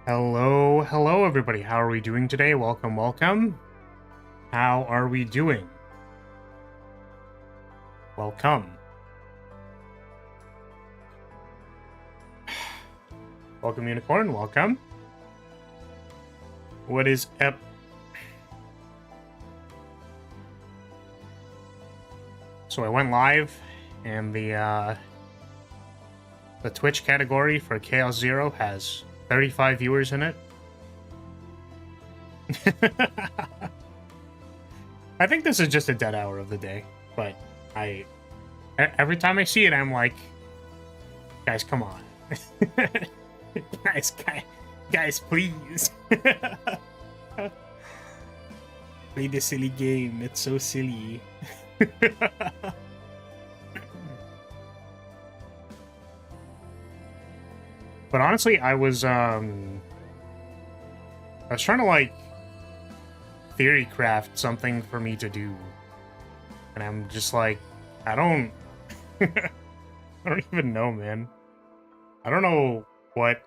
Hello, hello everybody. How are we doing today? Welcome, welcome. How are we doing? Welcome. Welcome, Unicorn. Welcome. What is up? So I went live, and the Twitch category for Chaos Zero has 35 viewers in it. I think this is just a dead hour of the day, but every time I see it, I'm like, guys, come on. guys, please. Play this silly game. It's so silly. But honestly, I was trying to like theory craft something for me to do, and I'm just like, I don't I don't even know, man. I don't know what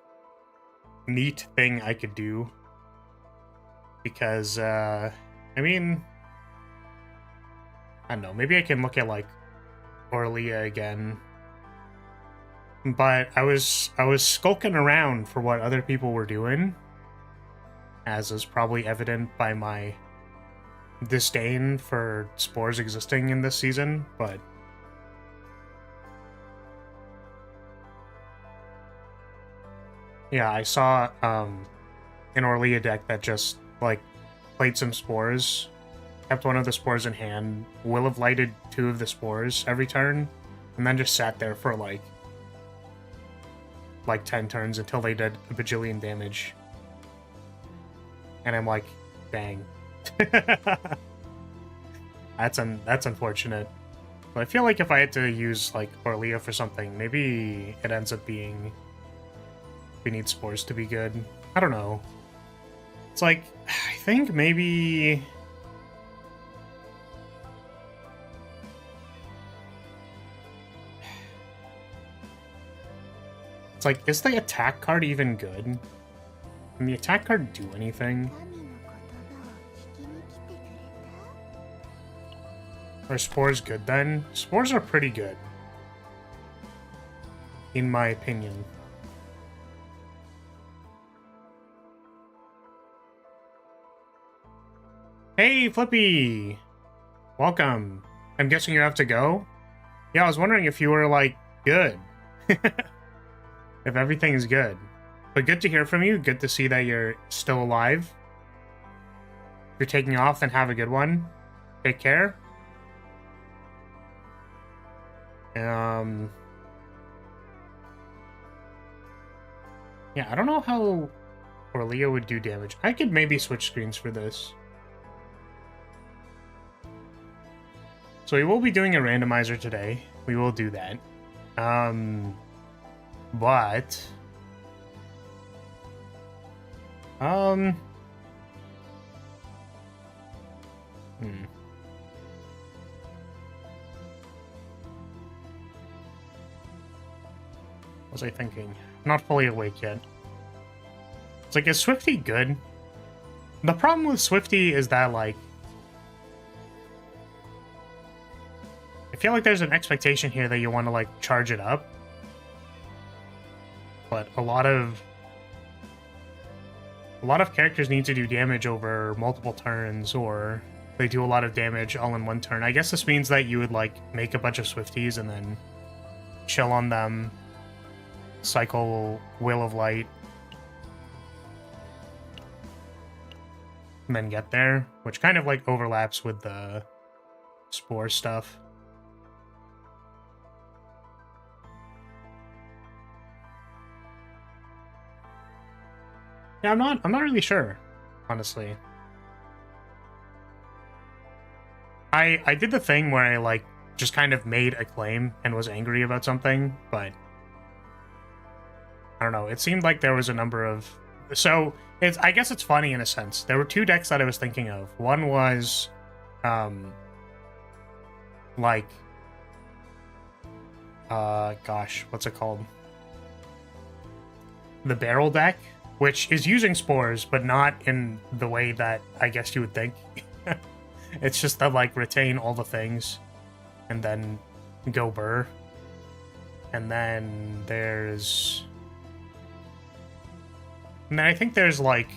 neat thing I could do, because I mean, I don't know, maybe I can look at like Orlia again. But I was skulking around for what other people were doing, as is probably evident by my disdain for spores existing in this season, but yeah, I saw an Orlia deck that just like played some spores, kept one of the spores in hand, will have lighted 2 of the spores every turn, and then just sat there for like 10 turns until they did a bajillion damage. And I'm like, dang. That's unfortunate. But I feel like if I had to use like Orlia for something, maybe it ends up being we need spores to be good. I don't know. It's like, I think maybe it's like, is the attack card even good? Can the attack card do anything? Are spores good then? Spores are pretty good, in my opinion. Hey, Flippy! Welcome. I'm guessing you have to go? Yeah, I was wondering if you were, like, good. If everything's good. But good to hear from you. Good to see that you're still alive. If you're taking off, then have a good one. Take care. Yeah, I don't know how Orlia would do damage. I could maybe switch screens for this. So we will be doing a randomizer today. We will do that. But what was I thinking? Not fully awake yet. It's like, is Swifty good? The problem with Swifty is that, like, I feel like there's an expectation here that you want to, like, charge it up. But a lot of characters need to do damage over multiple turns, or they do a lot of damage all in one turn. I guess this means that you would, like, make a bunch of Swifties and then chill on them, cycle Will of Light, and then get there, which kind of, like, overlaps with the spore stuff. Yeah, I'm not really sure, honestly. I did the thing where I, like, just kind of made a claim and was angry about something, but I don't know. It seemed like there was a number of... So, I guess it's funny in a sense. There were 2 decks that I was thinking of. One was, like, gosh, what's it called? The barrel deck, which is using spores, but not in the way that I guess you would think. It's just to, like, retain all the things and then go burr. And then there's... And then I think there's, like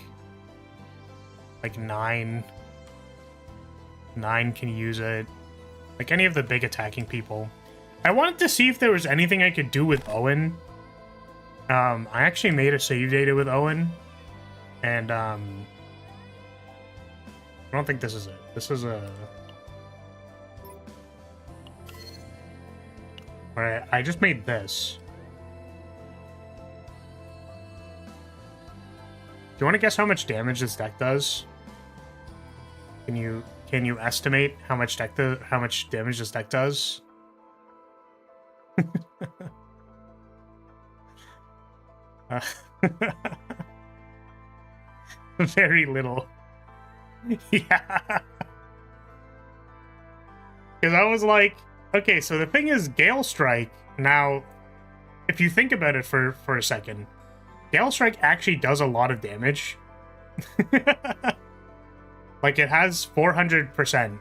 9. 9 can use it. Like, any of the big attacking people. I wanted to see if there was anything I could do with Owen. I actually made a save data with Owen. And, I don't think this is it. This is a... Alright, I just made this. Do you want to guess how much damage this deck does? Can you estimate how much damage this deck does? Very little. Yeah. Because I was like, okay, so the thing is, Gale Strike, now, if you think about it for a second, Gale Strike actually does a lot of damage. Like, it has 400%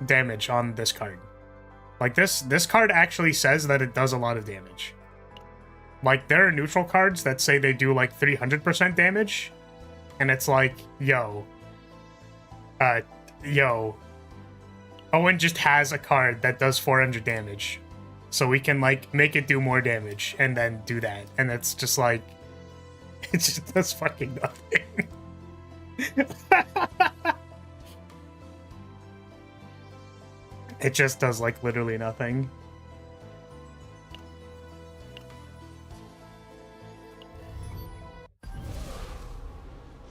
damage on this card. Like, this card actually says that it does a lot of damage. Like, there are neutral cards that say they do, like, 300% damage. And it's like, yo. Owen just has a card that does 400 damage. So we can, like, make it do more damage and then do that. And it's just like... It just does fucking nothing. It just does, like, literally nothing.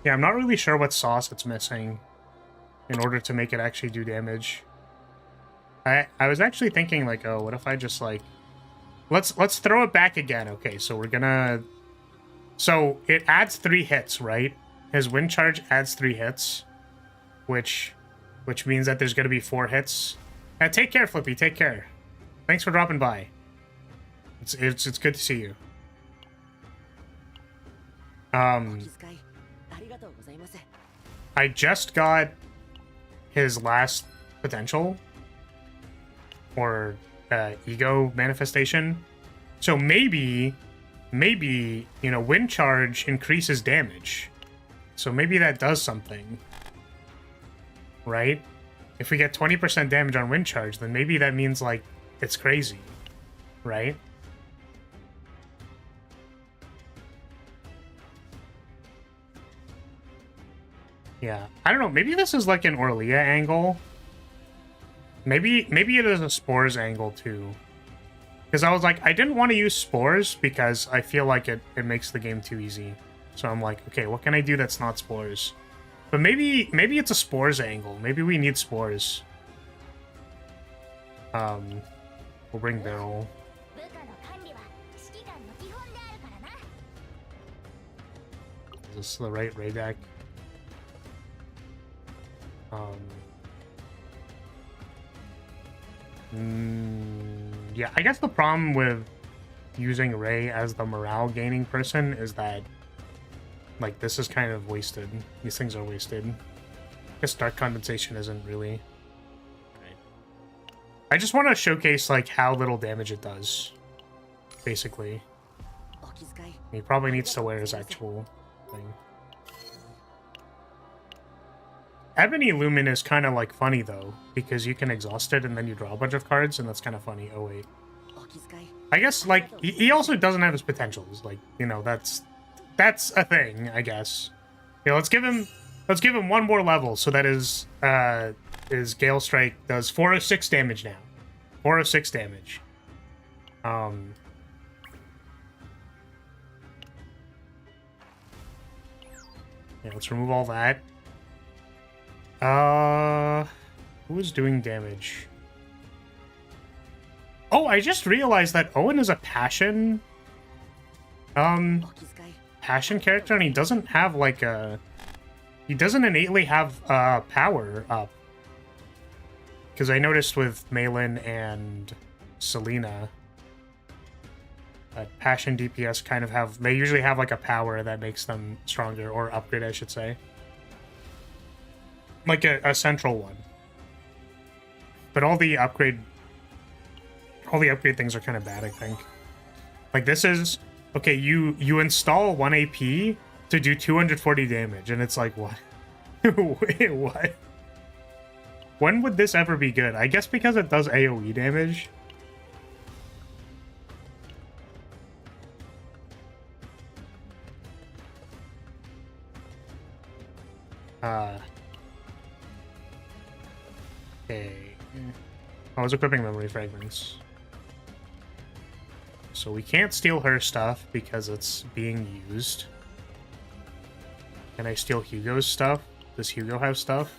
Yeah, I'm not really sure what sauce it's missing in order to make it actually do damage. I was actually thinking, like, oh, what if I just, like... Let's throw it back again. Okay, so we're gonna... So, it adds 3 hits, right? His wind charge adds 3 hits, which means that there's gonna be 4 hits. Take care, Flippy. Take care. Thanks for dropping by. It's good to see you. I just got his last potential, or ego manifestation. So maybe, you know, wind charge increases damage. So maybe that does something, right? If we get 20% damage on wind charge, then maybe that means, like, it's crazy, right? Yeah, I don't know. Maybe this is like an Orlia angle. Maybe it is a Spores angle too. Because I was like, I didn't want to use Spores because I feel like it makes the game too easy. So I'm like, okay, what can I do that's not Spores? But maybe it's a Spores angle. Maybe we need Spores. We'll bring Barrel. Is this the right Ray deck? Yeah, I guess the problem with using Ray as the morale gaining person is that, like, this is kind of wasted. These things are wasted. I guess Dark Condensation isn't really. Right. I just want to showcase, like, how little damage it does, basically. He probably needs to wear his actual thing. Ebony Lumen is kind of, like, funny, though, because you can exhaust it and then you draw a bunch of cards, and that's kind of funny. Oh, wait. I guess, like, he also doesn't have his potentials. Like, you know, that's a thing, I guess. Yeah, let's give him one more level so that his Gale Strike does 406 damage now. 406 damage. Yeah, let's remove all that. Who is doing damage? Oh, I just realized that Owen is a passion character, and he doesn't have, like, he doesn't innately have power up. Because I noticed with Malin and Selena, But Passion DPS kind of have... They usually have like a power that makes them stronger, or upgrade, I should say. Like a central one. But all the upgrade things are kind of bad, I think. Like this is... Okay, you install 1 AP to do 240 damage, and it's like, what? Wait, what? When would this ever be good? I guess because it does AoE damage. Okay. I was equipping memory fragments. So we can't steal her stuff because it's being used. Can I steal Hugo's stuff? Does Hugo have stuff?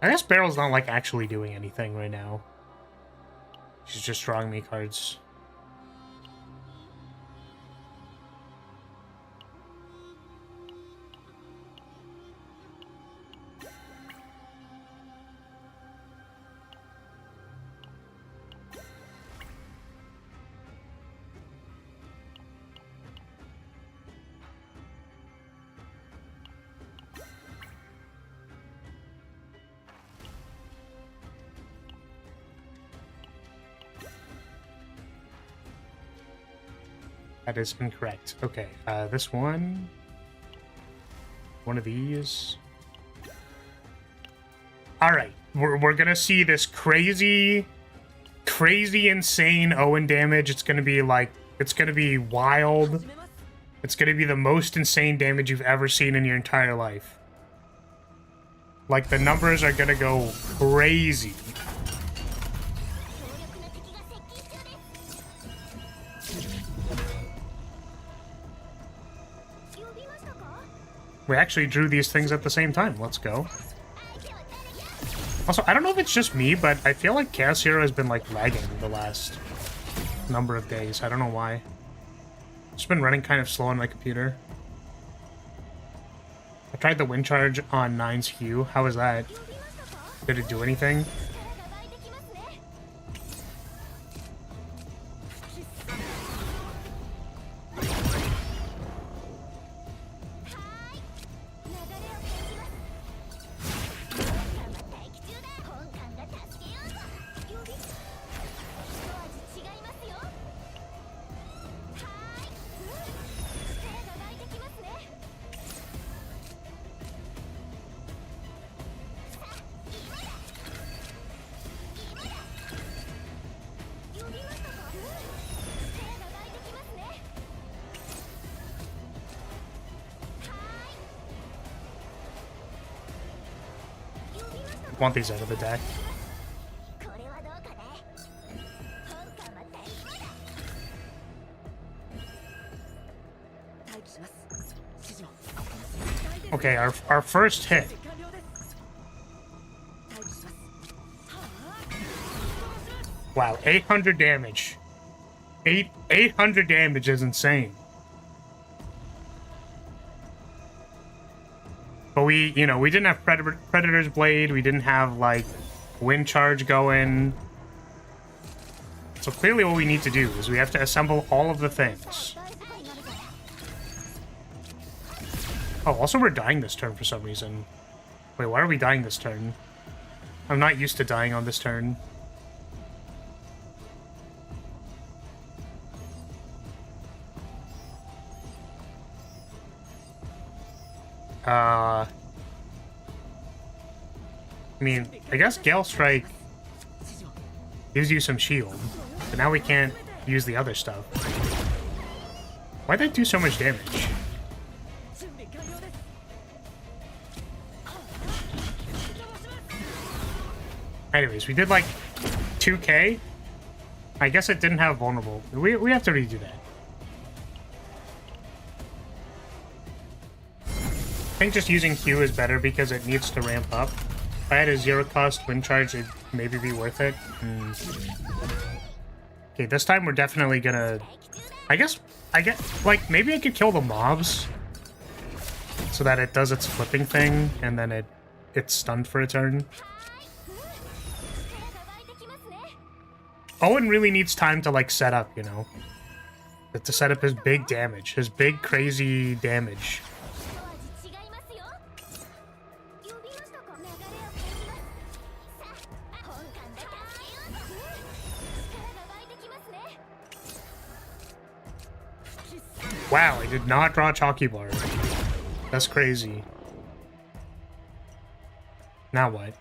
I guess Barrel's not, like, actually doing anything right now. She's just drawing me cards. That is incorrect. Okay, this one. One of these. Alright, we're gonna see this crazy, insane Owen damage. It's gonna be like, it's gonna be wild. It's gonna be the most insane damage you've ever seen in your entire life. Like, the numbers are gonna go crazy. We actually drew these things at the same time. Let's go. Also, I don't know if it's just me, but I feel like Chaos Hero has been, like, lagging the last number of days. I don't know why. It's been running kind of slow on my computer. I tried the wind charge on 9's Hue. How was that? Did it do anything? Want these out of the deck. Okay, our first hit. Wow, 800 damage. 800 damage is insane. But we, you know, we didn't have Predator's Blade, we didn't have, like, Wind Charge going. So clearly what we need to do is we have to assemble all of the things. Oh, also we're dying this turn for some reason. Wait, why are we dying this turn? I'm not used to dying on this turn. I mean, I guess Gale Strike gives you some shield, but now we can't use the other stuff. Why'd that do so much damage? Anyways, we did like 2k. I guess it didn't have vulnerable. We have to redo that. I think just using Q is better because it needs to ramp up. If I had a 0-cost wind charge, it'd maybe be worth it. Okay, this time we're definitely gonna... I get... Like, maybe I could kill the mobs so that it does its flipping thing, and then it it's stunned for a turn. Owen really needs time to, like, set up, you know? To set up his big damage. His big, crazy damage. Wow, I did not draw a chalky bar. That's crazy. Now what?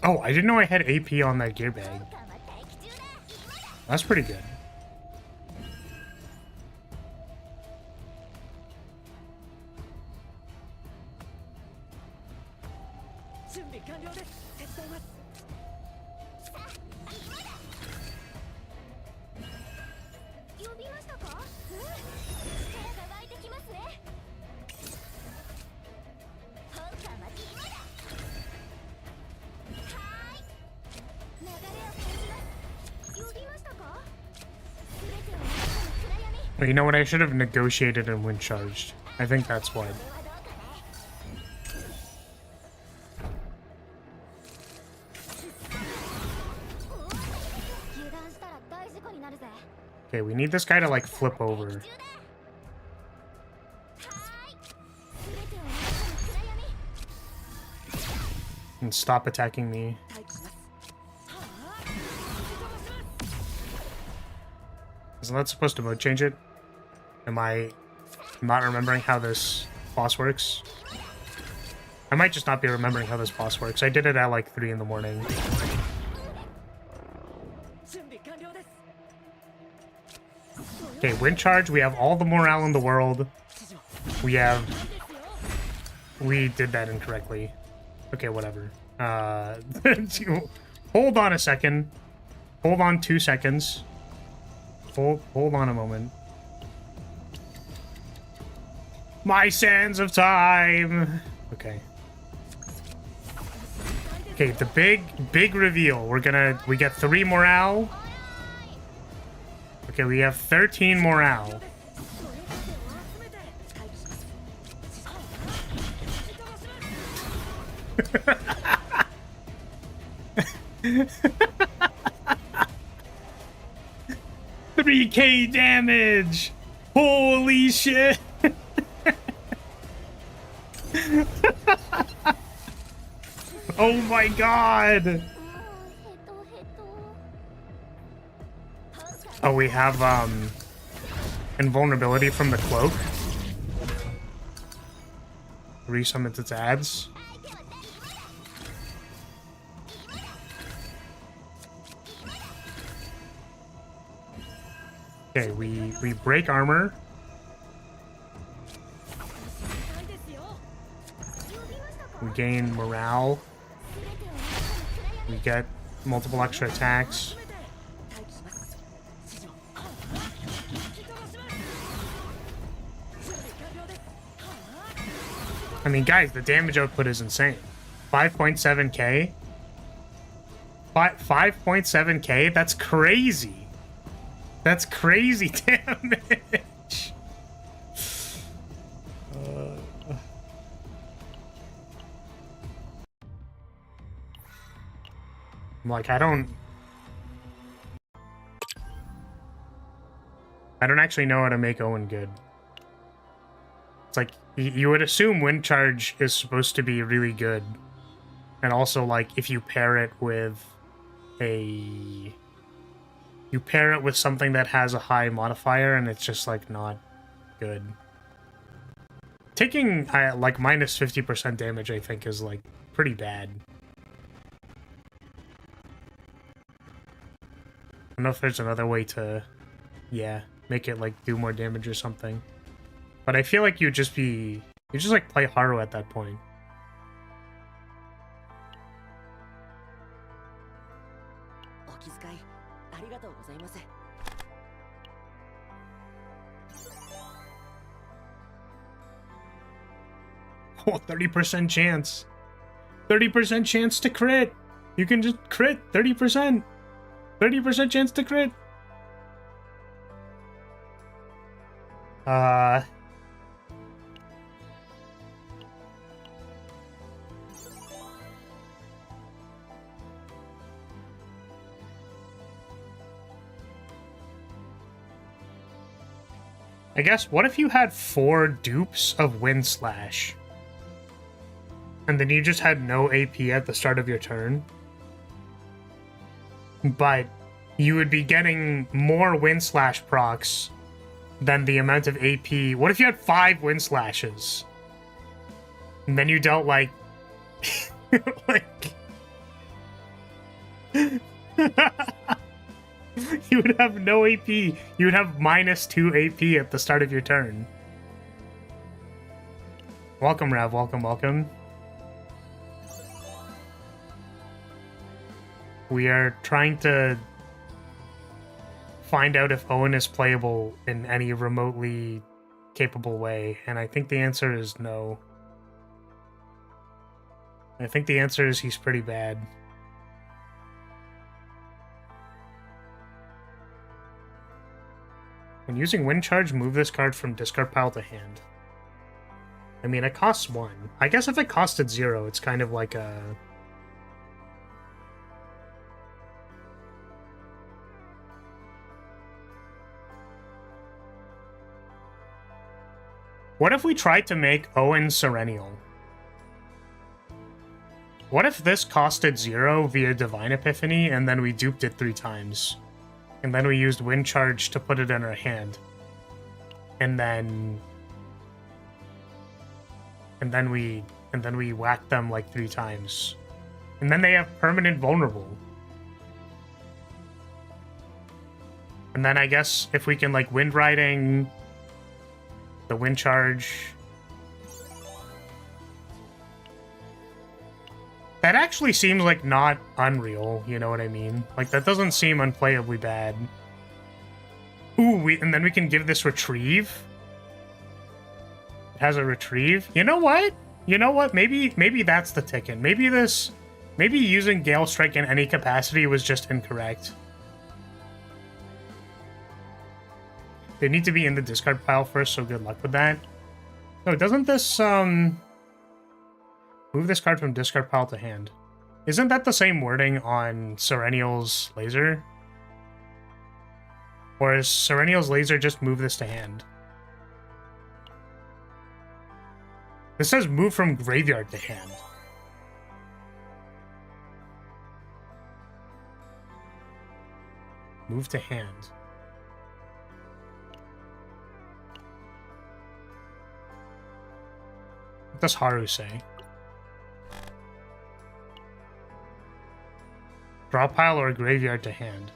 Oh, I didn't know I had AP on that gear bag. That's pretty good. But you know what? I should have negotiated and wind charged. I think that's what. Okay, we need this guy to, like, flip over. And stop attacking me. Isn't that supposed to mode change it? Am I not remembering how this boss works? I might just not be remembering how this boss works. I did it at like 3 in the morning. Okay, wind charge. We have all the morale in the world. We did that incorrectly. Okay, whatever. Hold on a second. Hold on 2 seconds. Hold on a moment. My sands of time. Okay. Okay, the big reveal. We get 3 morale. Okay, we have 13 morale. $3K damage! Holy shit! Oh my god! Oh, we have invulnerability from the cloak. Resummons its ads. Okay, we break armor. We gain morale. We get multiple extra attacks. I mean, guys, the damage output is insane. 5.7k? 5.7k? That's crazy. That's crazy damage. I'm like, I don't actually know how to make Owen good. It's like, you would assume wind charge is supposed to be really good. And also, like, if you pair it with something that has a high modifier, and it's just, like, not good. Taking, like, minus 50% damage, I think, is, like, pretty bad. I don't know if there's another way to, yeah, make it, like, do more damage or something. But I feel like you just, like, play Haru at that point. Oh, 30% chance. 30% chance to crit. You can just crit 30%. 30% chance to crit. Uh... I guess, what if you had 4 dupes of Wind Slash? And then you just had no AP at the start of your turn? But you would be getting more Wind Slash procs than the amount of AP. What if you had 5 Wind Slashes? And then you dealt, like... like... You would have no AP. You would have -2 AP at the start of your turn. Welcome, Rav. Welcome, welcome. We are trying to find out if Owen is playable in any remotely capable way, and I think the answer is no. I think the answer is he's pretty bad. When using Wind Charge, move this card from discard pile to hand. I mean, it costs 1. I guess if it costed 0, it's kind of like a... What if we tried to make Owen Serennial? What if this costed 0 via Divine Epiphany, and then we duped it 3 times? And then we used Wind Charge to put it in our hand. And then we whacked them like 3 times. And then they have permanent vulnerable. And then I guess if we can like Wind Riding the Wind Charge. That actually seems like not unreal, you know what I mean? Like, that doesn't seem unplayably bad. Ooh, and then we can give this Retrieve. It has a Retrieve. You know what? You know what? Maybe that's the ticket. Maybe using Gale Strike in any capacity was just incorrect. They need to be in the discard pile first, so good luck with that. No, doesn't this, move this card from discard pile to hand. Isn't that the same wording on Serennial's Laser? Or is Serennial's Laser just move this to hand? This says move from graveyard to hand. Move to hand. What does Haru say? Draw pile or graveyard to hand.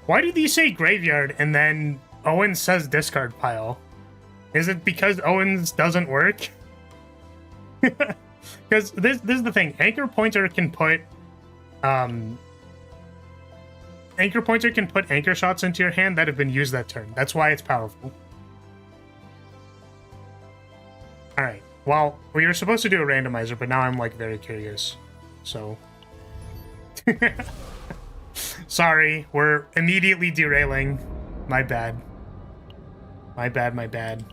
Why do these say graveyard and then Owen says discard pile? Is it because Owen's doesn't work? Because this is the thing. Anchor Pointer can put anchor shots into your hand that have been used that turn. That's why it's powerful. Alright. Well, we were supposed to do a randomizer, but now I'm like very curious. So sorry, we're immediately derailing. My bad. My bad.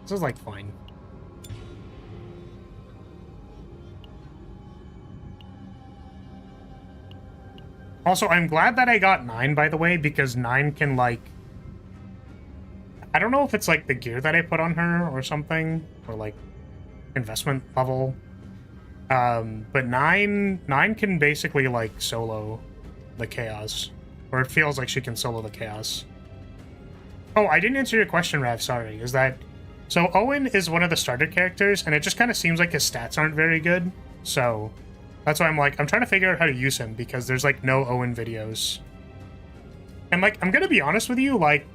This is like fine. Also, I'm glad that I got 9, by the way, because 9 can like... I don't know if it's like the gear that I put on her or something, or like investment level. But 9 can basically like solo the chaos, or it feels like she can solo the chaos. Oh, I didn't answer your question, Rav. Sorry. Is that so? Owen is one of the starter characters, and it just kind of seems like his stats aren't very good. So that's why I'm like, I'm trying to figure out how to use him because there's like no Owen videos. And like, I'm gonna be honest with you, like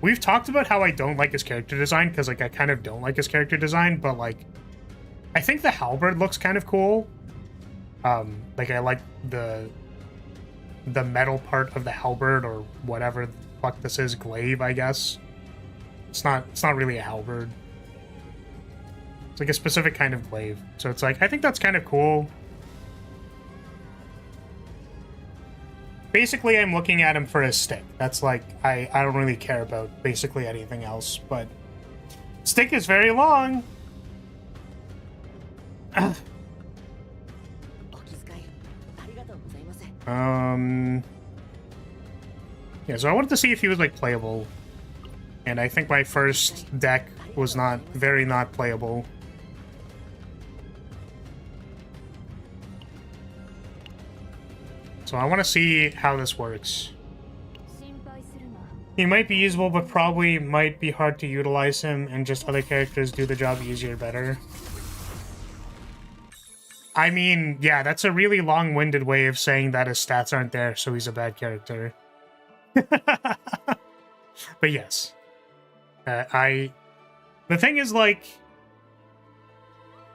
we've talked about how I don't like his character design because like I kind of don't like his character design, but like I think the halberd looks kind of cool. Like I like the metal part of the halberd or whatever the fuck this is, glaive, I guess. It's not really a halberd. It's like a specific kind of glaive. So it's like I think that's kind of cool. basically I'm looking at him for his stick. That's like, I don't really care about basically anything else, but stick is very long. Yeah, so I wanted to see if he was like playable, and I think my first deck was not playable. So I want to see how this works. He might be usable, but probably might be hard to utilize him, and just other characters do the job easier, better. I mean, yeah, that's a really long-winded way of saying that his stats aren't there, so he's a bad character. But yes. The thing is, like,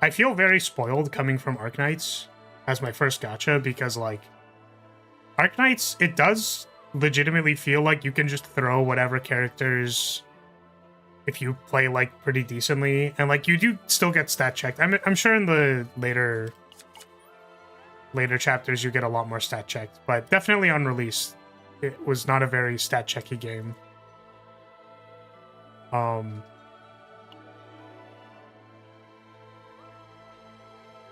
I feel very spoiled coming from Arknights as my first gacha, because, like, Arknights, it does legitimately feel like you can just throw whatever characters if you play, like, pretty decently, and, like, you do still get stat checked. I'm sure in the later chapters you get a lot more stat checked, but definitely on release it was not a very stat checky game.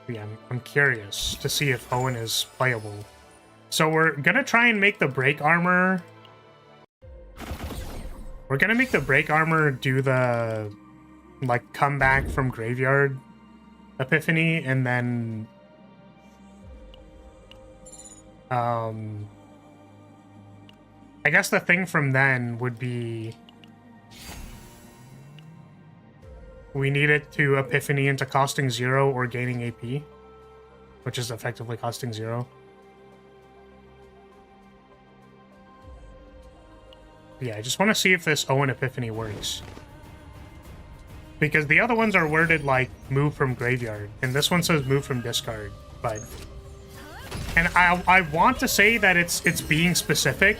Yeah, I'm curious to see if Owen is playable. So we're gonna try and make the break armor. We're gonna make the break armor do the, like, comeback from graveyard epiphany, and then I guess the thing from then would be we need it to epiphany into costing 0 or gaining AP, which is effectively costing 0. Yeah, I just want to see if this Owen epiphany works. Because the other ones are worded like move from graveyard, and this one says move from discard, but... And I want to say that it's being specific.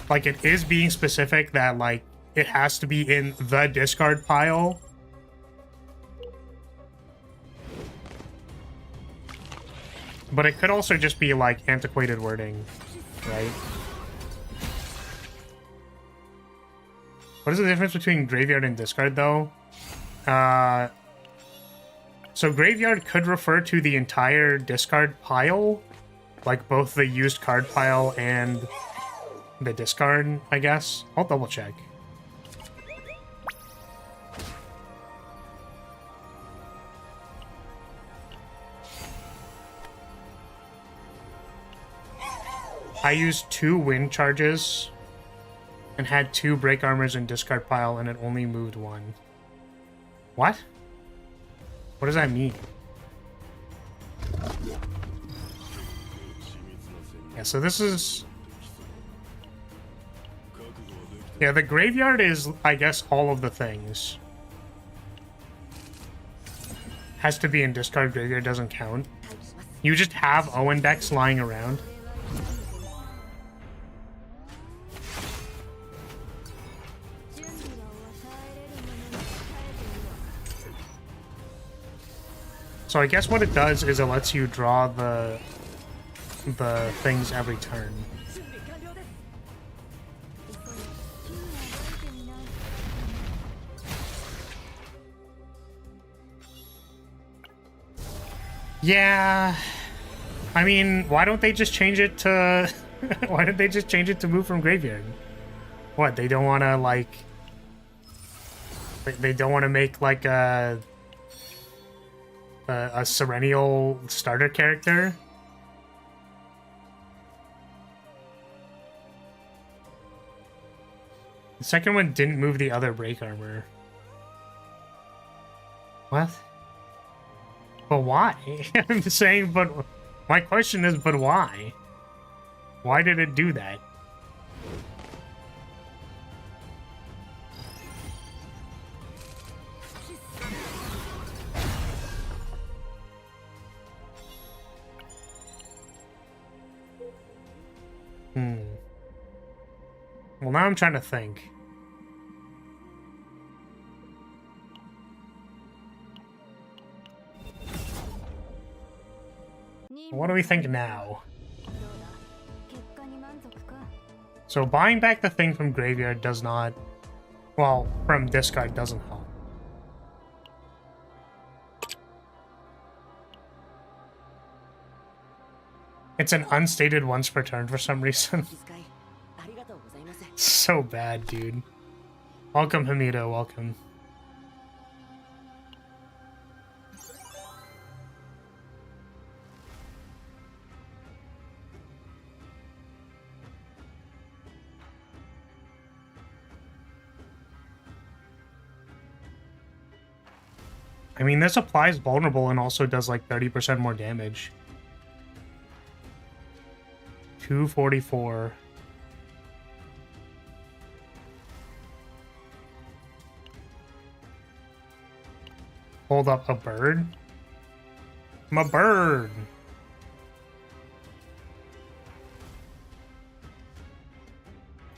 Like, it is being specific that, like, it has to be in the discard pile. But it could also just be, like, antiquated wording, right? What is the difference between graveyard and discard, though? So graveyard could refer to the entire discard pile, like both the used card pile and the discard, I guess. I'll double check. I used 2 wind charges and had 2 break armors in discard pile, and it only moved 1. What? What does that mean? Yeah, so this is... Yeah, the graveyard is, I guess, all of the things. Has to be in discard, graveyard doesn't count. You just have Owen decks lying around. So I guess what it does is it lets you draw the things every turn. Yeah, I mean, why don't they just change it to... why don't they just change it to move from graveyard? What, they don't want to, like... They don't want to make, like, a Serennial starter character? The second one didn't move the other break armor. What? But why? I'm just saying, but my question is, but why? Why did it do that? Well, now I'm trying to think. What do we think now? So buying back the thing from graveyard does not... Well, from discard doesn't help. It's an unstated once per turn for some reason. So bad, dude. Welcome, Hamido, welcome. I mean, this applies vulnerable and also does like 30% more damage. 244. Hold up a bird? I'm a bird.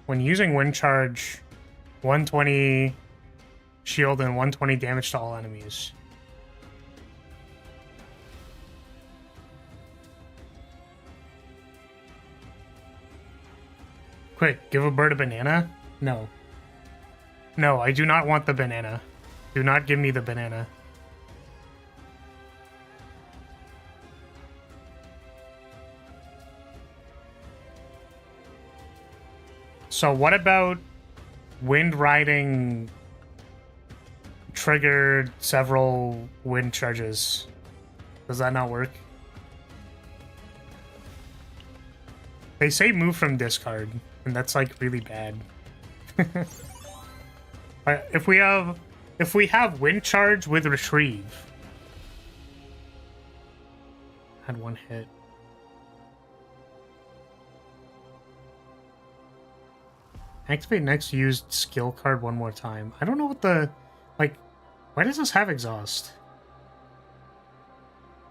When using wind charge, 120 shield and 120 damage to all enemies. Quick, give a bird a banana? No. No, I do not want the banana. Do not give me the banana. So what about wind riding triggered several wind charges? Does that not work? They say move from discard, and that's like really bad. If we have wind charge with retrieve. Had one hit. Activate next used skill card one more time. I don't know what the... Like, why does this have exhaust?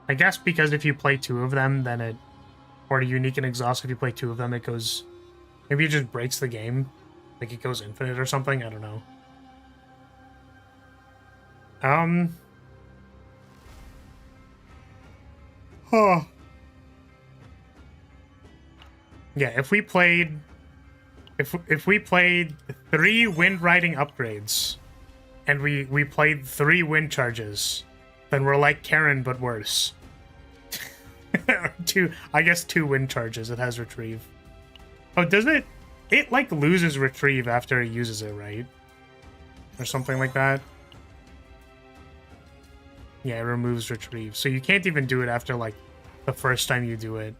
I guess because if you play two of them, then it... Or unique and exhaust, if you play two of them, it goes... Maybe it just breaks the game. Like it goes infinite or something, I don't know. Oh. Yeah, if we played... If we played 3 wind riding upgrades and we played 3 wind charges, then we're like Karen but worse. I guess 2 wind charges. It has retrieve. Oh, does it? It like loses retrieve after it uses it, right? Or something like that. Yeah, it removes retrieve. So you can't even do it after like the first time you do it.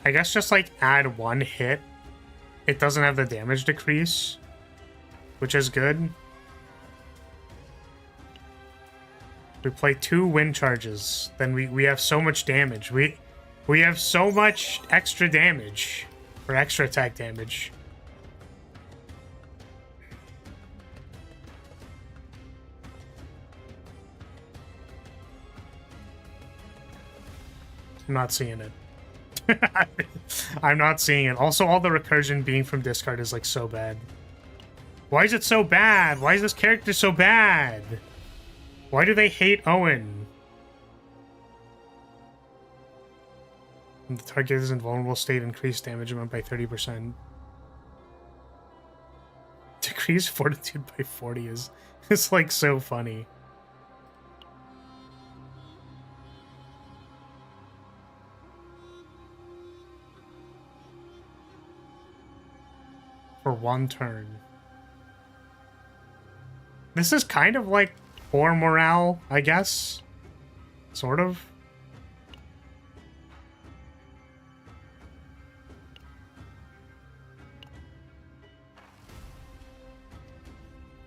I guess just like add 1 hit. It doesn't have the damage decrease, which is good. We play 2 wind charges, then we have so much damage. We have so much extra damage, or extra attack damage. I'm not seeing it. I'm not seeing it. Also, all the recursion being from discard is like so bad. Why is it so bad? Why is this character so bad? Why do they hate Owen? The target is in vulnerable state, increase damage amount by 30%. Decrease fortitude by 40 is like so funny. For 1 turn. This is kind of like poor morale, I guess. Sort of.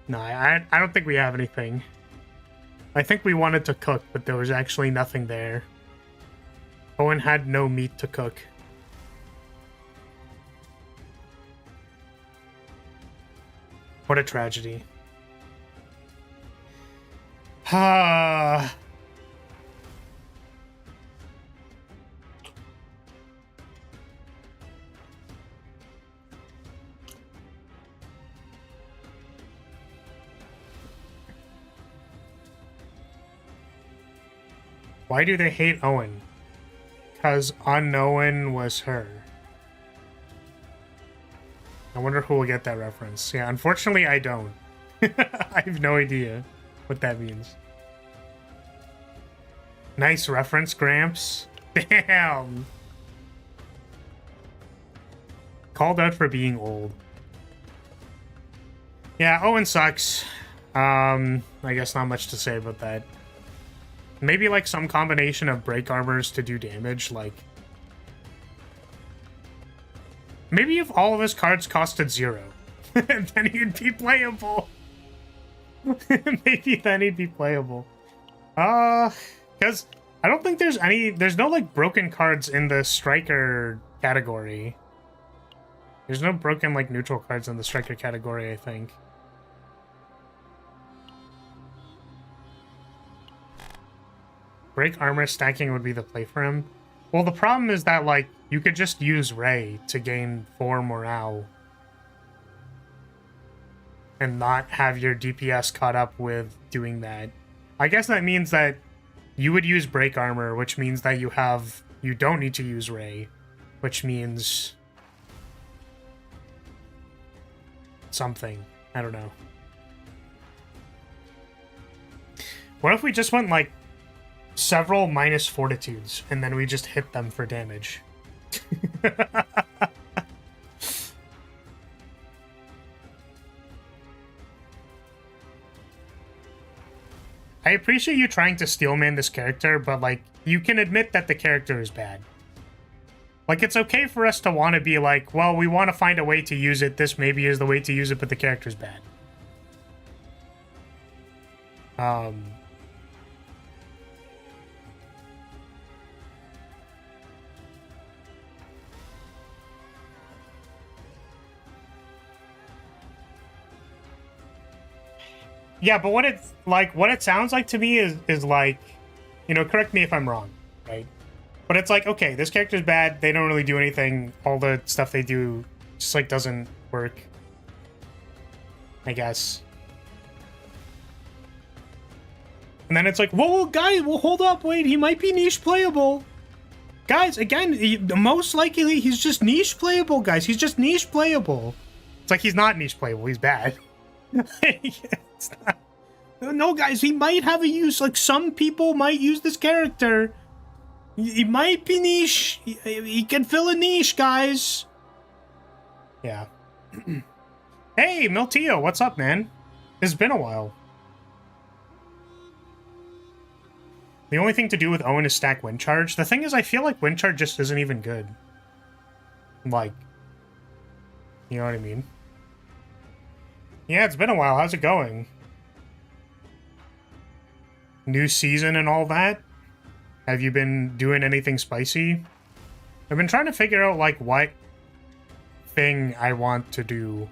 No, I don't think we have anything. I think we wanted to cook, but there was actually nothing there. Owen had no meat to cook. What a tragedy. Ah. Why do they hate Owen? Because unknown was her. I wonder who will get that reference. Yeah, unfortunately, I don't. I have no idea what that means. Nice reference, Gramps. Damn. Called out for being old. Yeah, Owen sucks. I guess not much to say about that. Maybe like some combination of break armors to do damage, like... Maybe if all of his cards costed 0, then he'd be playable. Maybe then he'd be playable. Because I don't think there's no like broken cards in the striker category. There's no broken like neutral cards in the striker category, I think. Break armor stacking would be the play for him. Well, the problem is that, like, you could just use Ray to gain 4 morale. And not have your DPS caught up with doing that. I guess that means that you would use break armor, which means that you don't need to use Ray. Which means... something. I don't know. What if we just went, like, several minus fortitudes, and then we just hit them for damage? I appreciate you trying to steelman this character, but, like, you can admit that the character is bad. Like, it's okay for us to want to be like, well, we want to find a way to use it, this maybe is the way to use it, but the character's bad. Yeah, but what it sounds like to me is like, you know, correct me if I'm wrong, right? But it's like, okay, this character's bad, they don't really do anything, all the stuff they do just like doesn't work, I guess. And then it's like, whoa, guys, well, hold up, wait, he might be niche playable. Guys, again, most likely he's just niche playable, guys. He's just niche playable. It's like he's not niche playable, he's bad. It's not... No, guys, he might have a use. Like, some people might use this character. He might be niche. He can fill a niche, guys. Yeah. Hey, Miltio, what's up, man? It's been a while. The only thing to do with Owen is stack Wind Charge. The thing is, I feel like Wind Charge just isn't even good. Like, you know what I mean? Yeah, it's been a while. How's it going? New season and all that? Have you been doing anything spicy? I've been trying to figure out, like, what thing I want to do.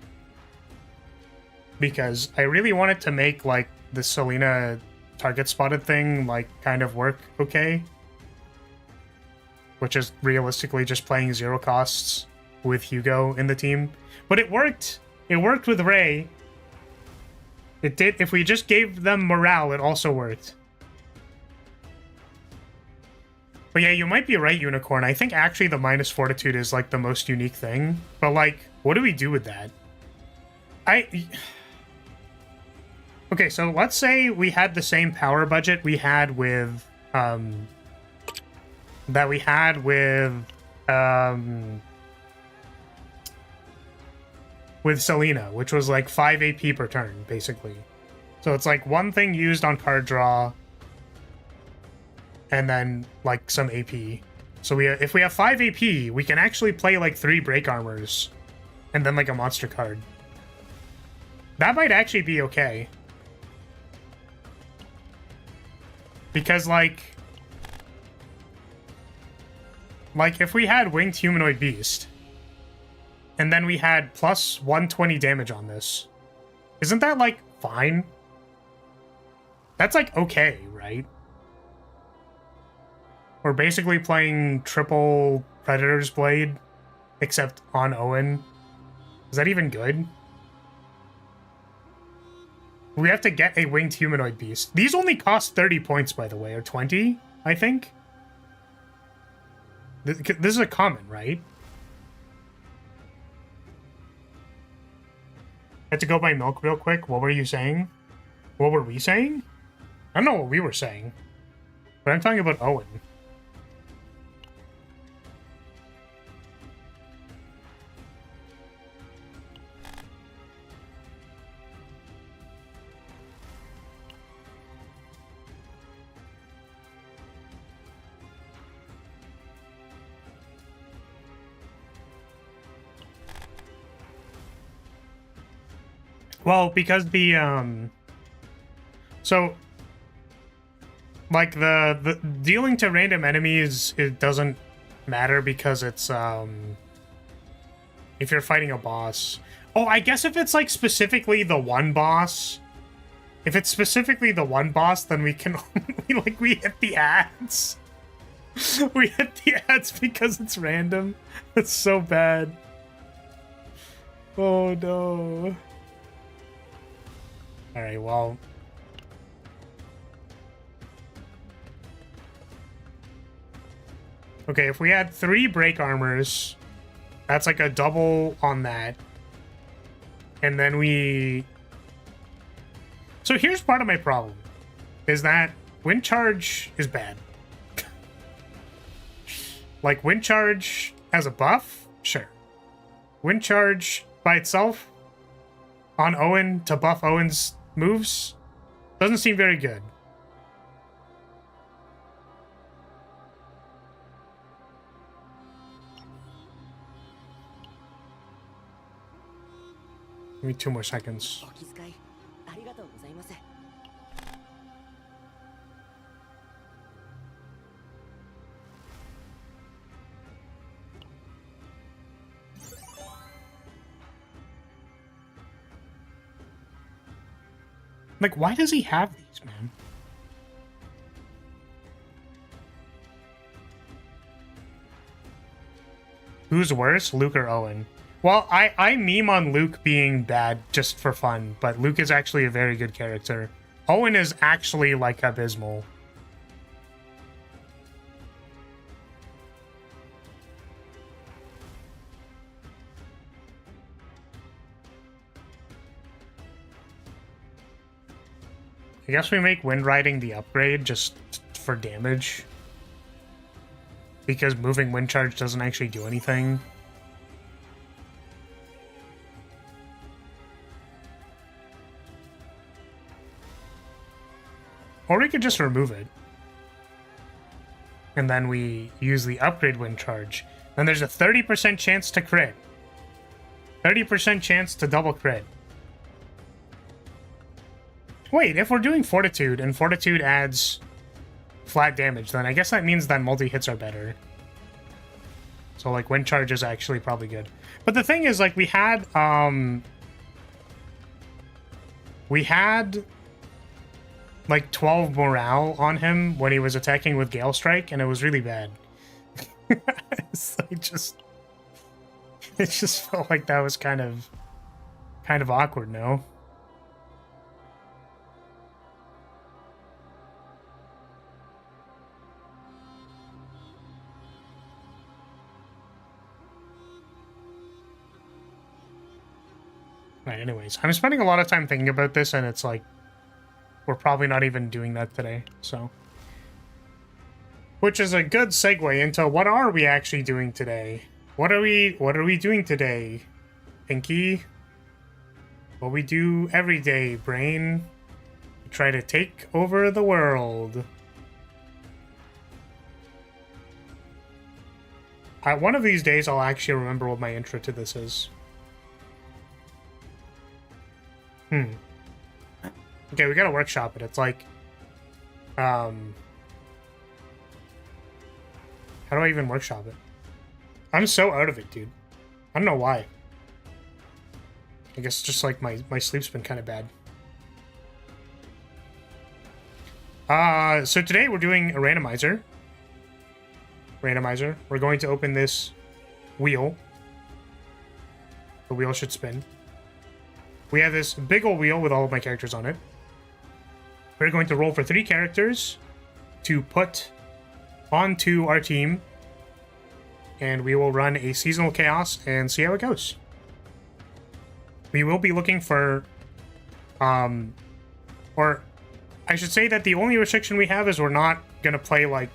Because I really wanted to make, like, the Selena target spotted thing, like, kind of work okay. Which is realistically just playing 0 costs with Hugo in the team. But it worked! It worked with Ray. It did. If we just gave them morale, it also worked. But yeah, you might be right, Unicorn. I think actually the minus fortitude is, like, the most unique thing. But, like, what do we do with that? Okay, so let's say we had the same power budget we had with, with Selena, which was like 5 AP per turn, basically. So it's like one thing used on card draw, and then like some AP. So if we have 5 AP, we can actually play like 3 break armors, and then like a monster card. That might actually be okay. Because like if we had Winged Humanoid Beast, and then we had plus 120 damage on this, isn't that, like, fine? That's, like, okay, right? We're basically playing triple Predator's Blade, except on Owen. Is that even good? We have to get a Winged Humanoid Beast. These only cost 30 points, by the way, or 20? I think. This is a common, right? I had to go buy milk real quick. What were you saying? What were we saying? I don't know what we were saying. But I'm talking about Owen. Well, because the so like the dealing to random enemies, it doesn't matter because it's if you're fighting a boss. Oh, I guess if it's like specifically the one boss, if it's specifically the one boss, then we can only we hit the ads. We hit the ads because it's random. That's so bad. Oh no. Alright, well. Okay, if we had 3 break armors, that's like a double on that. And then we... So here's part of my problem. Is that wind charge is bad. Like, wind charge as a buff? Sure. Wind charge by itself on Owen to buff Owen's moves doesn't seem very good. Give me 2 more seconds. Like, why does he have these, man? Who's worse, Luke or Owen? Well, I meme on Luke being bad just for fun, but Luke is actually a very good character. Owen is actually, like, abysmal. I guess we make Wind Riding the upgrade just for damage. Because moving Wind Charge doesn't actually do anything. Or we could just remove it. And then we use the upgrade Wind Charge. Then there's a 30% chance to crit. 30% chance to double crit. Wait, if we're doing Fortitude, and Fortitude adds flat damage, then I guess that means that multi-hits are better. So, like, Wind Charge is actually probably good. But the thing is, like, we had, like, 12 morale on him when he was attacking with Gale Strike, and it was really bad. It's like it just felt like that was kind of awkward, no? Right, anyways, I'm spending a lot of time thinking about this, and it's like, we're probably not even doing that today, so. Which is a good segue into what are we actually doing today? What are we doing today, Pinky? What we do every day, brain. We try to take over the world. One of these days, I'll actually remember what my intro to this is. Okay, we gotta workshop it. It's like, how do I even workshop it? I'm so out of it, dude. I don't know why. I guess just like my sleep's been kind of bad. So today we're doing a randomizer. We're going to open this wheel. The wheel should spin. We have this big old wheel with all of my characters on it. We're going to roll for 3 characters to put on to our team, and we will run a seasonal chaos and see how it goes. We will be looking for, or I should say that the only restriction we have is we're not gonna play like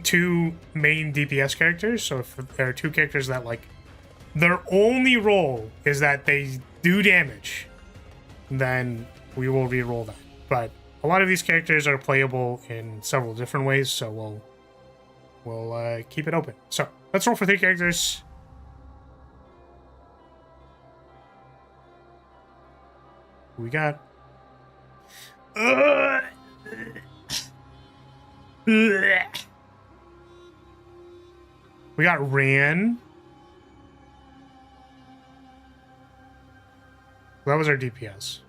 2 main DPS characters. So if there are 2 characters that like their only role is that they do damage, then we will re-roll that. But a lot of these characters are playable in several different ways, so we'll keep it open. So let's roll for 3 characters. We got we got Ran. That was our DPS.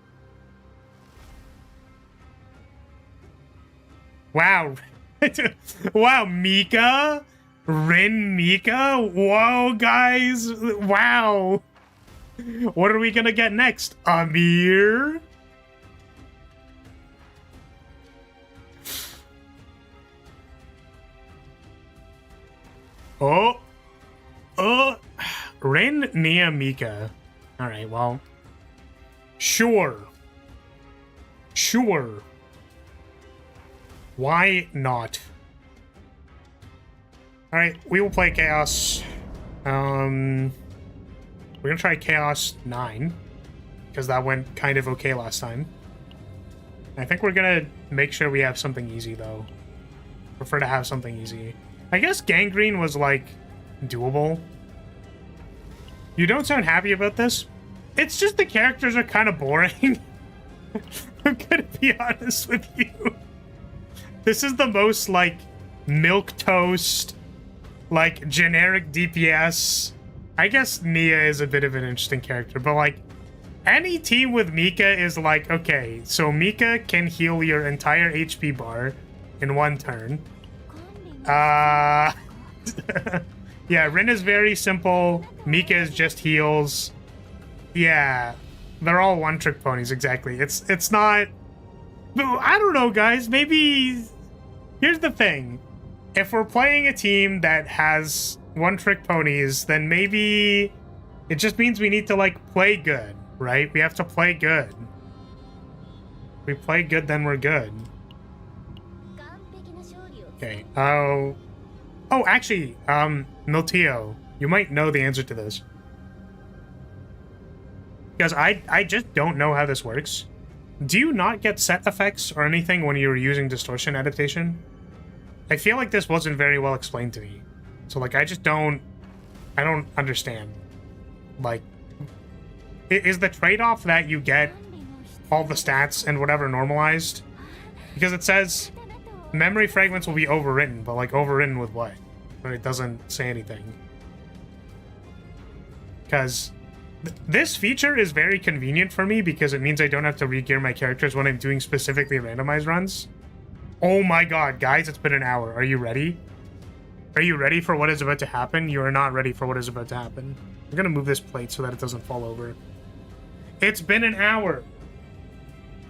Wow. Wow, Mika? Rin Mika? Whoa, guys. Wow. What are we gonna get next? Amir? Oh. Rin Nia Mika. Alright, well. Sure. Why not? Alright, we will play Chaos. We're gonna try Chaos 9, because that went kind of okay last time. I think we're gonna make sure we have something easy, though. Prefer to have something easy. I guess Gangrene was, like, doable. You don't sound happy about this? It's just the characters are kind of boring. I'm gonna be honest with you. This is the most, like, milquetoast, like, generic DPS. I guess Nia is a bit of an interesting character, but, like, any team with Mika is like, okay, so Mika can heal your entire HP bar in 1 turn. Yeah, Rin is very simple. Mika is just heals. Yeah, they're all one-trick ponies, exactly. It's not... I don't know, guys. Maybe... Here's the thing. If we're playing a team that has one-trick ponies, then maybe it just means we need to, like, play good, right? We have to play good. If we play good, then we're good. Okay. Oh, actually, Miltio, you might know the answer to this. Because I just don't know how this works. Do you not get set effects or anything when you're using distortion adaptation? I feel like this wasn't very well explained to me. So, like, I don't understand. Like, is the trade-off that you get all the stats and whatever normalized? Because it says memory fragments will be overwritten, but, like, overwritten with what? But it doesn't say anything. Because this feature is very convenient for me because it means I don't have to re-gear my characters when I'm doing specifically randomized runs. Oh my god, guys, it's been an hour. Are you ready? Are you ready for what is about to happen? You are not ready for what is about to happen. I'm gonna move this plate so that it doesn't fall over. It's been an hour.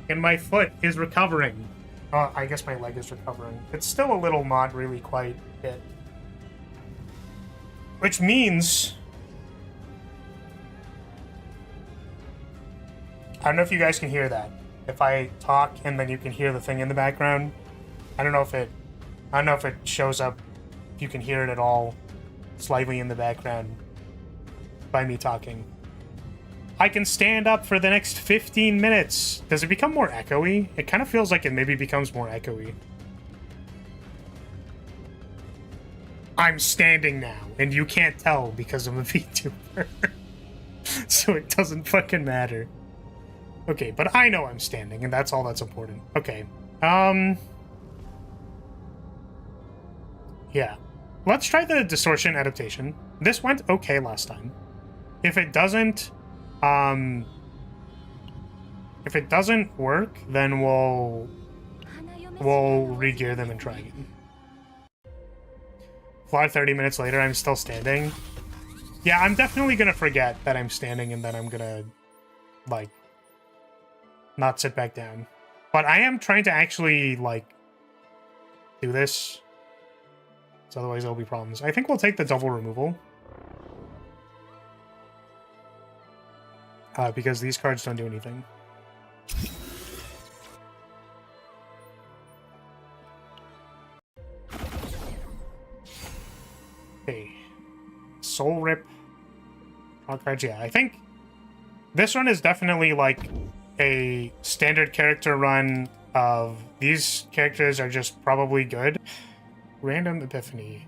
And my foot is recovering. I guess my leg is recovering. It's still a little not really quite hit. Which means... I don't know if you guys can hear that. If I talk and then you can hear the thing in the background. I don't know if it shows up, if you can hear it at all, slightly in the background by me talking. I can stand up for the next 15 minutes. Does it become more echoey? It kind of feels like it maybe becomes more echoey. I'm standing now, and you can't tell because I'm a VTuber. So it doesn't fucking matter. Okay, but I know I'm standing, and that's all that's important. Okay, yeah. Let's try the distortion adaptation. This went okay last time. If it doesn't work, then we'll re-gear them and try again. Fly 30 minutes later, I'm still standing. Yeah, I'm definitely gonna forget that I'm standing and then I'm gonna, like, not sit back down. But I am trying to actually, like, do this. So otherwise there'll be problems. I think we'll take the double removal. Because these cards don't do anything. Okay. Soul Rip. Draw cards, yeah. I think this run is definitely like a standard character run of these characters are just probably good. Random Epiphany.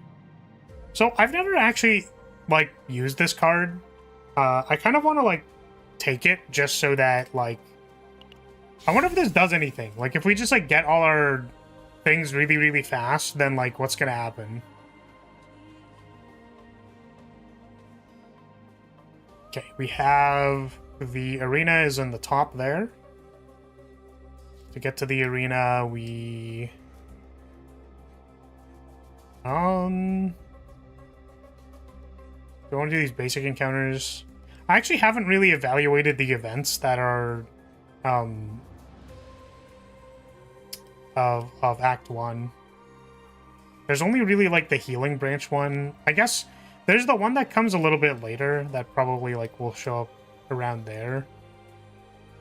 So I've never actually like used this card. I kind of want to like take it just so that like I wonder if this does anything. Like if we just like get all our things really, really fast, then like what's gonna happen? Okay, we have the arena is in the top there. To get to the arena, we do you want to do these basic encounters? I actually haven't really evaluated the events that are of Act 1. There's only really like the healing branch one. I guess there's the one that comes a little bit later that probably like will show up around there.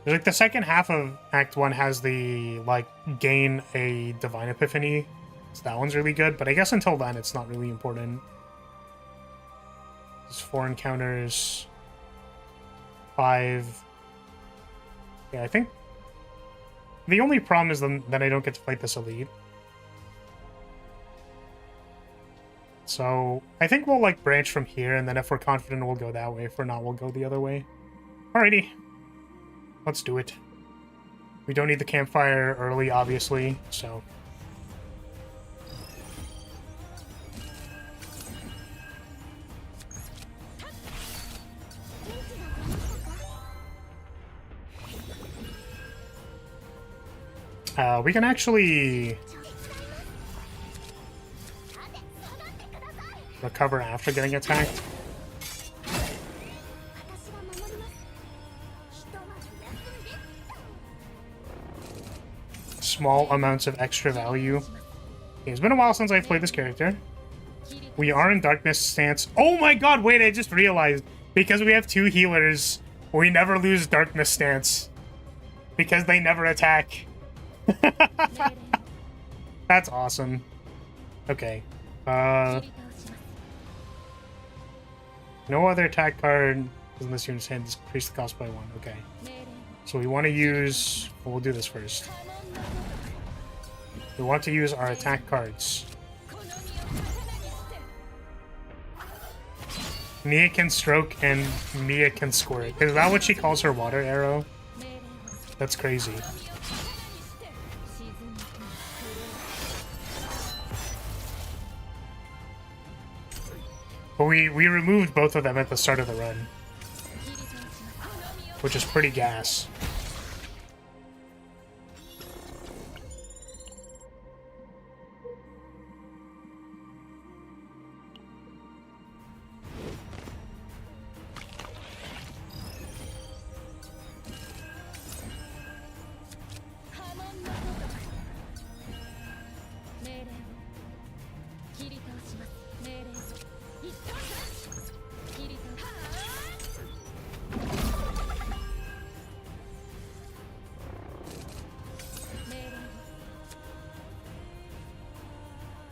There's like the second half of Act 1 has the like gain a divine epiphany. So that one's really good, but I guess until then it's not really important. There's 4 encounters. 5. Yeah, I think the only problem is that I don't get to fight this elite. So I think we'll like branch from here, and then if we're confident we'll go that way. If we're not, we'll go the other way. Alrighty. Let's do it. We don't need the campfire early, obviously, so... we can actually recover after getting attacked. Small amounts of extra value. Okay, it's been a while since I've played this character. We are in darkness stance. Oh my god, wait, I just realized. Because we have 2 healers, we never lose darkness stance. Because they never attack. That's awesome. Okay. No other attack card unless unit's hand increase the cost by 1. Okay. So we want to use... Well, we'll do this first. We want to use our attack cards. Mia can stroke and Mia can squirt. Is that what she calls her water arrow? That's crazy. But we removed both of them at the start of the run. Which is pretty gas.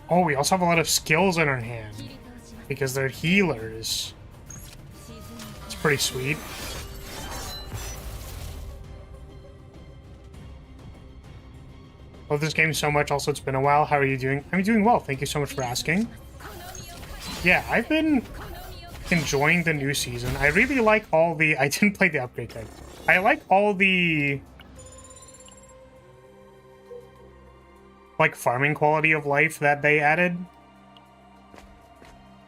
Oh, we also have a lot of skills in our hand. Because they're healers. It's pretty sweet. Love this game so much. Also, it's been a while. How are you doing? I'm doing well. Thank you so much for asking. Yeah, I've been enjoying the new season. I really like all the... I didn't play the upgrade card. I like all the... like farming quality of life that they added.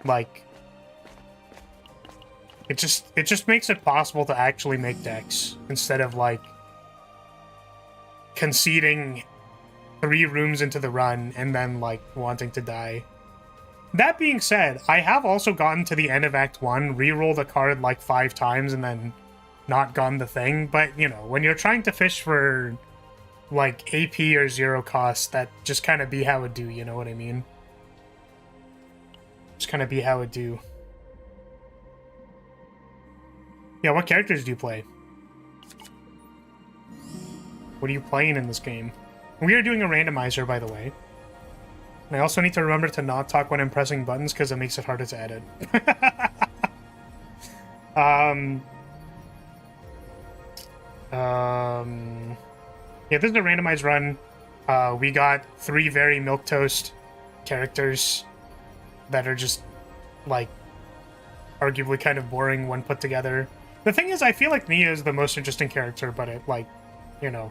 Like it just makes it possible to actually make decks instead of like conceding 3 rooms into the run and then like wanting to die. That being said, I have also gotten to the end of Act 1, re-rolled a card like 5 times and then not gotten the thing, but you know, when you're trying to fish for like AP or 0 cost, that just kind of be how it do, you know what I mean? Just kind of be how it do. Yeah, what characters do you play? What are you playing in this game? We are doing a randomizer, by the way. And I also need to remember to not talk when I'm pressing buttons because it makes it harder to edit. Yeah, this is a randomized run. We got 3 very milquetoast characters that are just, like, arguably kind of boring when put together. The thing is, I feel like Nia is the most interesting character, but it, like, you know,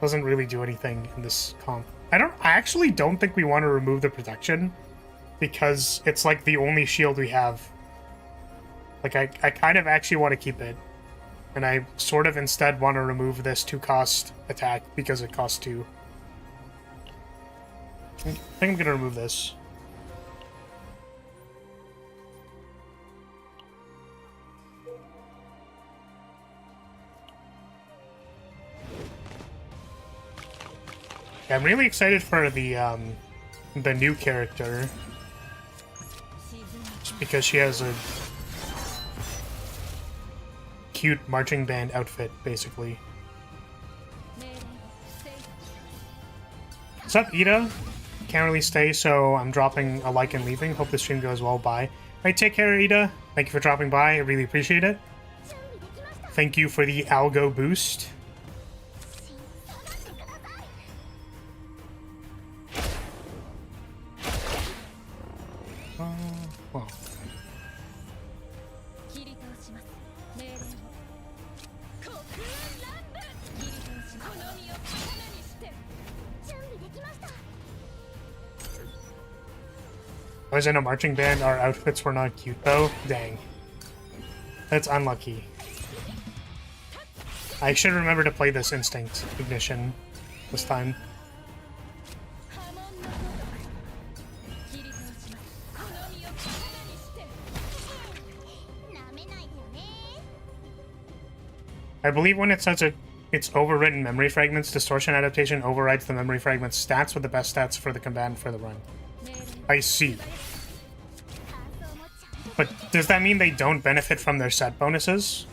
doesn't really do anything in this comp. I actually don't think we want to remove the protection because it's, like, the only shield we have. Like, I kind of actually want to keep it. And I sort of instead want to remove this 2-cost attack because it costs 2. I think I'm going to remove this. Yeah, I'm really excited for the new character. Just because she has a cute marching band outfit, basically. What's up, Ida? Can't really stay, so I'm dropping a like and leaving. Hope the stream goes well. Bye. Alright, take care, Ida. Thank you for dropping by. I really appreciate it. Thank you for the algo boost. Well. I was in a marching band. Our outfits were not cute, though. Dang. That's unlucky. I should remember to play this Instinct Ignition this time. I believe when it says it's overwritten memory fragments, distortion adaptation overrides the memory fragments stats with the best stats for the combatant for the run. I see. But does that mean they don't benefit from their set bonuses?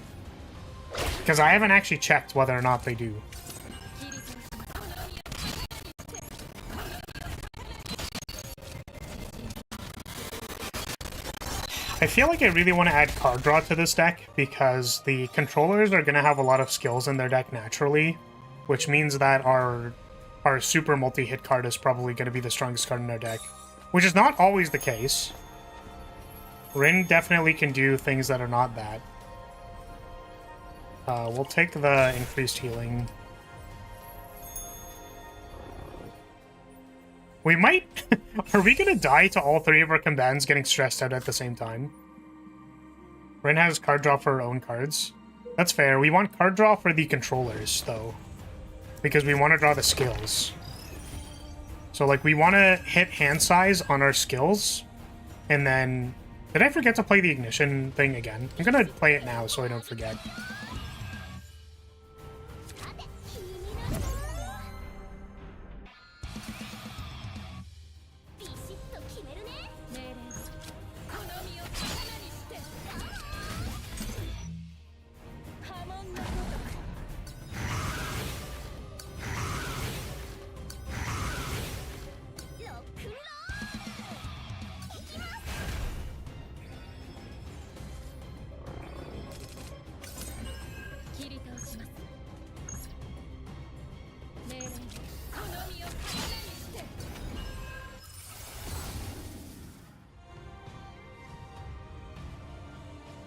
Because I haven't actually checked whether or not they do. I feel like I really want to add card draw to this deck because the controllers are going to have a lot of skills in their deck naturally, which means that our super multi-hit card is probably going to be the strongest card in our deck, which is not always the case. Rin definitely can do things that are not that. We'll take the increased healing. We might... Are we gonna die to all 3 of our combatants getting stressed out at the same time? Rin has card draw for her own cards. That's fair. We want card draw for the controllers, though. Because we want to draw the skills. So, like, we want to hit hand size on our skills. And then... Did I forget to play the ignition thing again? I'm gonna play it now so I don't forget.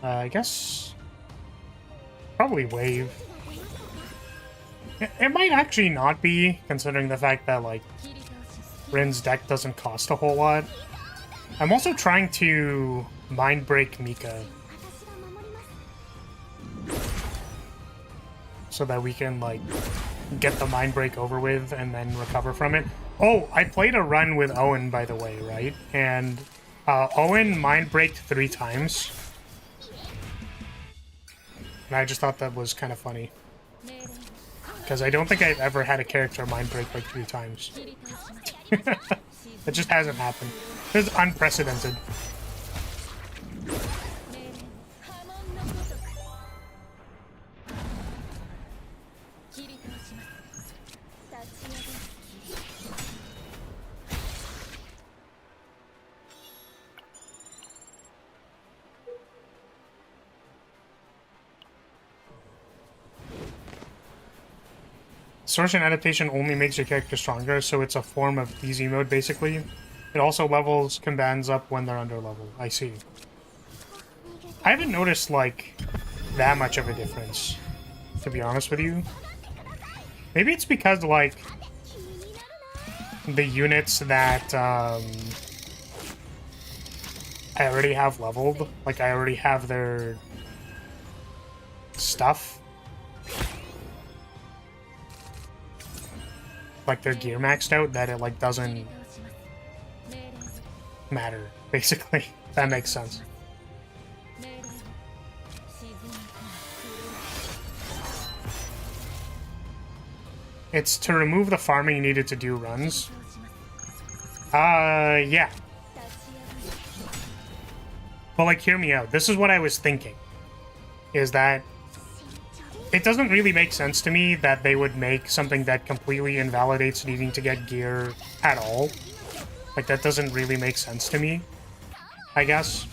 I guess... Probably wave. It might actually not be, considering the fact that, like, Rin's deck doesn't cost a whole lot. I'm also trying to mind break Mika. So that we can, like, get the mind break over with and then recover from it. Oh, I played a run with Owen, by the way, right? And Owen mind braked 3 times. And I just thought that was kind of funny. Because I don't think I've ever had a character mind break like 3 times. It just hasn't happened. It's unprecedented. Distortion adaptation only makes your character stronger, so it's a form of easy mode, basically. It also levels commands up when they're under level. I see. I haven't noticed, like, that much of a difference, to be honest with you. Maybe it's because, like, the units that, I already have leveled, like, I already have their stuff. Like, their gear maxed out, that it, like, doesn't matter, basically. That makes sense. It's to remove the farming needed to do runs. Yeah. But, like, hear me out. This is what I was thinking. Is that it doesn't really make sense to me that they would make something that completely invalidates needing to get gear at all. Like, that doesn't really make sense to me, I guess.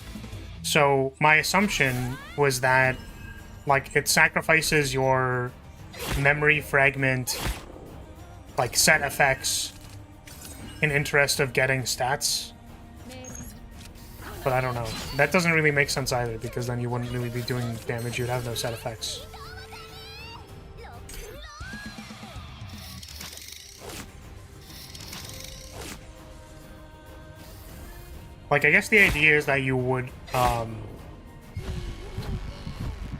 So, my assumption was that, like, it sacrifices your memory fragment, like, set effects in interest of getting stats. But I don't know. That doesn't really make sense either, because then you wouldn't really be doing damage. You'd have no set effects. Like, I guess the idea is that you would,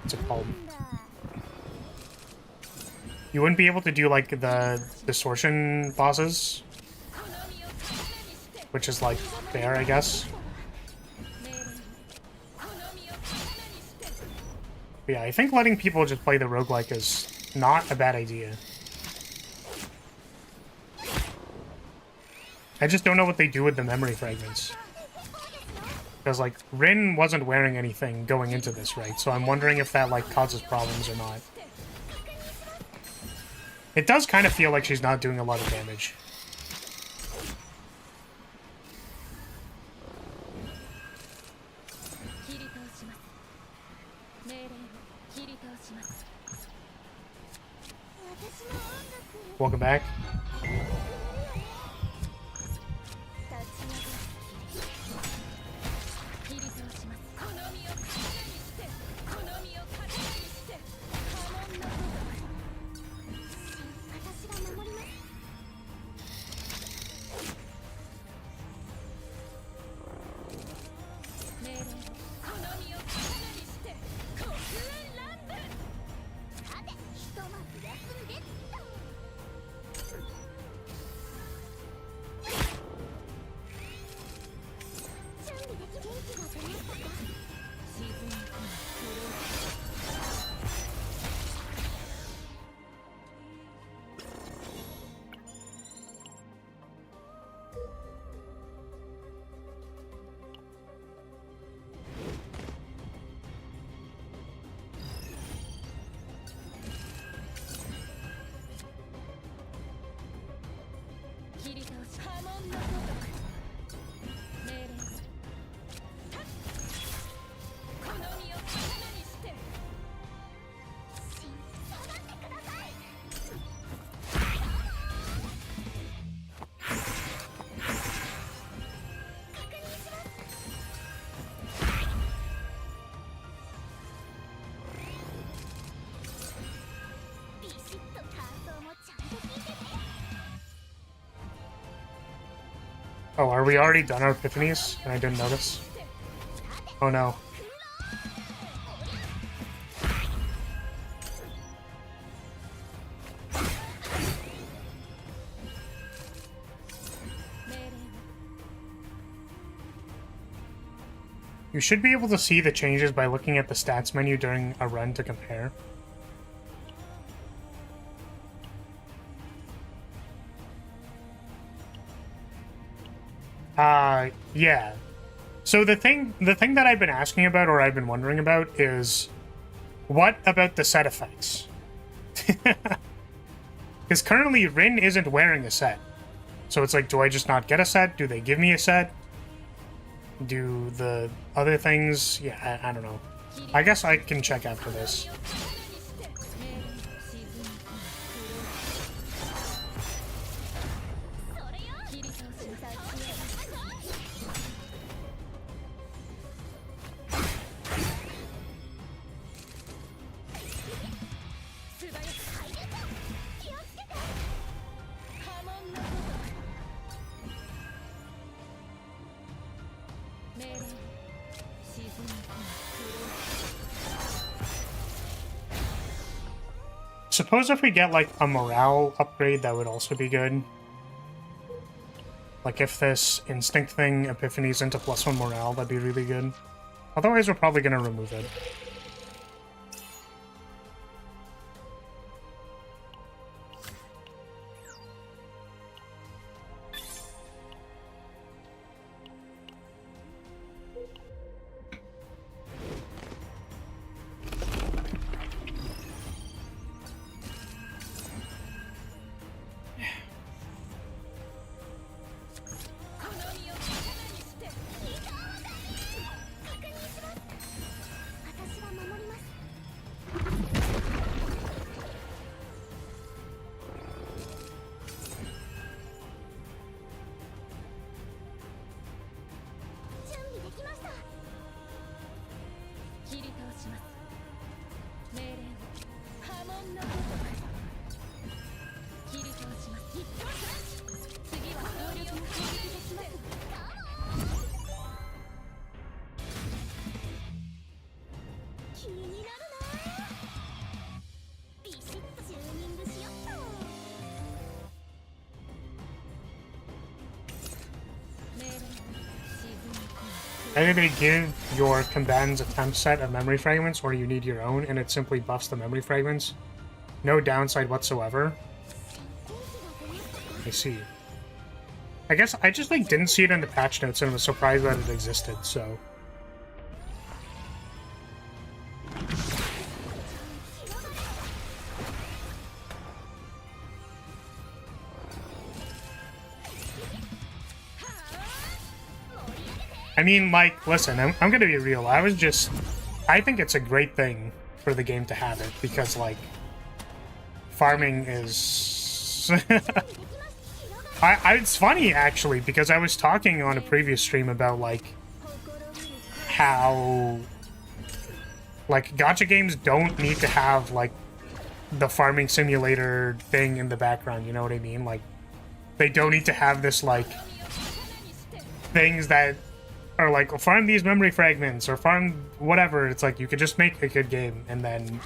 what's it called? You wouldn't be able to do, like, the distortion bosses. Which is, like, fair, I guess. But yeah, I think letting people just play the roguelike is not a bad idea. I just don't know what they do with the memory fragments. Because, like, Rin wasn't wearing anything going into this, right? So I'm wondering if that, like, causes problems or not. It does kind of feel like she's not doing a lot of damage. Welcome back. Oh, are we already done our epiphanies? And I didn't notice. Oh no. You should be able to see the changes by looking at the stats menu during a run to compare. Yeah. So the thing that I've been asking about, or I've been wondering about, is what about the set effects? Because currently Rin isn't wearing a set. So it's like, do I just not get a set? Do they give me a set? Do the other things? Yeah, I don't know. I guess I can check after this. suppose if we get, like, a morale upgrade, that would also be good. Like, if this instinct thing epiphanies into +1 morale, that'd be really good. Otherwise, we're probably gonna remove it. Either they give your combatants a temp set of memory fragments, or you need your own, and it simply buffs the memory fragments. No downside whatsoever. I see. I guess I just, like, didn't see it in the patch notes and was surprised that it existed, so... I mean, like, listen, I'm gonna be real. I think it's a great thing for the game to have it, because, like, farming is... it's funny, actually, because I was talking on a previous stream about, like, how, like, gacha games don't need to have, like, the farming simulator thing in the background, you know what I mean? Like, they don't need to have this, like, things that are like, farm these memory fragments, or farm whatever. It's like, you could just make a good game, and then,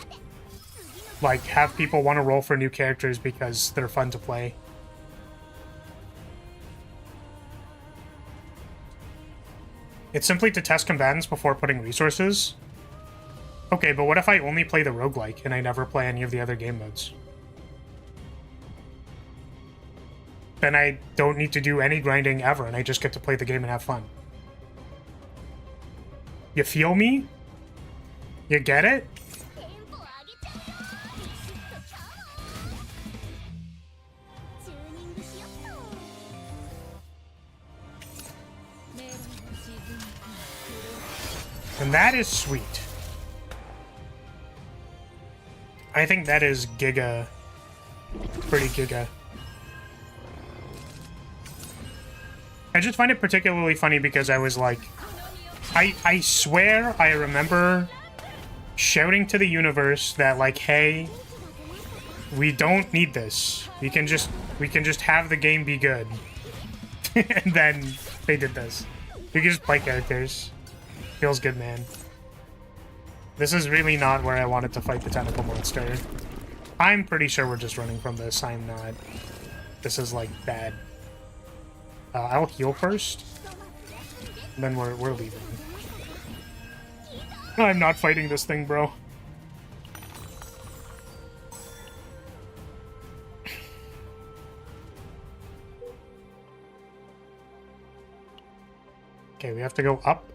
like, have people want to roll for new characters because they're fun to play. It's simply to test combatants before putting resources. Okay, but what if I only play the roguelike and I never play any of the other game modes? Then I don't need to do any grinding ever, and I just get to play the game and have fun. You feel me? You get it? And that is sweet. I think that is giga. Pretty giga. I just find it particularly funny because I was like, I swear I remember shouting to the universe that, like, hey, we don't need this. We can just have the game be good. And then they did this. We can just play characters. Feels good, man. This is really not where I wanted to fight the tentacle monster. I'm pretty sure we're just running from this. I'm not. This is, like, bad. I'll heal first. Then we're leaving. I'm not fighting this thing, bro. Okay, we have to go up.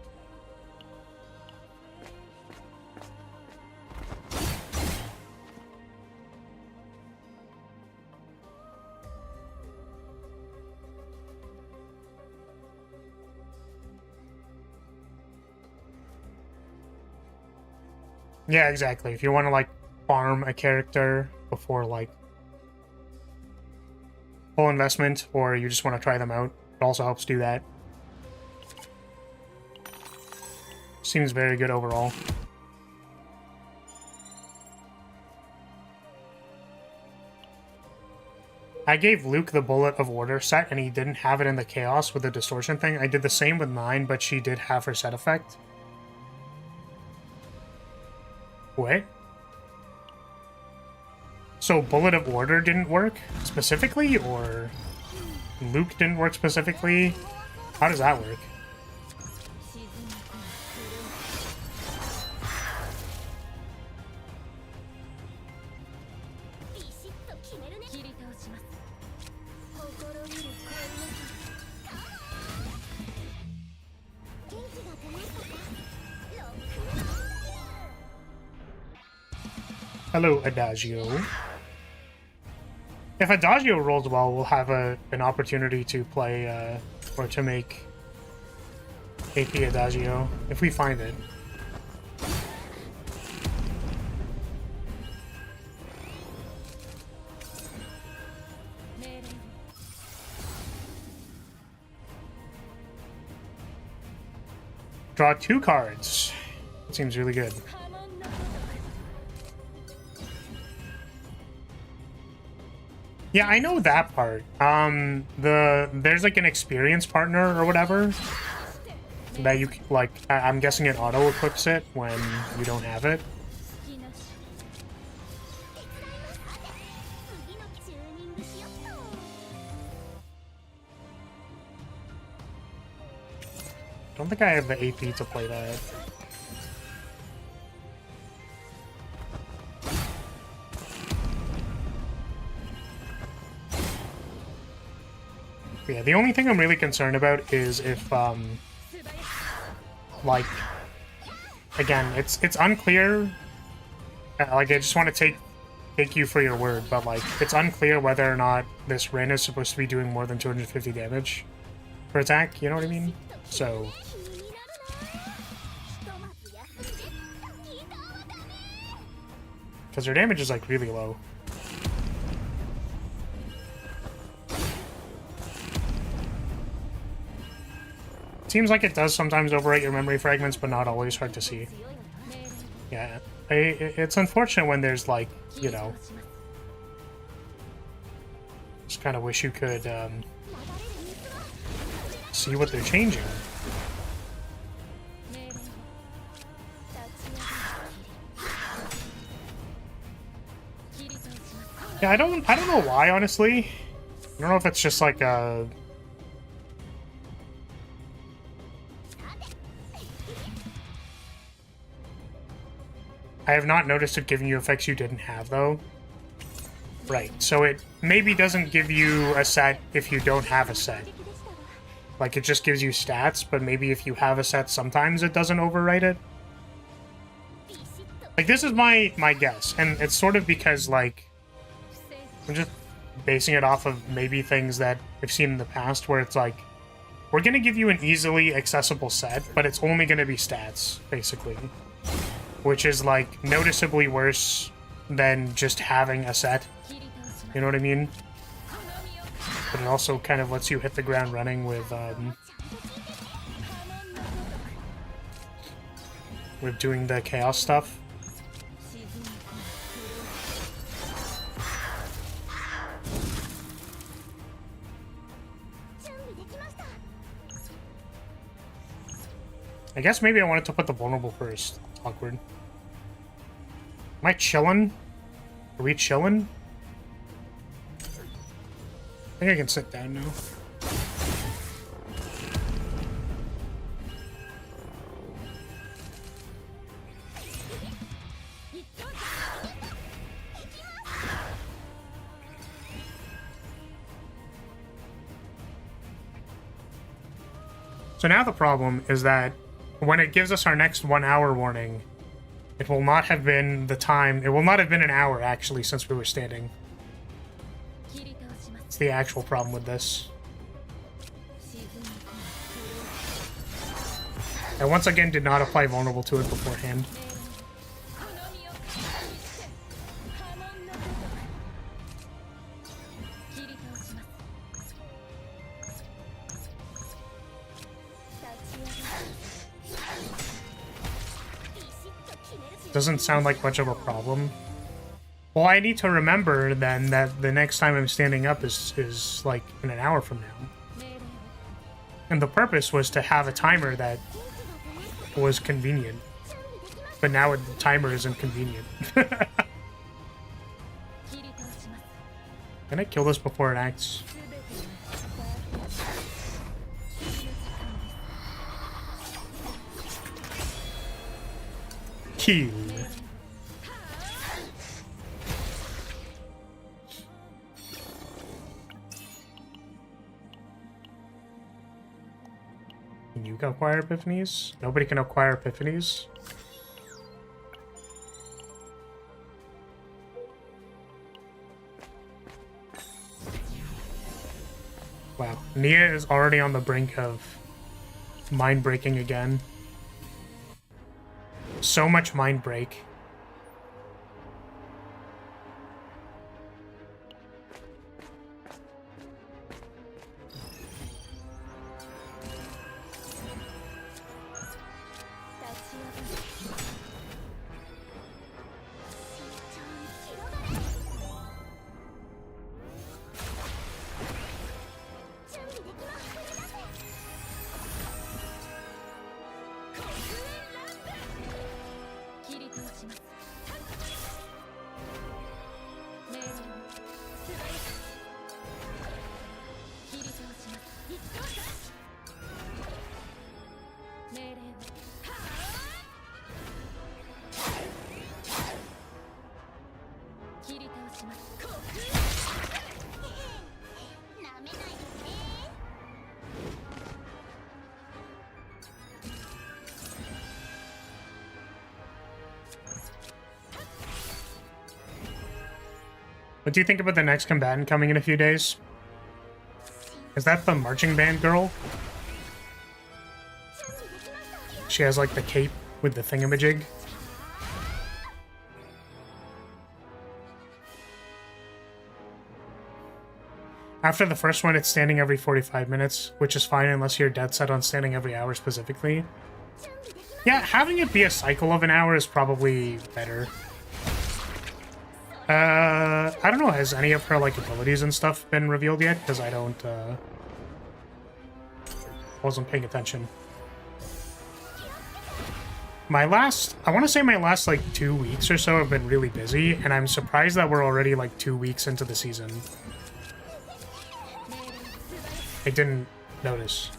Yeah, exactly. If you want to, like, farm a character before, like, full investment, or you just want to try them out, it also helps do that. Seems very good overall. I gave Luke the Bullet of Order set, and he didn't have it in the Chaos with the distortion thing. I did the same with mine, but she did have her set effect. What? So Bullet of Order didn't work specifically, or Luke didn't work specifically? How does that work? Hello, Adagio. If Adagio rolls well, we'll have an opportunity to play, or to make AP Adagio, if we find it. Draw 2 cards. That seems really good. Yeah, I know that part. There's like an experience partner or whatever that you like. I'm guessing it auto equips it when you don't have it. I don't think I have the AP to play that. Yeah, the only thing I'm really concerned about is if, like, again, it's unclear. Like, I just want to take you for your word, but like, it's unclear whether or not this Rin is supposed to be doing more than 250 damage per attack. You know what I mean? So, because her damage is like really low. Seems like it does sometimes overwrite your memory fragments, but not always. Hard to see. Yeah, it's unfortunate when there's like, you know, just kind of wish you could see what they're changing. Yeah, I don't know why, honestly. I don't know if it's just like a... I have not noticed it giving you effects you didn't have, though. Right, so it maybe doesn't give you a set if you don't have a set. Like, it just gives you stats, but maybe if you have a set, sometimes it doesn't overwrite it. Like, this is my guess, and it's sort of because, like, I'm just basing it off of maybe things that I've seen in the past, where it's like, we're going to give you an easily accessible set, but it's only going to be stats, basically. Which is, like, noticeably worse than just having a set. You know what I mean? But it also kind of lets you hit the ground running with doing the chaos stuff. I guess maybe I wanted to put the vulnerable first. It's awkward. Am I chilling? Are we chilling? I think I can sit down now. So now the problem is that when it gives us our next 1 hour warning, it will not have been the time. It will not have been an hour, actually, since we were standing. It's the actual problem with this. I once again did not apply vulnerable to it beforehand. Doesn't sound like much of a problem. Well, I need to remember then that the next time I'm standing up is like in an hour from now. And the purpose was to have a timer that was convenient. But now the timer isn't convenient. Can I kill this before it acts? Kill. Can you acquire epiphanies? Nobody can acquire epiphanies. Wow, Nia is already on the brink of mind breaking again. So much mind break. What do you think about the next combatant coming in a few days? Is that the marching band girl? She has like the cape with the thingamajig. After the first one, it's standing every 45 minutes, which is fine unless you're dead set on standing every hour specifically. Yeah, having it be a cycle of an hour is probably better. I don't know, has any of her, like, abilities and stuff been revealed yet? Because I don't, wasn't paying attention. I want to say my last, like, 2 weeks or so have been really busy, and I'm surprised that we're already, like, 2 weeks into the season. I didn't notice.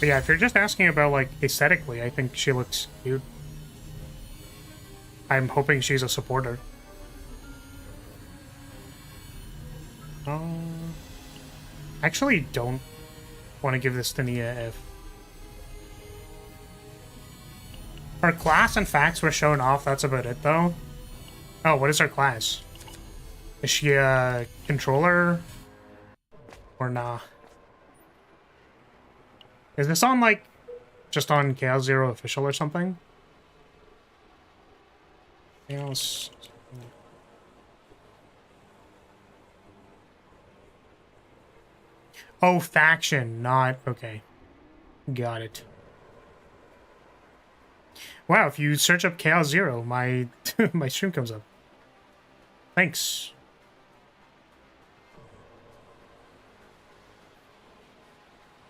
But yeah, if you're just asking about, like, aesthetically, I think she looks cute. I'm hoping she's a supporter. Actually don't want to give this to Nia if... Her class and facts were shown off, that's about it, though. Oh, what is her class? Is she a controller? Or nah? Is this on, like, just on Chaos Zero official or something? Chaos... Oh, faction, not... Okay. Got it. Wow, if you search up Chaos Zero, my my stream comes up. Thanks.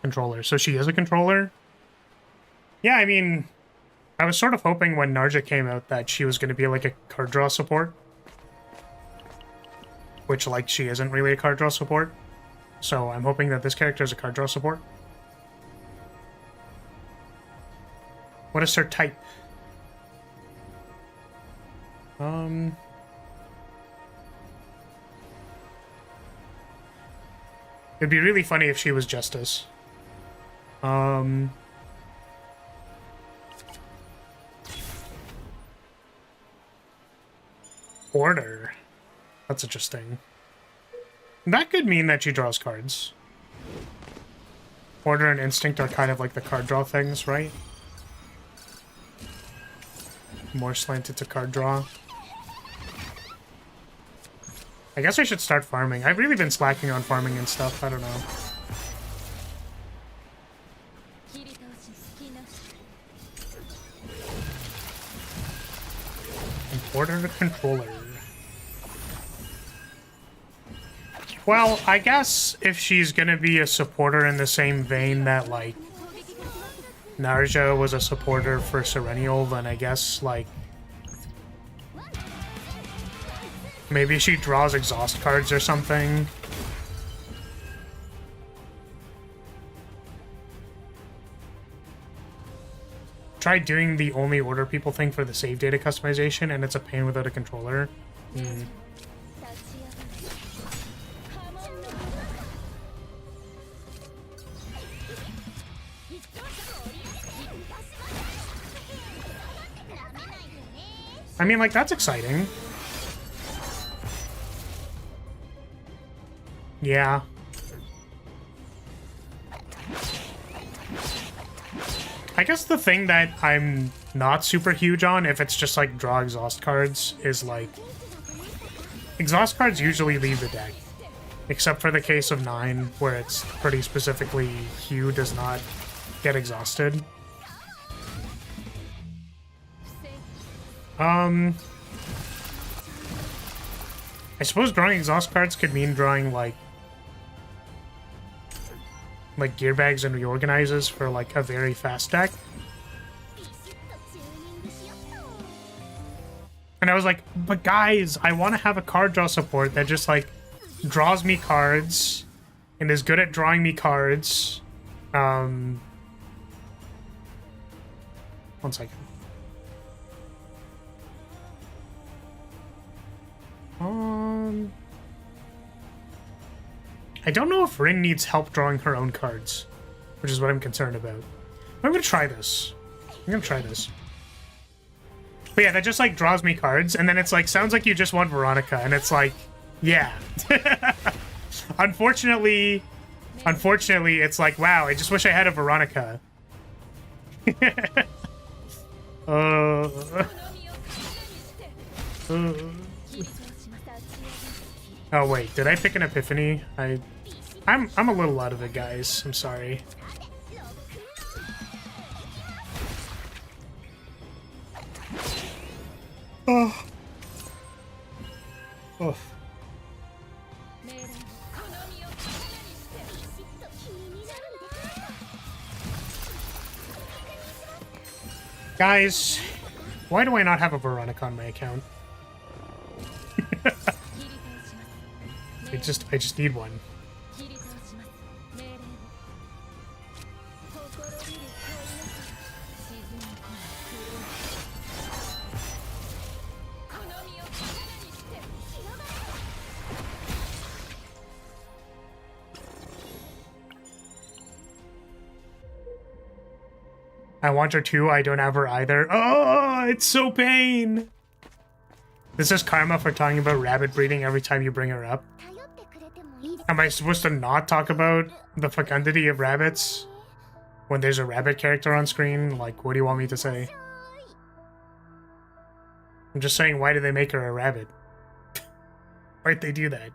Controller. So she is a controller? Yeah, I mean... I was sort of hoping when Narja came out that she was going to be like a card draw support. Which, like, she isn't really a card draw support. So I'm hoping that this character is a card draw support. What is her type? It'd be really funny if she was Justice. Order. That's interesting. That could mean that she draws cards. Order and Instinct are kind of like the card draw things, right? More slanted to card draw. I guess I should start farming. I've really been slacking on farming and stuff. I don't know. supporter controller. Well, I guess if she's gonna be a supporter in the same vein that, like, Narja was a supporter for Serenial, then I guess, like, maybe she draws exhaust cards or something. Try doing the only order people thing for the save data customization, and it's a pain without a controller. I mean, like, that's exciting. Yeah. I guess the thing that I'm not super huge on, if it's just like draw exhaust cards, is like exhaust cards usually leave the deck, except for the case of 9, where it's pretty specifically Hugh does not get exhausted. I suppose drawing exhaust cards could mean drawing like gear bags and reorganizes for like a very fast deck. And I was like, but guys, I want to have a card draw support that just like draws me cards and is good at drawing me cards. 1 second. I don't know if Rin needs help drawing her own cards, which is what I'm concerned about. I'm gonna try this. But yeah, that just like draws me cards, and then it's like, sounds like you just want Veronica, and it's like, yeah. Unfortunately, it's like, wow, I just wish I had a Veronica. Oh wait, did I pick an Epiphany? I'm a little out of it, guys. I'm sorry. Oh. Oh. Guys, why do I not have a Veronica on my account? I just need one. I want her too, I don't have her either. Oh, it's so pain! This is karma for talking about rabbit breeding every time you bring her up. Am I supposed to not talk about the fecundity of rabbits when there's a rabbit character on screen? Like, what do you want me to say? I'm just saying, why do they make her a rabbit? Why'd they do that?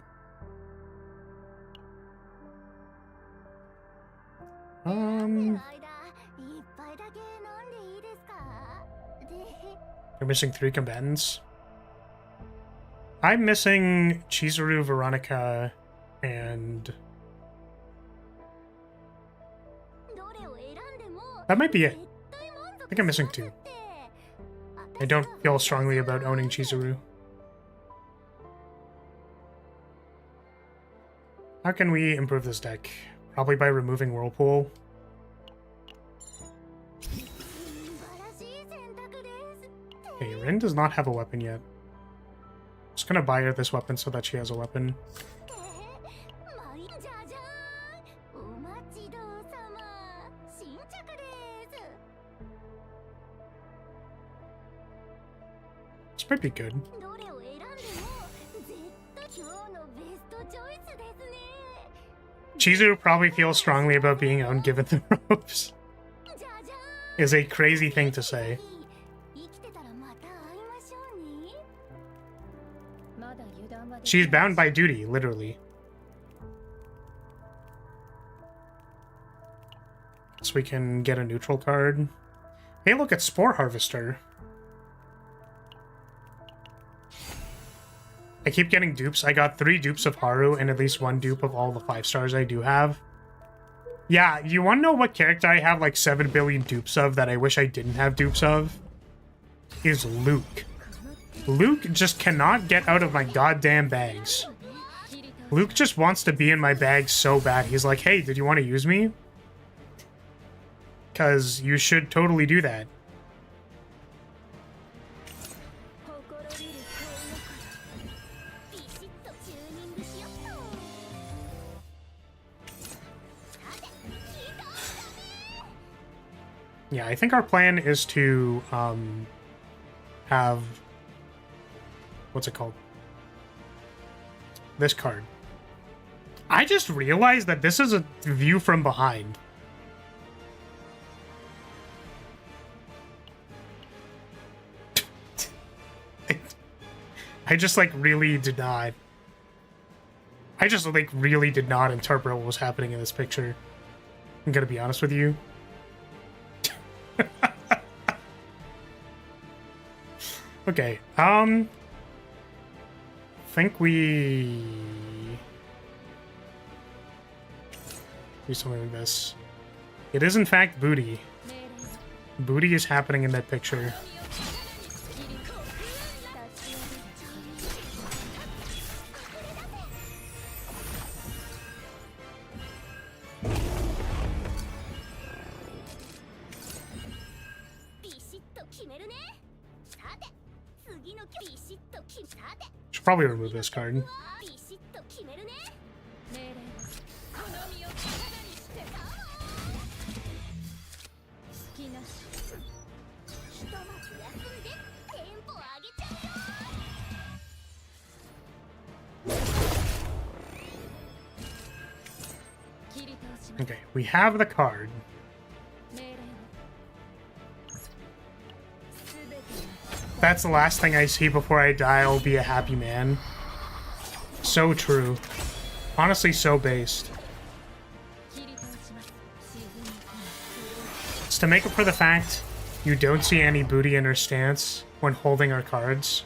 You're missing 3 combatants. I'm missing Chizuru, Veronica, and... that might be it. I think I'm missing 2. I don't feel strongly about owning Chizuru. How can we improve this deck? Probably by removing Whirlpool. Okay, Rin does not have a weapon yet. Just gonna buy her this weapon so that she has a weapon. This might be good. Chizuru probably feels strongly about being owned given the ropes. Is a crazy thing to say. She's bound by duty, literally. So we can get a neutral card. Hey, look, it's Spore Harvester. I keep getting dupes. I got 3 dupes of Haru and at least 1 dupe of all the 5 stars I do have. Yeah, you want to know what character I have like 7 billion dupes of that I wish I didn't have dupes of? Is Luke. Luke just cannot get out of my goddamn bags. Luke just wants to be in my bag so bad. He's like, hey, did you want to use me? Because you should totally do that. Yeah, I think our plan is to have... What's it called? This card. I just realized that this is a view from behind. I just like really did not. I just like really did not interpret what was happening in this picture. I'm gonna be honest with you. Okay, think we do something like this. It is in fact booty. Booty is happening in that picture. Should probably remove this card. Okay, we have the card. That's the last thing I see before I die. I'll be a happy man. So true. Honestly, so based. It's to make up for the fact you don't see any booty in her stance when holding our cards.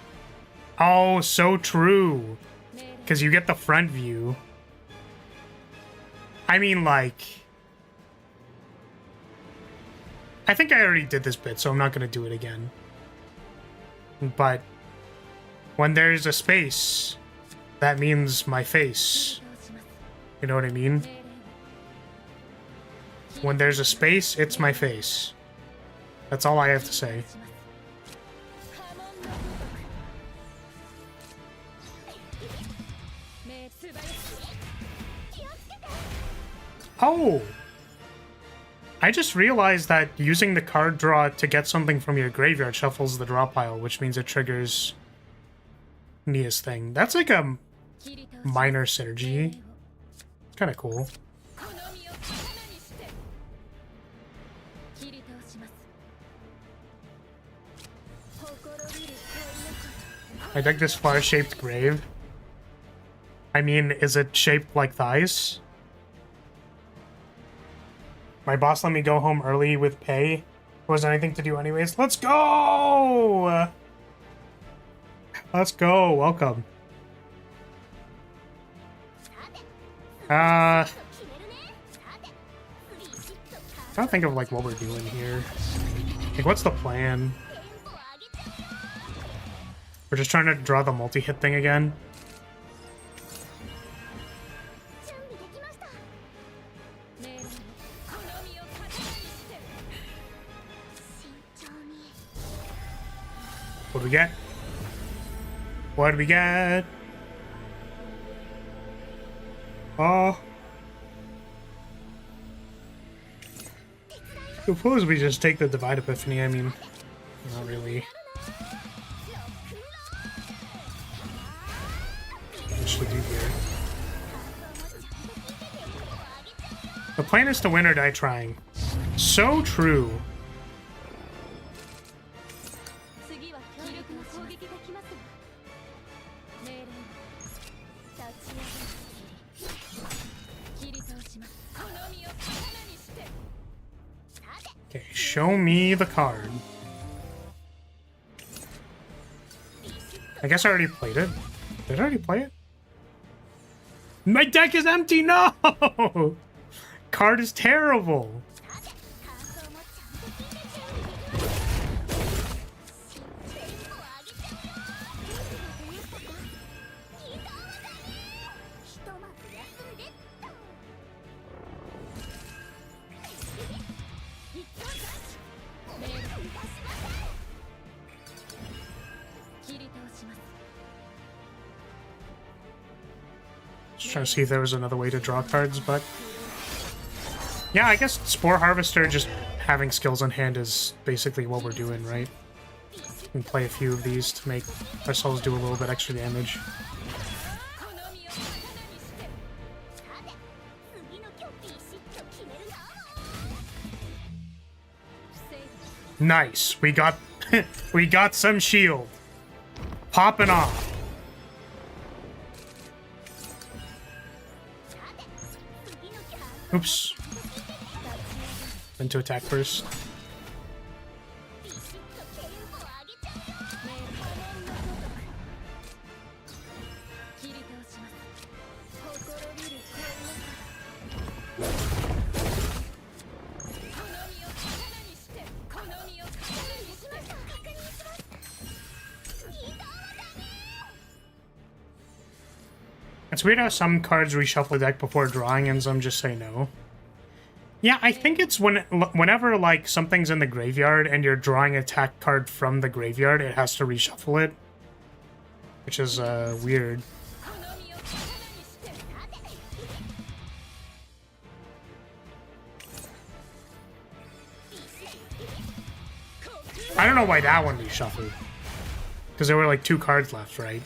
Oh, so true. Because you get the front view. I mean, like... I think I already did this bit, so I'm not going to do it again. But when there's a space, that means my face. You know what I mean? When there's a space, it's my face. That's all I have to say. Oh! I just realized that using the card draw to get something from your graveyard shuffles the draw pile, which means it triggers Nia's thing. That's like a minor synergy. It's kind of cool. I dig this flower-shaped grave. I mean, is it shaped like thighs? My boss let me go home early with pay. There wasn't anything to do anyways. Let's go! Let's go. Welcome. Trying to think of like what we're doing here. Like, what's the plan? We're just trying to draw the multi-hit thing again. What do we get? What do we get? Oh. Suppose we just take the Divine Epiphany. I mean, not really. What should we do here? The plan is to win or die trying. So true. Okay, show me the card. I guess I already played it. Did I already play it? My deck is empty! No! Card is terrible! Just trying to see if there was another way to draw cards, but... yeah, I guess Spore Harvester just having skills on hand is basically what we're doing, right? We can play a few of these to make ourselves do a little bit extra damage. Nice. We got we got some shield. Popping off. Oops. Meant to attack first. It's weird how some cards reshuffle the deck before drawing and some just say no. Yeah, I think it's whenever like something's in the graveyard and you're drawing an attack card from the graveyard, it has to reshuffle it. Which is weird. I don't know why that one reshuffled. Because there were like 2 cards left, right?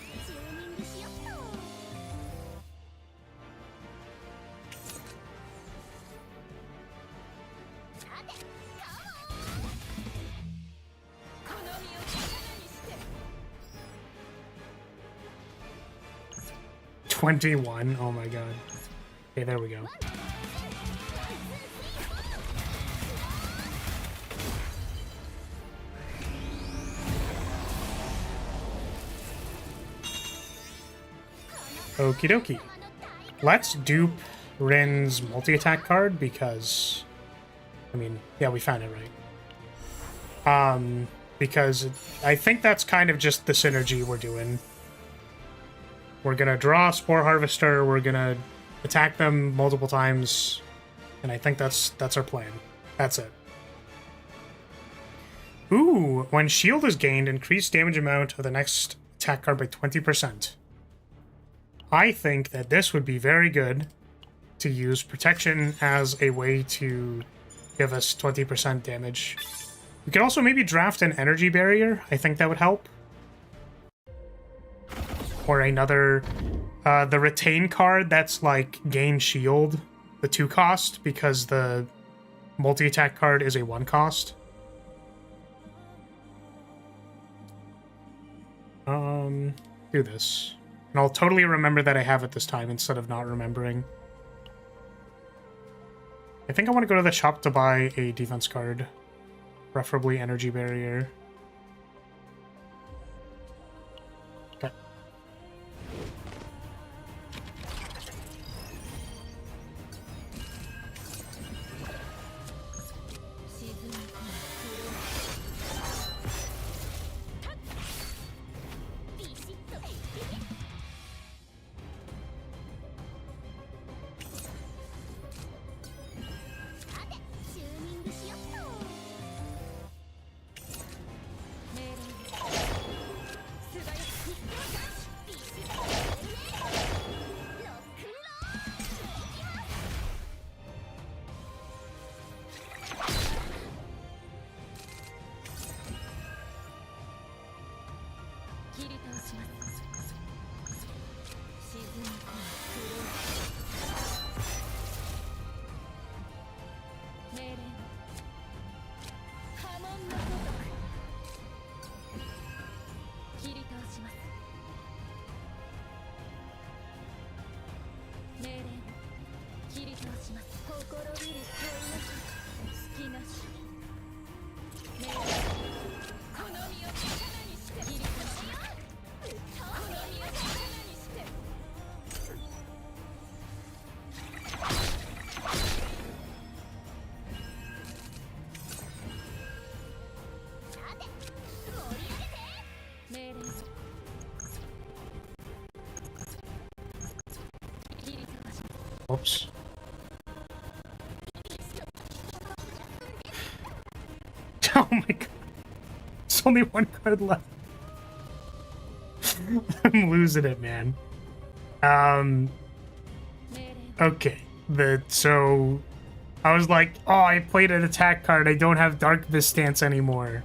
$21. Oh my god. Okay, there we go. Okie dokie. Let's dupe Rin's multi-attack card because... I mean, yeah, we found it right. Because I think that's kind of just the synergy we're doing. We're gonna draw Spore Harvester, we're gonna attack them multiple times, and I think that's our plan. That's it. Ooh, when shield is gained, increase damage amount of the next attack card by 20%. I think that this would be very good to use protection as a way to give us 20% damage. We could also maybe draft an energy barrier. I think that would help. Or another, the retain card that's like gain shield, the 2 cost, because the multi-attack card is a 1 cost. Do this. And I'll totally remember that I have it this time instead of not remembering. I think I want to go to the shop to buy a defense card. Preferably energy barrier. Okay. Whoops. Oh my god. There's only one card left. I'm losing it, man. Okay. So I was like, oh, I played an attack card. I don't have Dark Abyss Stance anymore.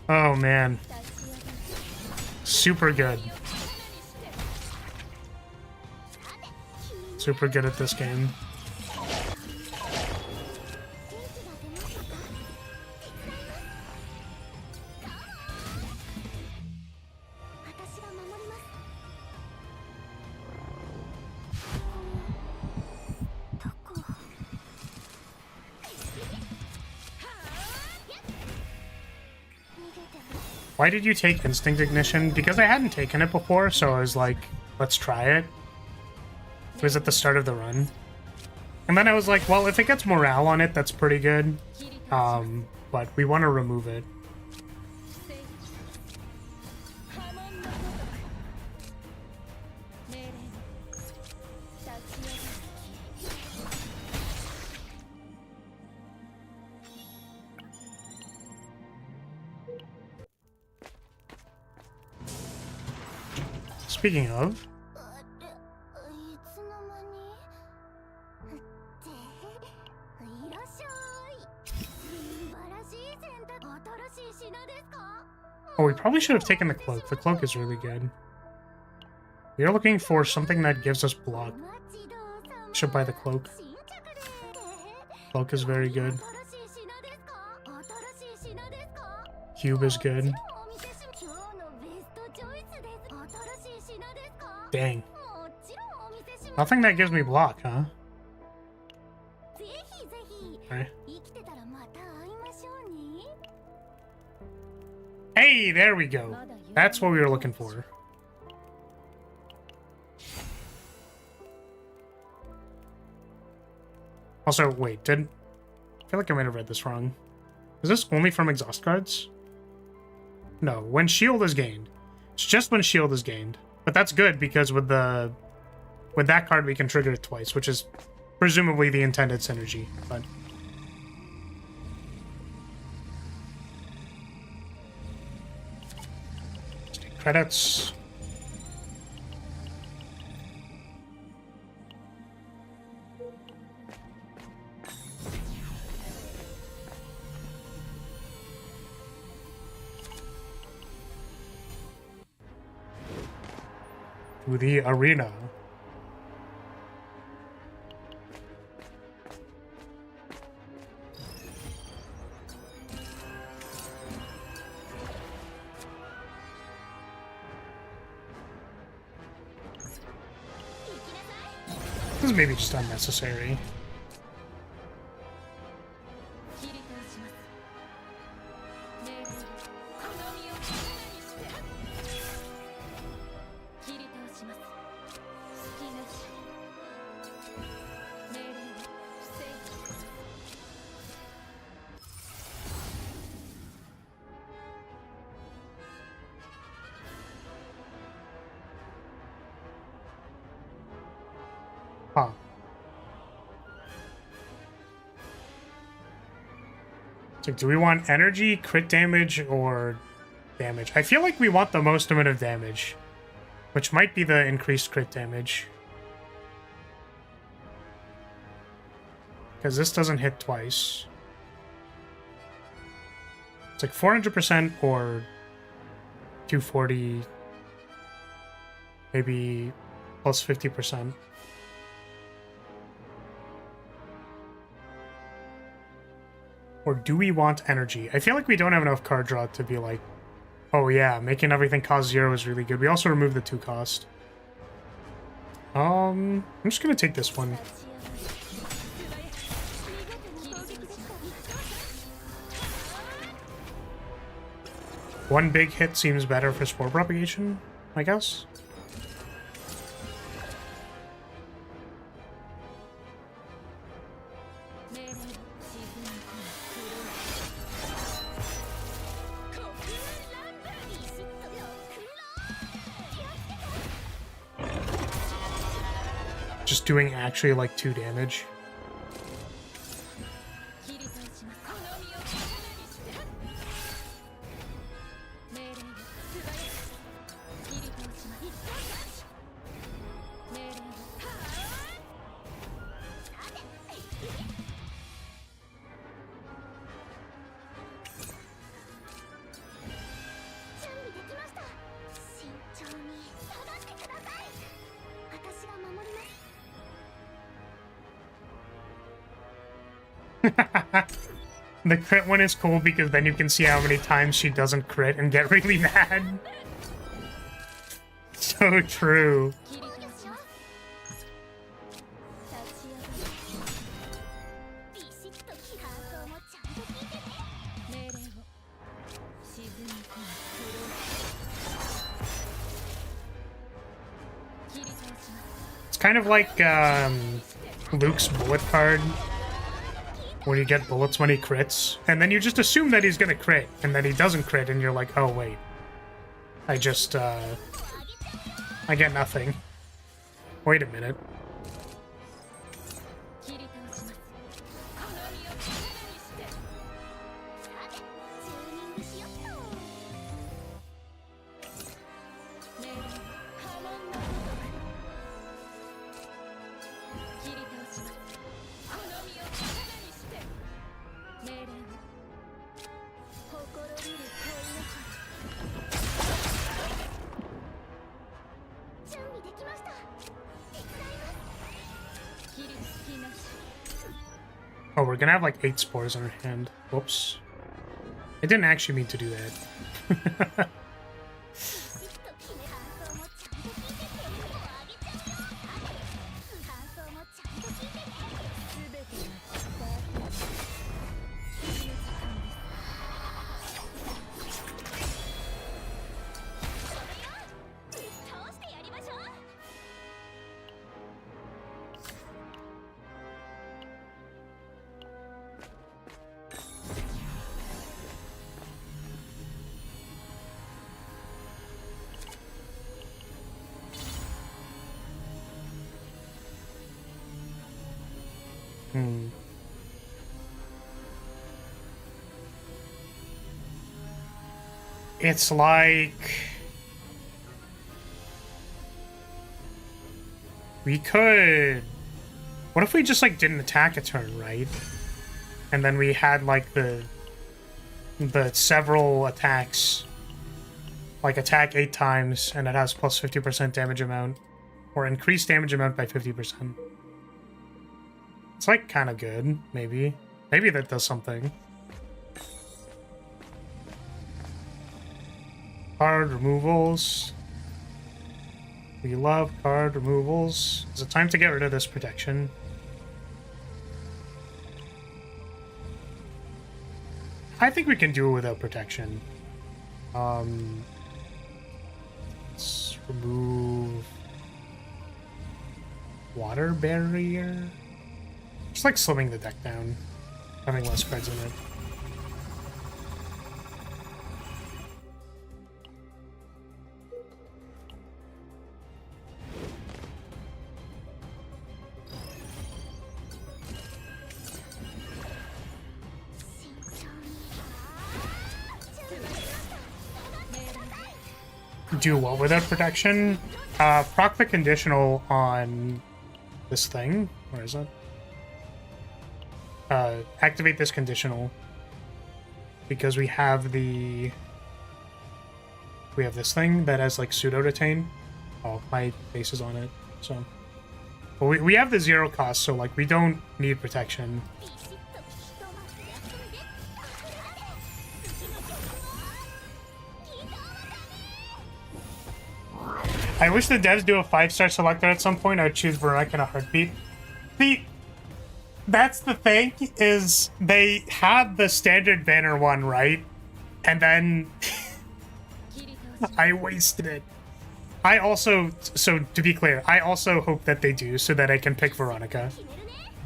Oh man. Super good. Super good at this game. Why did you take Instinct Ignition? Because I hadn't taken it before, so I was like, let's try it. It was at the start of the run. And then I was like, well, if it gets morale on it, that's pretty good. But we want to remove it. Speaking of, oh, we probably should have taken the cloak. The cloak is really good. We are looking for something that gives us block. Should buy the cloak. Cloak is very good. Cube is good. Dang. Nothing that gives me block, huh? Okay. Hey, there we go. That's what we were looking for. Also, wait, I feel like I might have read this wrong. Is this only from exhaust cards? No, when shield is gained. It's just when shield is gained. But that's good because with that card we can trigger it twice, which is presumably the intended synergy, but credits. To the arena. This is maybe just unnecessary. Huh. So do we want energy, crit damage, or damage? I feel like we want the most amount of damage, which might be the increased crit damage. Because this doesn't hit twice. It's like 400% or 240, maybe plus 50%. Or do we want energy? I feel like we don't have enough card draw to be like, oh yeah, making everything cost 0 is really good. We also removed the 2 cost. I'm just gonna take this one. One big hit seems better for spore propagation, I guess. just doing actually like 2 damage. The crit one is cool because then you can see how many times she doesn't crit and get really mad. So true. It's kind of like Luke's bullet card, where you get bullets when he crits, and then you just assume that he's gonna crit, and then he doesn't crit, and you're like, oh wait, I get nothing. Wait a minute. Oh, we're gonna have like 8 spores in our hand. Whoops. I didn't actually mean to do that. It's like we could. What if we just like didn't attack a turn, right? And then we had like the several attacks, like attack 8 times, and it has plus 50% damage amount, or increased damage amount by 50%. It's like kind of good, maybe. Maybe that does something. Card removals. We love card removals. Is it time to get rid of this protection? I think we can do it without protection. Let's remove water barrier. Just like slimming the deck down, having less cards in it. Do what without protection? Proc the conditional on this thing. Where is it? Activate this conditional because we have this thing that has like pseudo retain. Oh, my base is on it. So, but we have the 0 cost, so like we don't need protection. I wish the devs do a 5-star selector at some point. I would choose Veronica in a heartbeat. That's the thing, is they had the standard banner one, right? And then I wasted it. I also, so to be clear, I also hope that they do so that I can pick Veronica.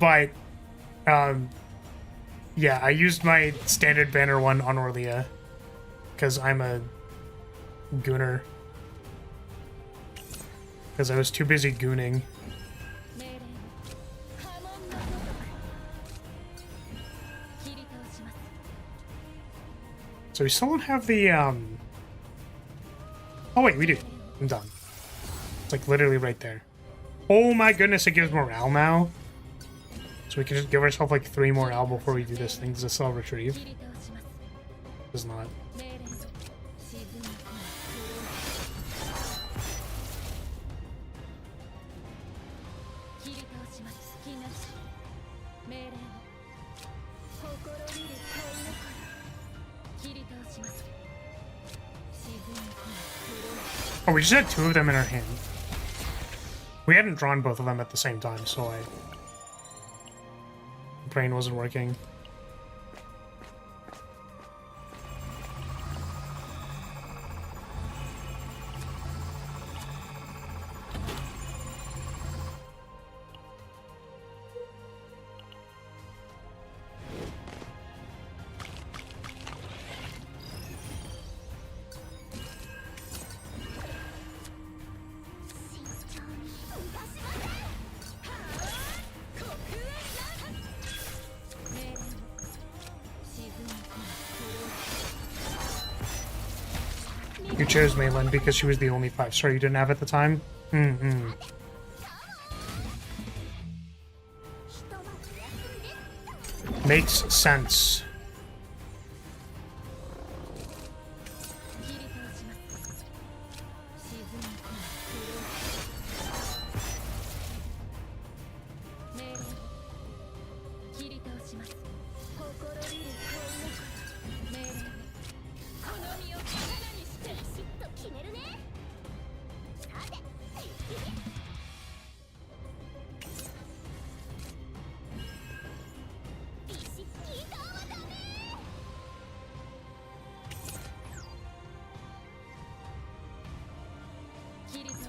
But, yeah, I used my standard banner one on Orlia because I'm a gooner. Because I was too busy gooning. So we still don't have the, Oh wait, we do. I'm done. It's like literally right there. Oh my goodness, it gives morale now. So we can just give ourselves like 3 morale before we do this thing. Does it still retrieve? Does not. Oh, we just had 2 of them in our hand. We hadn't drawn both of them at the same time, so my brain wasn't working. You chose Maylan because she was the only 5-star you didn't have at the time? Mm-hmm. Makes sense.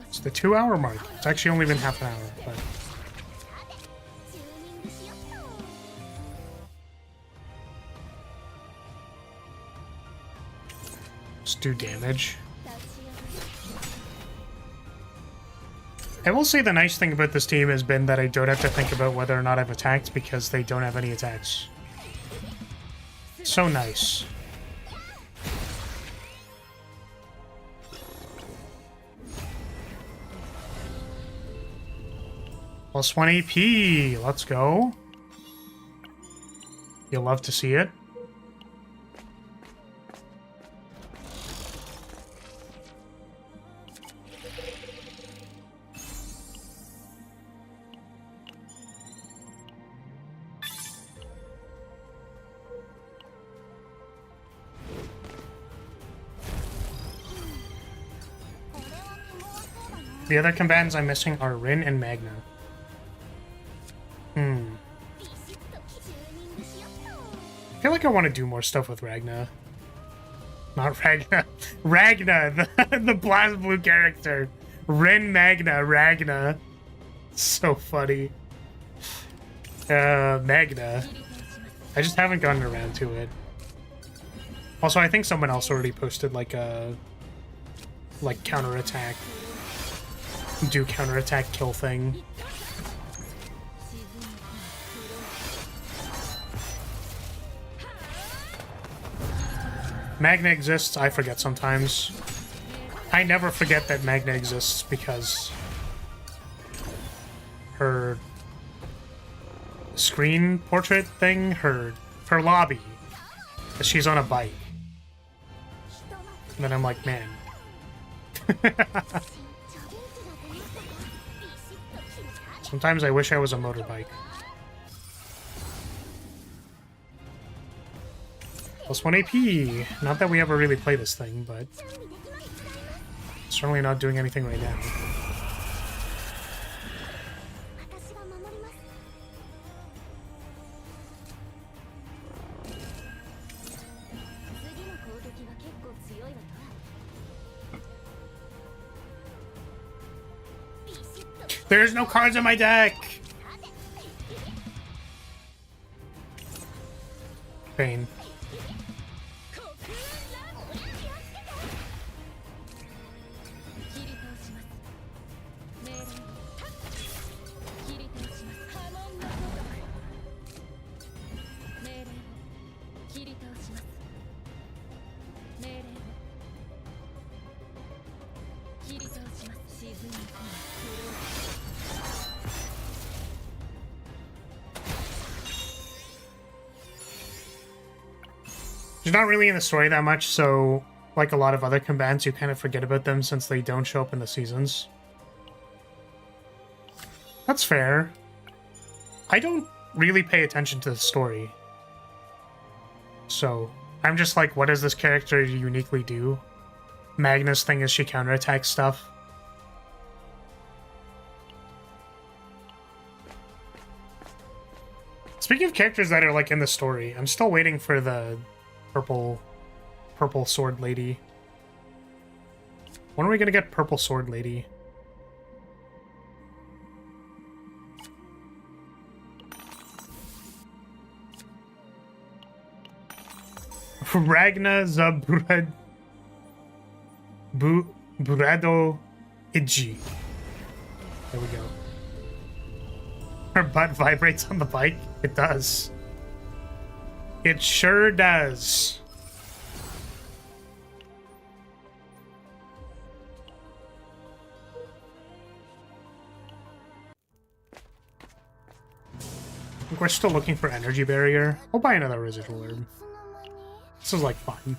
It's the 2-hour mark. It's actually only been half an hour, but... Let's do damage. I will say the nice thing about this team has been that I don't have to think about whether or not I've attacked because they don't have any attacks. So nice. +1 AP. Let's go. You'll love to see it. The other combatants I'm missing are Rin and Magna. I feel like I want to do more stuff with Ragna. Not Ragna. Ragna, the blast blue character. Rin Magna, Ragna. So funny. Magna. I just haven't gotten around to it. Also, I think someone else already posted like a... like counterattack. Do counterattack kill thing. Magna exists, I forget sometimes. I never forget that Magna exists because her screen portrait thing, her lobby, she's on a bike. And then I'm like, man. Sometimes I wish I was a motorbike. +1 AP. Not that we ever really play this thing, but certainly not doing anything right now. There's no cards in my deck! Pain. She's not really in the story that much, so like a lot of other combatants, you kind of forget about them since they don't show up in the seasons. That's fair. I don't really pay attention to the story. So, I'm just like, what does this character uniquely do? Magna's thing is she counterattacks stuff. Speaking of characters that are like in the story, I'm still waiting for the purple sword lady. When are we gonna get purple sword lady? Ragna Zabrad Burado Iji. There we go. Her butt vibrates on the bike. It does. It sure does. I think we're still looking for energy barrier. I'll buy another residual herb. This is like fun.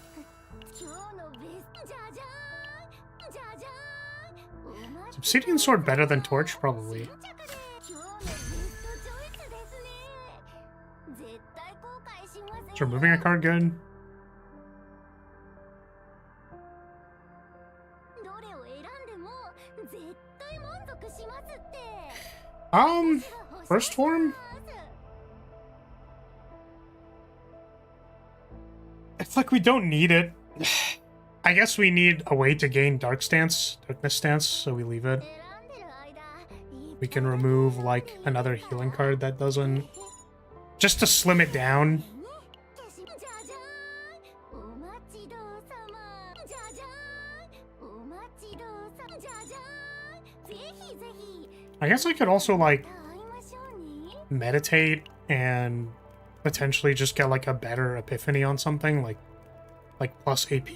Is Obsidian Sword better than Torch? Probably. Is removing a card good? First form? It's like we don't need it. I guess we need a way to gain darkness stance, so we leave it. We can remove like another healing card that doesn't, just to slim it down. I guess I could also like meditate and potentially just get like a better epiphany on something, like plus AP.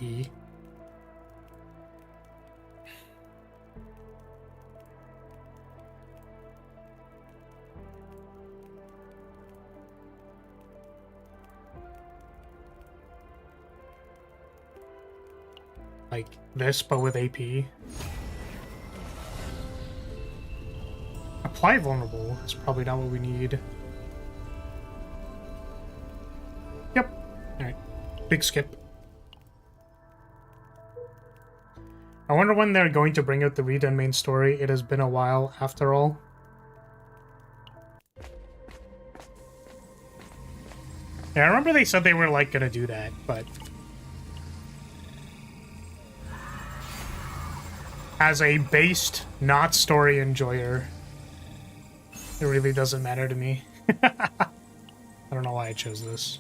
Like this, but with AP. Apply vulnerable is probably not what we need. Yep. Alright. Big skip. I wonder when they're going to bring out the redone main story. It has been a while after all. Yeah, I remember they said they were like gonna do that, but as a based, not story enjoyer, it really doesn't matter to me. I don't know why I chose this.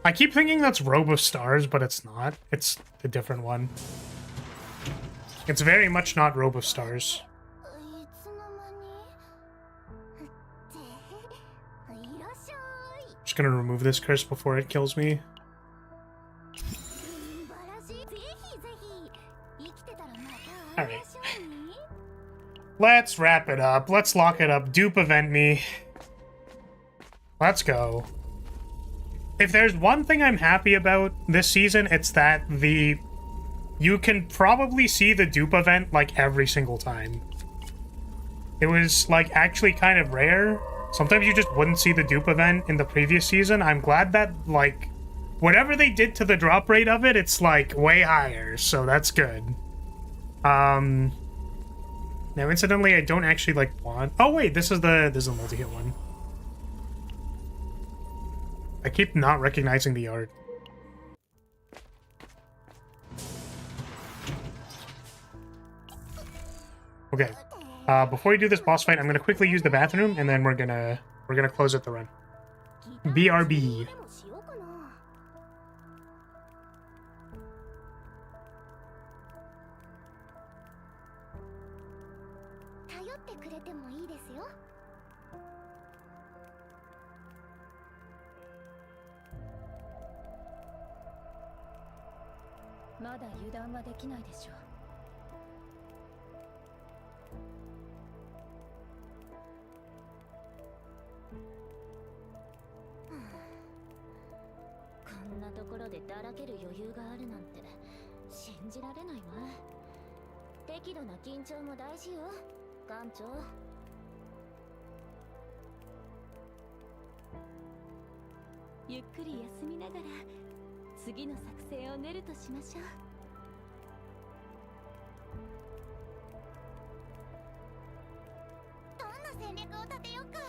I keep thinking that's Robe of Stars, but it's not. It's a different one. It's very much not Robe of Stars. Just gonna remove this curse before it kills me. Alright. Let's wrap it up. Let's lock it up. Dupe event me. Let's go. If there's one thing I'm happy about this season, it's that you can probably see the dupe event like every single time. It was like actually kind of rare. Sometimes you just wouldn't see the dupe event in the previous season. I'm glad that like whatever they did to the drop rate of it, it's like way higher, so that's good. Now incidentally, I don't actually like want. Oh wait, this is a multi-hit one. I keep not recognizing the art. Okay. Before we do this boss fight, I'm gonna quickly use the bathroom, and then we're gonna close out the run. BRB. ろでだらける余裕があるなんて信じられないわ。適度な緊張も大事よ、艦長。ゆっくり休みながら次の作戦を練るとしましょう。どんな戦略を立てようか。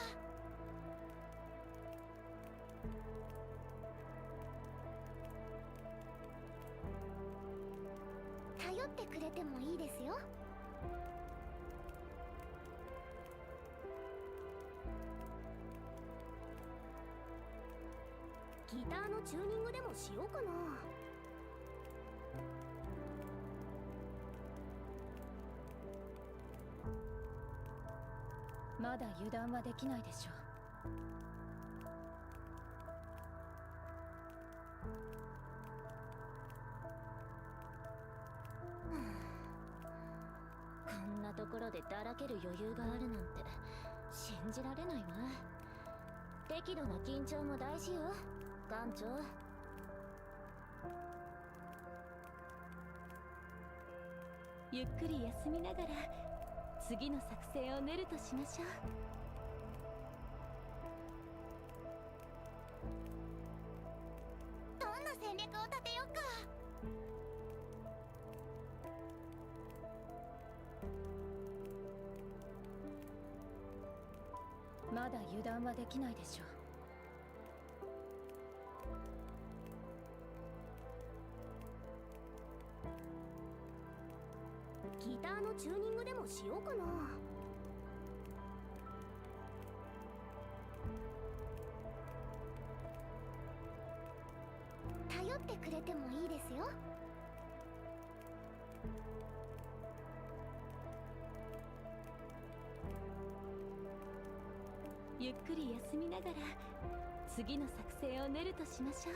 頼ってくれてもいいですよ。ギターのチューニングでもしようかな。まだ油断はできないでしょう。こんなところでだらける余裕があるなんて信じられないわ。適度な緊張も大事よ、艦長。ゆっくり休みながら次の作戦を練るとしましょう。どんな戦略を立てようか。まだ油断はできないでしょう。ギターのチューニングでもしようかな。頼ってくれてもいいですよ。ゆっくり休みながら次の作戦を練るとしましょう。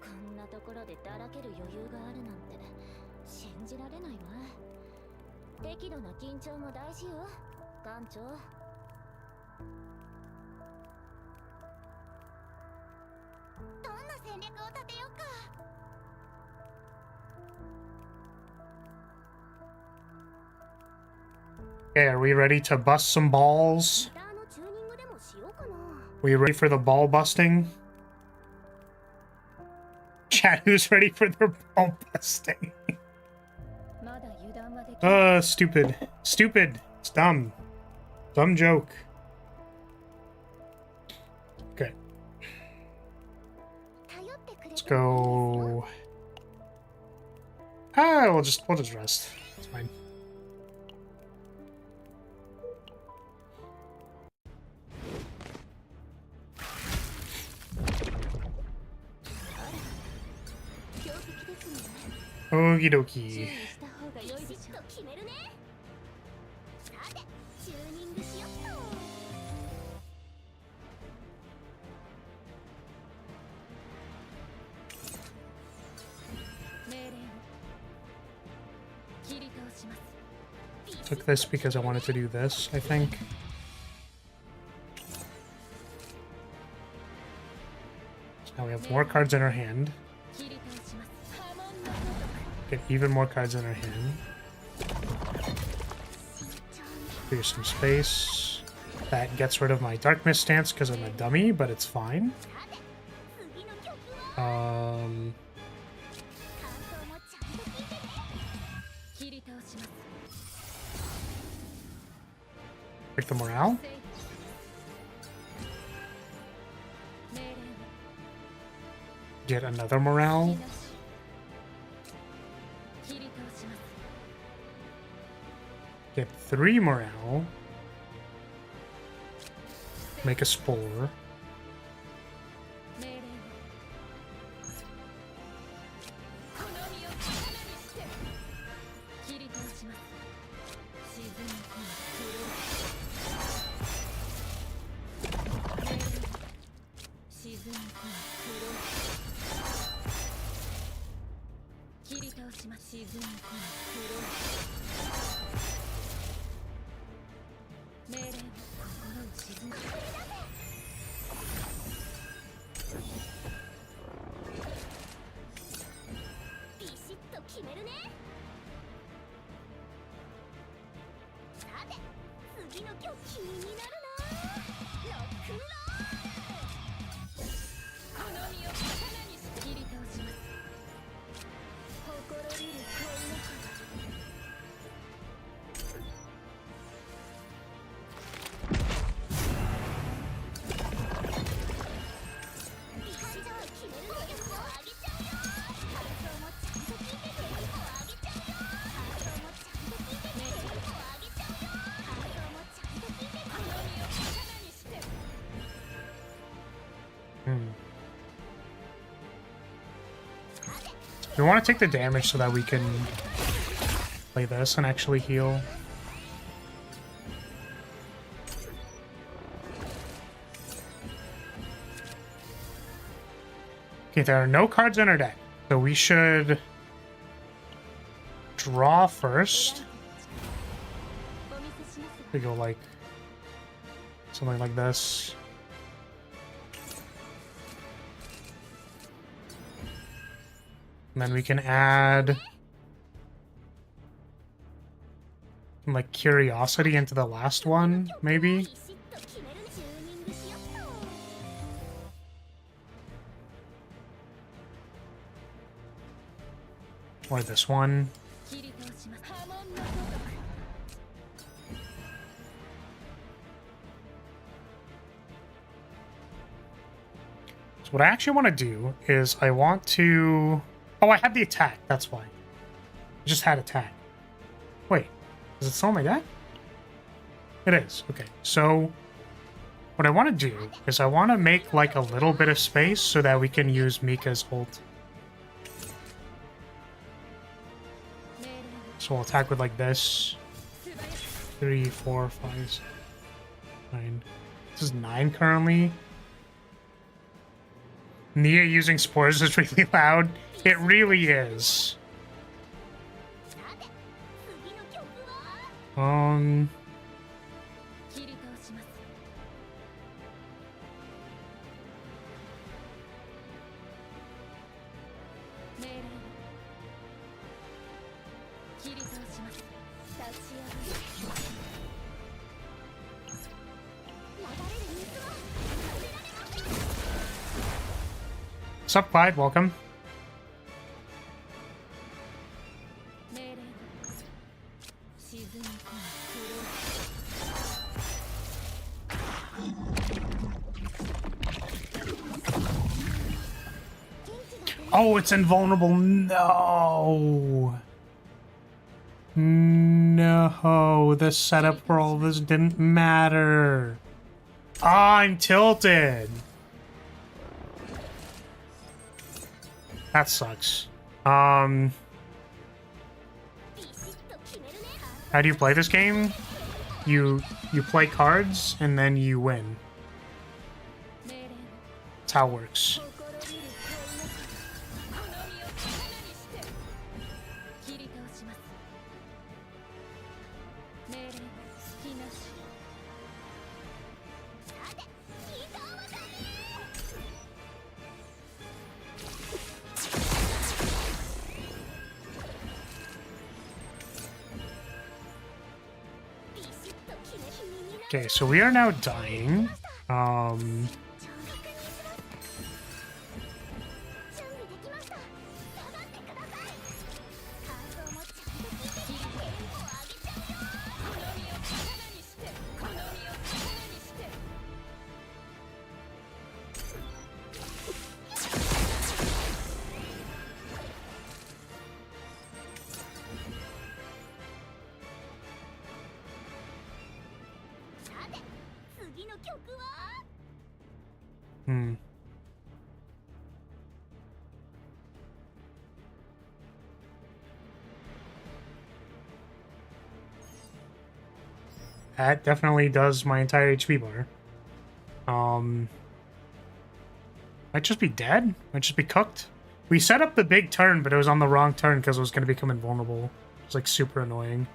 こんなところでだらける余裕があるなんて信じられないわ。適度な緊張も大事よ、艦長。どんな戦略を立てようか。Okay, are we ready to bust some balls? We ready for the ball busting? Chat, who's ready for the ball busting? Stupid. Stupid. It's dumb. Dumb joke. Okay. Let's go. We'll just rest. It's fine. Okie dokie. Took this because I wanted to do this, I think. So now we have more cards in our hand. Get even more cards in our hand. Clear some space. That gets rid of my Dark Mist stance because I'm a dummy, but it's fine. Break the morale. Get another morale. Get 3 morale. Make a spore. We want to take the damage so that we can play this and actually heal. Okay, there are no cards in our deck, so we should draw first. We go like something like this. And then we can add like curiosity into the last one, maybe. Or this one. So what I actually want to do is I want to... Oh, I have the attack. That's why. I just had attack. Wait, is it still on my deck? It is. Okay, so what I want to do is I want to make like a little bit of space so that we can use Mika's ult. So we'll attack with like this. 3, 4, 5, 6, 9. This is 9 currently. Nia using spores is really loud. It really is. What's up, Clyde? Welcome. Oh, it's invulnerable. No. No, the setup for all this didn't matter. Ah, I'm tilted. That sucks. How do you play this game? You play cards and then you win. That's how it works. Okay, so we are now dying. That definitely does my entire HP bar. Might just be dead? Might just be cooked? We set up the big turn, but it was on the wrong turn because it was going to become invulnerable. It's like super annoying.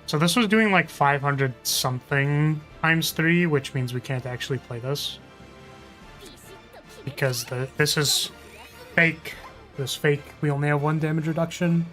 So this was doing like 500 something times 3, which means we can't actually play this. Because this is fake. This fake, we only have 1 damage reduction.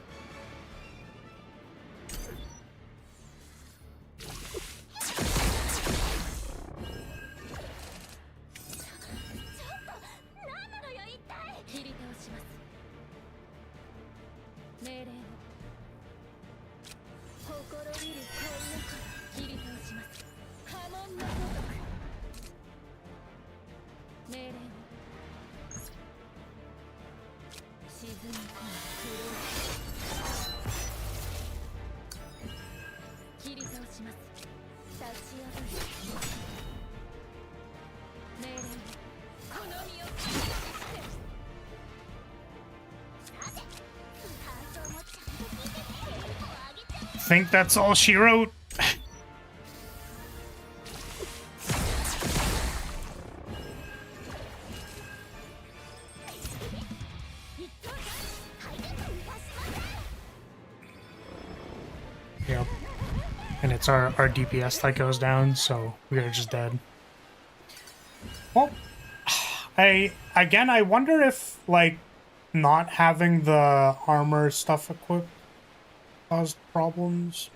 Think that's all she wrote. Yep. And it's our DPS that goes down, so we are just dead. Well, I wonder if, like, not having the armor stuff equipped caused problems.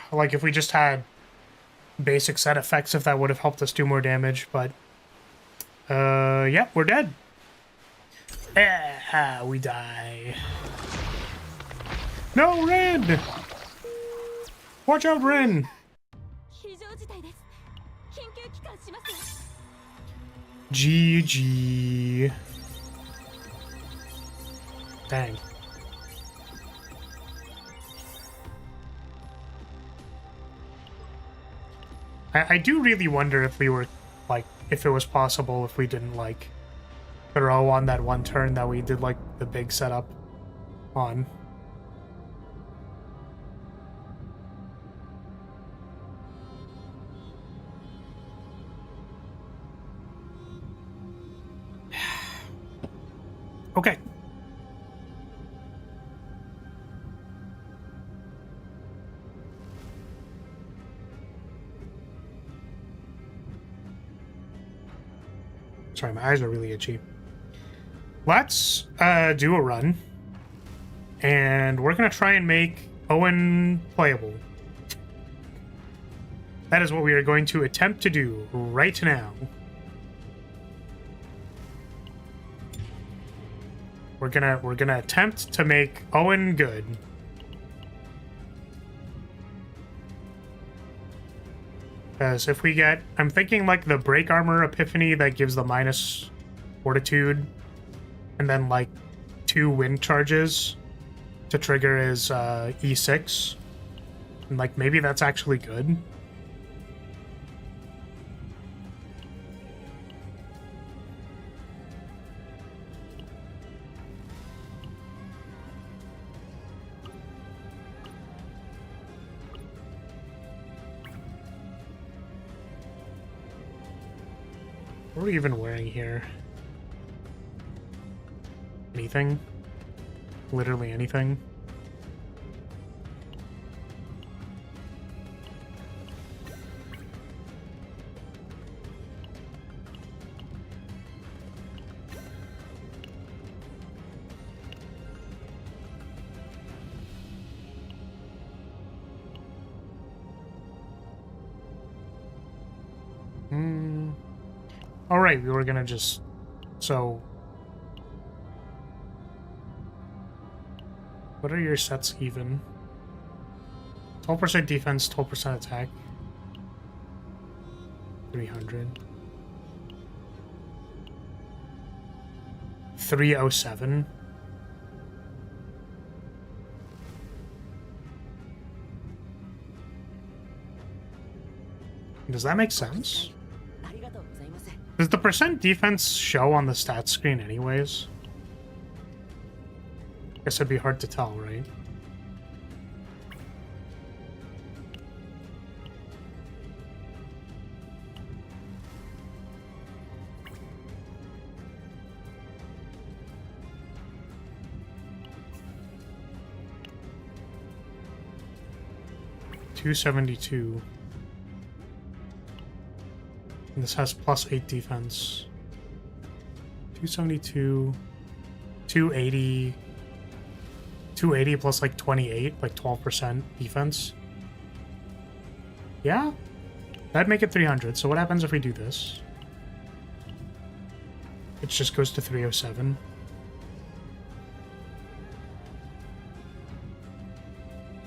Like, if we just had basic set effects, if that would have helped us do more damage, but yeah, we're dead. We die. No, Ren! Watch out, Ren! GG. Dang. I do really wonder if we were, like, if it was possible if we didn't, like, throw on that one turn that we did, like, the big setup on. Okay. Sorry, my eyes are really itchy. Let's do a run. And we're going to try and make Owen playable. That is what we are going to attempt to do right now. We're gonna attempt to make Owen good. Because if we get, I'm thinking like the break armor epiphany that gives the minus fortitude, and then like 2 wind charges to trigger his E6, and like maybe that's actually good. What are we even wearing here? Anything? Literally anything? Alright, we were gonna just... So... What are your sets even? 12% defense, 12% attack. 300. 307. Does that make sense? Does the percent defense show on the stats screen anyways? Guess it'd be hard to tell, right? 272. And this has +8 defense. 272, 280, 280 plus like 28, like 12% defense. Yeah, that'd make it 300. So what happens if we do this? It just goes to 307.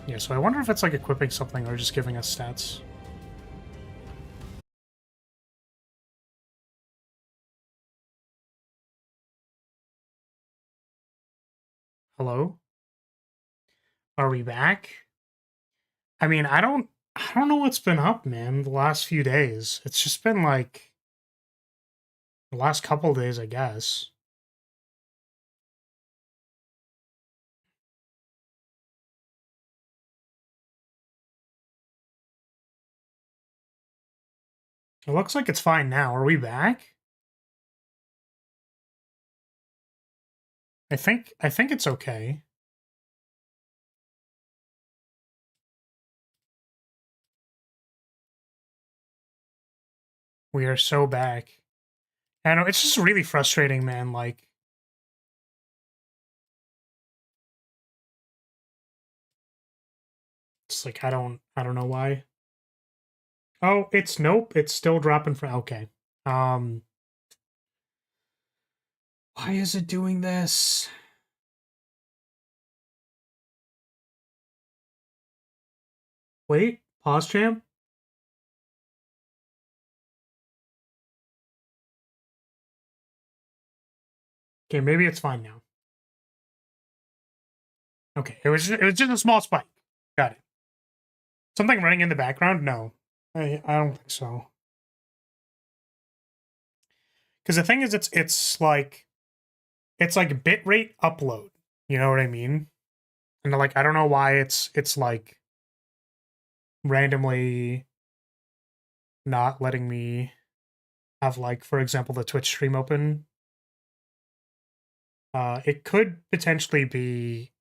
Yeah, so I wonder if it's like equipping something or just giving us stats. Hello? Are we back? I mean, I don't know what's been up, man, the last few days. It's just been like the last couple days, I guess. It looks like it's fine now. Are we back? I think it's okay. We are so back. I know it's just really frustrating, man. Like, it's like I don't know why. Oh, it's nope. It's still dropping for okay. Um, why is it doing this? Wait, pause champ. Okay, maybe it's fine now. Okay, it was just a small spike. Got it. Something running in the background? No, I don't think so. Because the thing is, it's like bitrate upload. You know what I mean? And like I don't know why it's like randomly not letting me have like, for example, the Twitch stream open. It could potentially be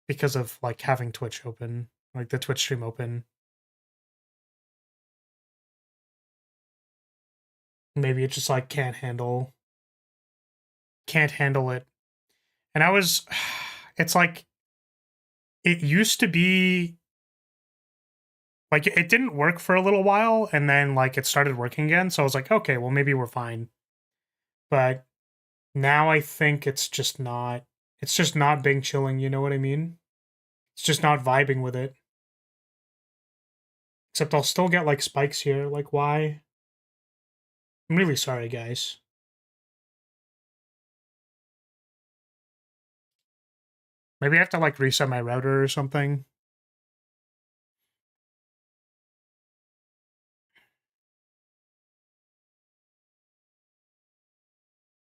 because of like having Twitch open, like the Twitch stream open. Maybe it just like can't handle it. And it's like it used to be like it didn't work for a little while and then like it started working again. So I was like, okay, well maybe we're fine. But now I think it's just not being chilling, you know what I mean? It's just not vibing with it. Except I'll still get like spikes here. Like why? I'm really sorry, guys. Maybe I have to like reset my router or something.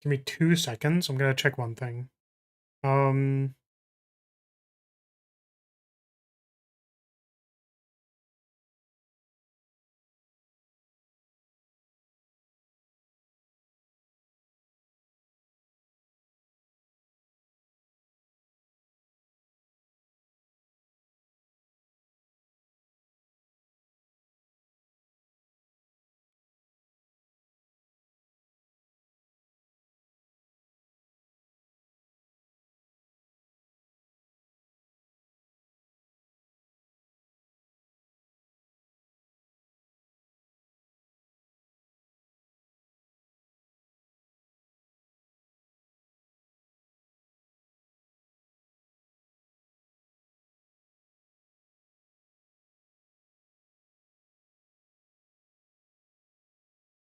Give me 2 seconds. I'm gonna check one thing. Um,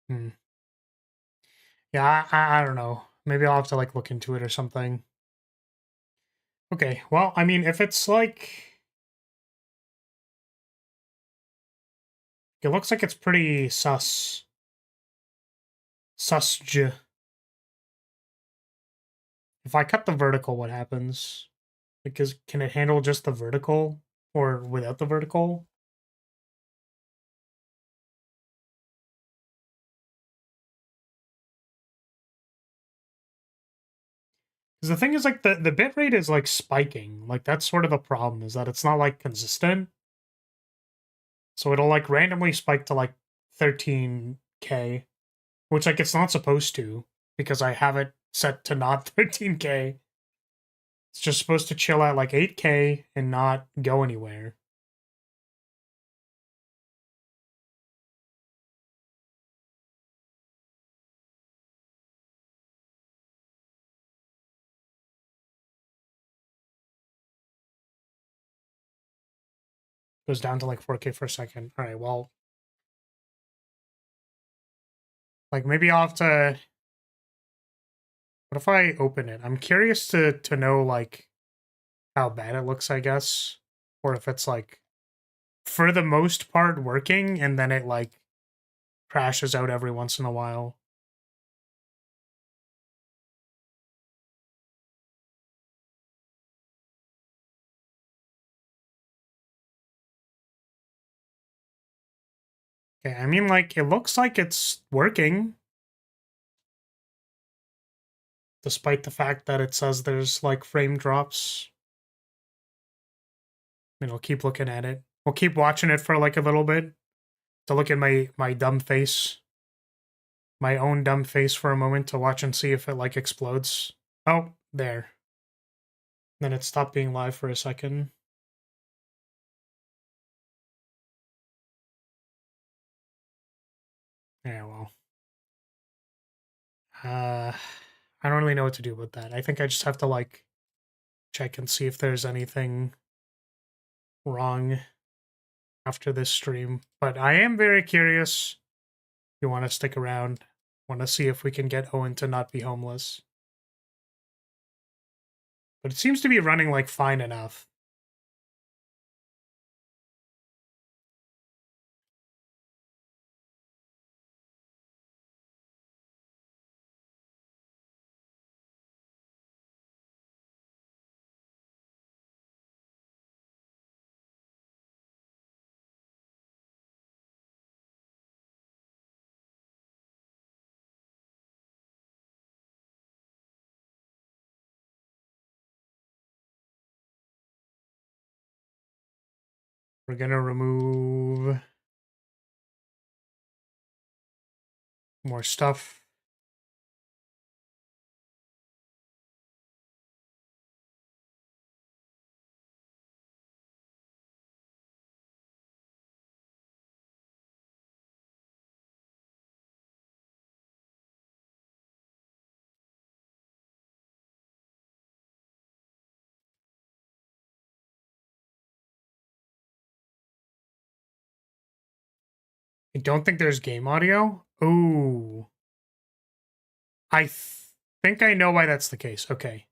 hmm. Yeah, I don't know. Maybe I'll have to like look into it or something. Okay, well, I mean, if it's like it looks like it's pretty sus. If I cut the vertical, what happens? Because can it handle just the vertical or without the vertical? Because the thing is, like the bit rate is like spiking. Like that's sort of the problem is that it's not like consistent. So it'll like randomly spike to like 13k, which like it's not supposed to because I have it set to not 13k. It's just supposed to chill at like 8k and not go anywhere. Goes down to like 4k for a second. All right, well, like maybe I'll have to. What if I open it? I'm curious to know like how bad it looks, I guess, or if it's like for the most part working and then it like crashes out every once in a while. Okay, I mean, like, it looks like it's working. Despite the fact that it says there's, like, frame drops. And I'll keep looking at it. We'll keep watching it for, like, a little bit. To look at my dumb face. My own dumb face for a moment to watch and see if it, like, explodes. Oh, there. Then it stopped being live for a second. Yeah, well. I don't really know what to do with that. I think I just have to, like, check and see if there's anything wrong after this stream. But I am very curious. You want to stick around. Want to see if we can get Owen to not be homeless. But it seems to be running, like, fine enough. We're gonna remove more stuff. I don't think there's game audio. Ooh. I think I know why that's the case. Okay.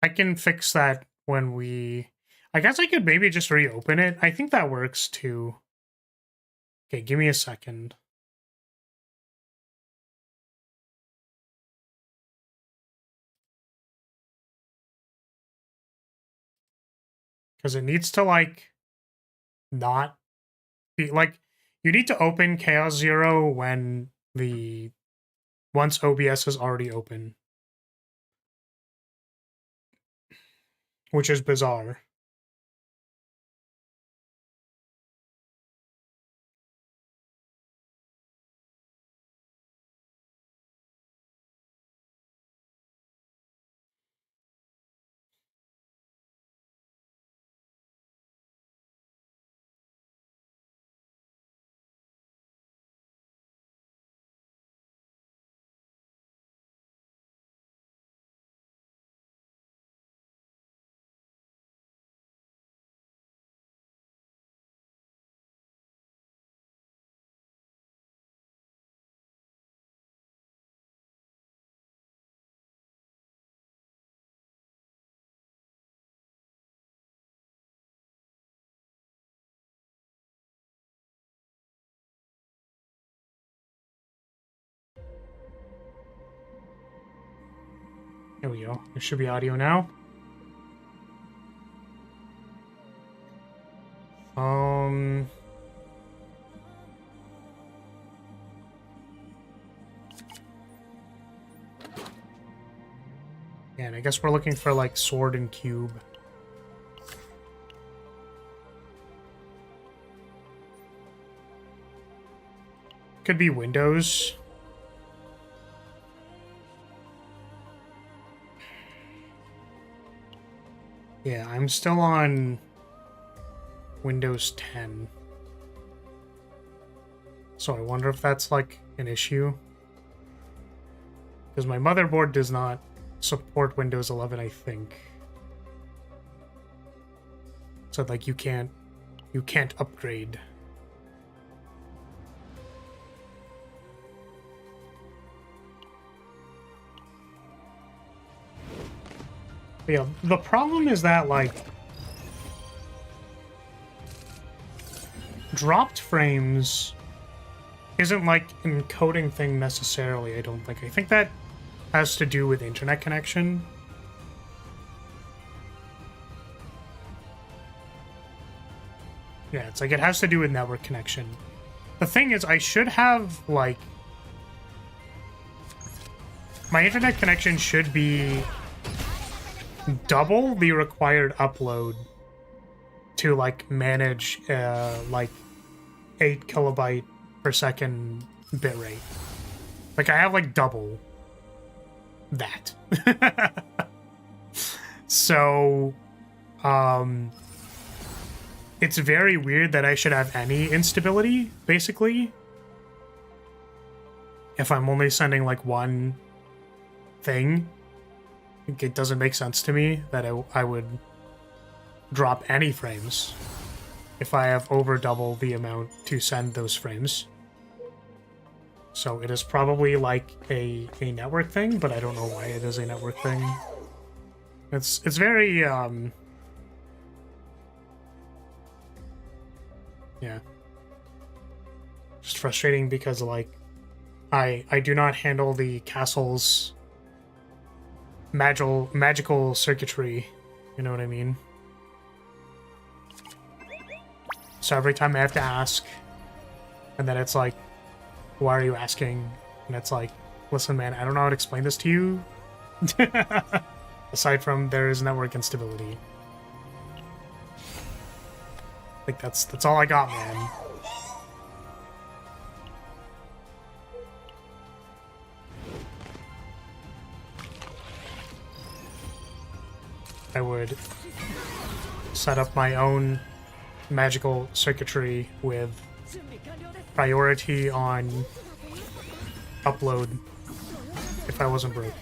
I can fix that when we... I guess I could maybe just reopen it. I think that works too. Okay, give me a second. Because it needs to, like, not be... Like, you need to open Chaos Zero when the... Once OBS is already open. Which is bizarre. There we go. There should be audio now. Yeah, and I guess we're looking for, like, sword and cube. Sword and cube. 'Cause, like, you need to open Chaos Zero when the... Once OBS is already open. Which is bizarre. Yeah, and I guess we're looking for, like, sword and cube. 'Cause, like, you need to open Chaos Zero when the... Once OBS is already open. Which is bizarre. Yeah, and I guess we're looking for, like, sword and cube. could be Windows. Yeah, I'm still on Windows 10. So I wonder if that's like an issue. Because my motherboard does not support Windows 11, I think. So like you can't upgrade. But yeah, the problem is that like dropped frames isn't like an encoding thing necessarily, I don't think. I think that has to do with internet connection. Yeah, it's like it has to do with network connection. The thing is, I should have, like... my internet connection should be double the required upload to, like, manage, like, 8 kilobyte per second bitrate. Like, I have, like, double that. So, it's very weird that I should have any instability, basically. If I'm only sending, like, one thing. It doesn't make sense to me that I would drop any frames if I have over double the amount to send those frames. So it is probably, like, a network thing, but I don't know why it is a network thing. It's very, yeah. Just frustrating because, like, I do not handle the castle's magical circuitry, you know what I mean? So every time I have to ask, and then it's like, why are you asking? And it's like, listen, man, I don't know how to explain this to you. Aside from there is network instability. Like that's all I got, man. I would set up my own magical circuitry with priority on upload if I wasn't broke.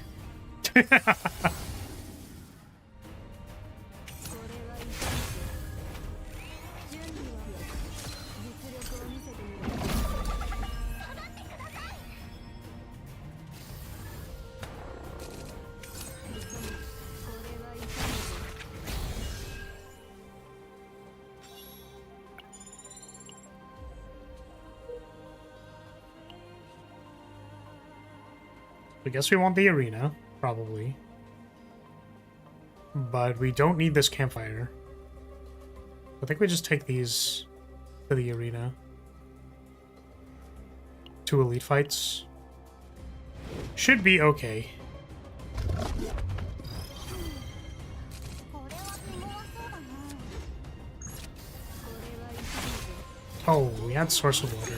I guess we want the arena, probably. But we don't need this campfire. I think we just take these to the arena. 2 elite fights. Should be okay. Oh, we had source of water.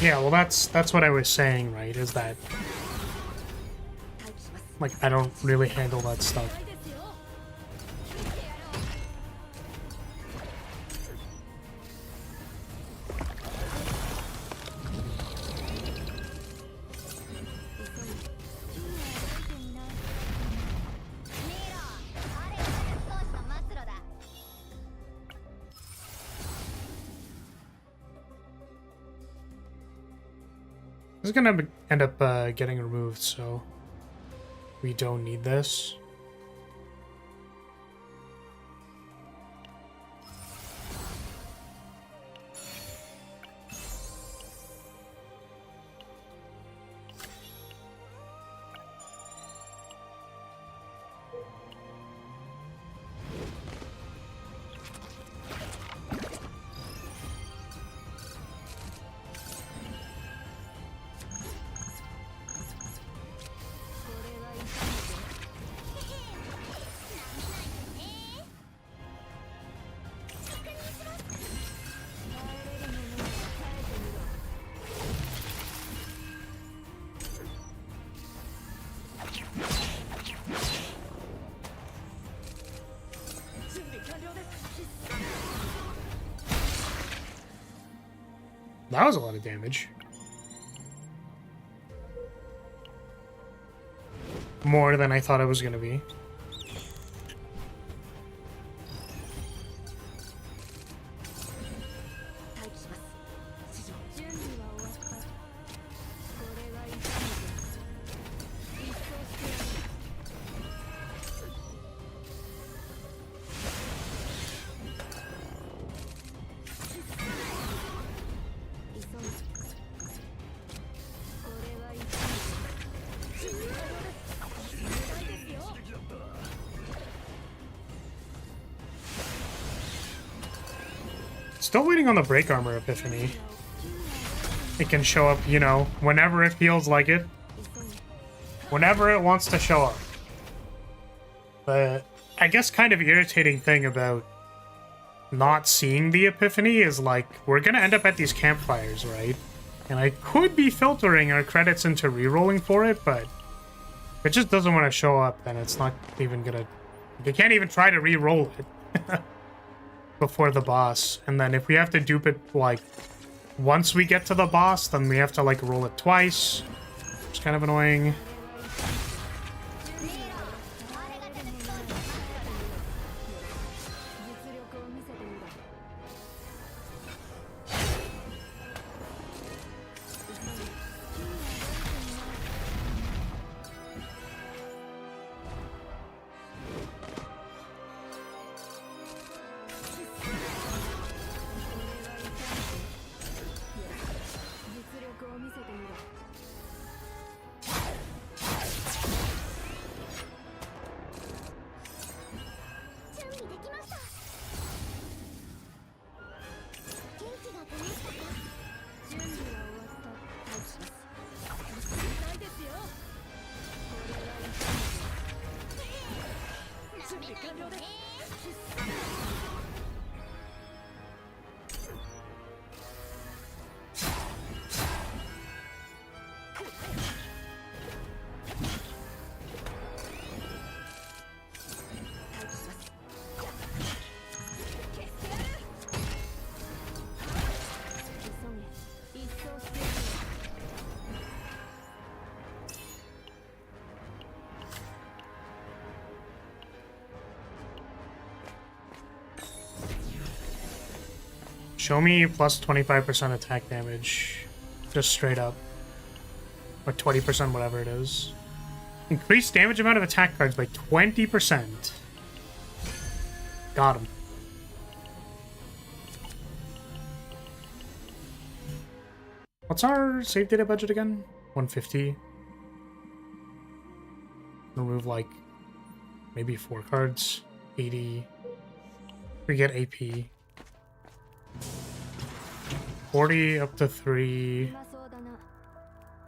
Yeah, well that's what I was saying, right? Is that like I don't really handle that stuff. This is gonna end up getting removed, so we don't need this. That was a lot of damage. More than I thought it was going to be. Still waiting on the break armor epiphany. It can show up, you know, whenever it feels like it. Whenever it wants to show up. But I guess kind of irritating thing about not seeing the epiphany is like, we're gonna end up at these campfires, right? And I could be filtering our credits into rerolling for it, but if it just doesn't want to show up, then it's not even gonna... You can't even try to re-roll it before the boss. And then if we have to dupe it, like, once we get to the boss, then we have to, like, roll it twice. It's kind of annoying. Show me plus 25% attack damage. Just straight up. Or 20%, whatever it is. Increase damage amount of attack cards by 20%. Got him. What's our save data budget again? 150. Remove, like, maybe 4 cards. 80. We get AP. 40 up to 3.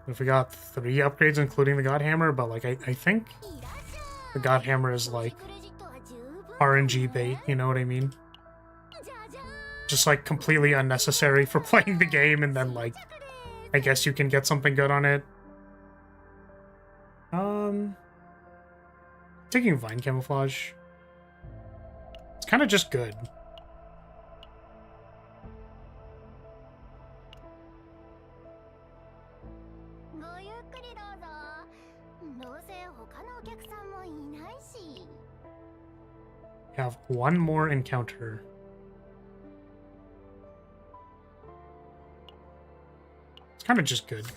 If we got 3 upgrades, including the God Hammer, but like I think the God Hammer is like RNG bait, you know what I mean? Just like completely unnecessary for playing the game, and then like I guess you can get something good on it. Taking Vine Camouflage. It's kind of just good. Have one more encounter. It's kind of just good.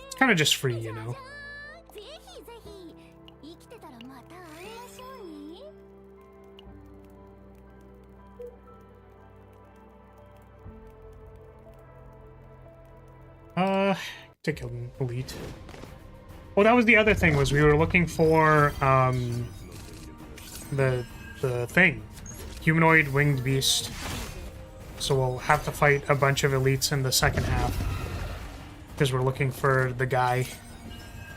It's kind of just free, you know. Take an elite. Well, that was the other thing, was we were looking for the thing, humanoid winged beast. So we'll have to fight a bunch of elites in the second half because we're looking for the guy.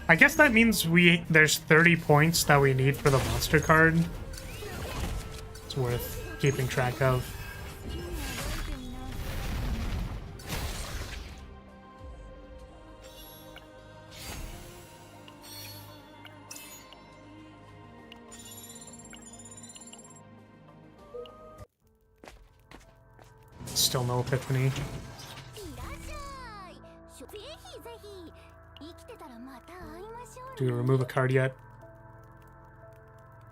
I guess that means there's 30 points that we need for the monster card. It's worth keeping track of. Still no epiphany. Do we remove a card yet?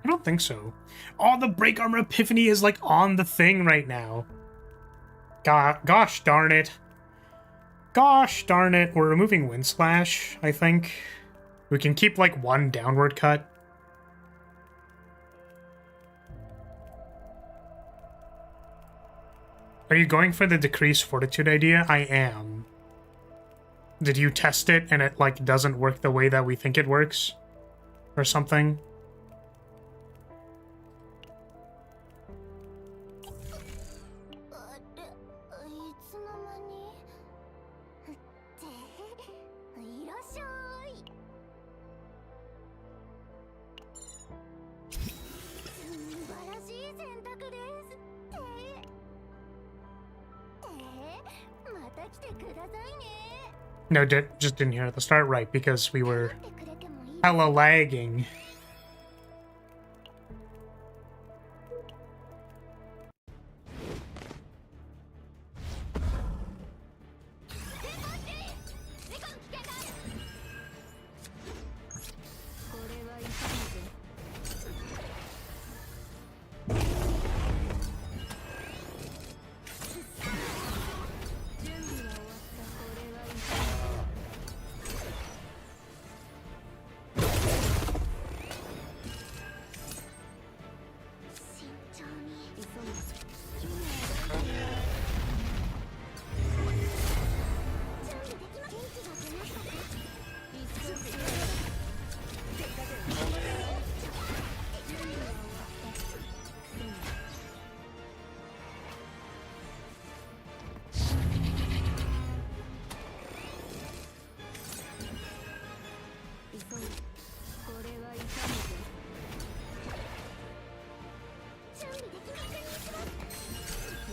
I don't think so. Oh, the break armor epiphany is like on the thing right now. Gosh darn it. Gosh darn it. We're removing Wind Slash, I think. We can keep like one downward cut. Are you going for the decreased fortitude idea? I am. Did you test it and it like doesn't work the way that we think it works? Or something? No, just didn't hear at the start, right, because we were hella lagging.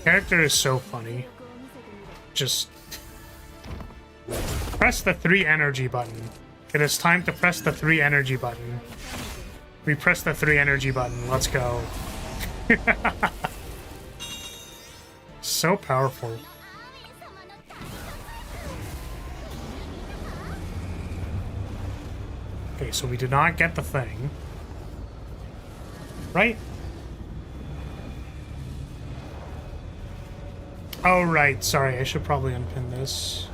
Character is so funny. Just press the 3 energy button. It is time to press the 3 energy button. We press the 3 energy button. Let's go. So powerful. Okay, so we did not get the thing. Right? Oh, right. Sorry, I should probably unpin this.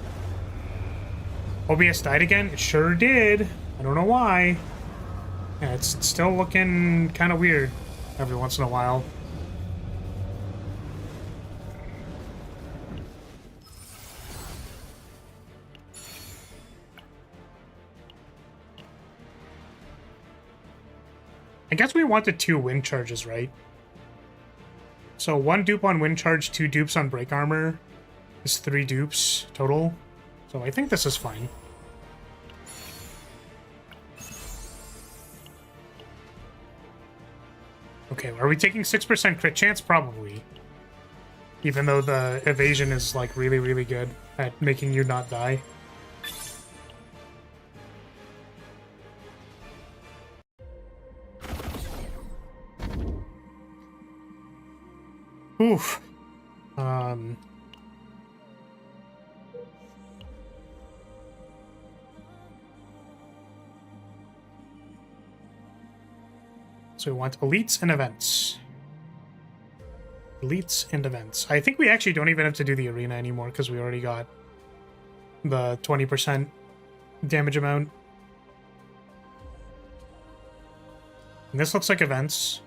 OBS died again? It sure did. I don't know why. Yeah, it's still looking kind of weird every once in a while. I guess we wanted 2 wind charges, right? So 1 dupe on wind charge, 2 dupes on break armor is 3 dupes total. So I think this is fine. Okay, are we taking 6% crit chance? Probably. Even though the evasion is like really, really good at making you not die. Oof. So we want elites and events. Elites and events. I think we actually don't even have to do the arena anymore because we already got the 20% damage amount. And this looks like events.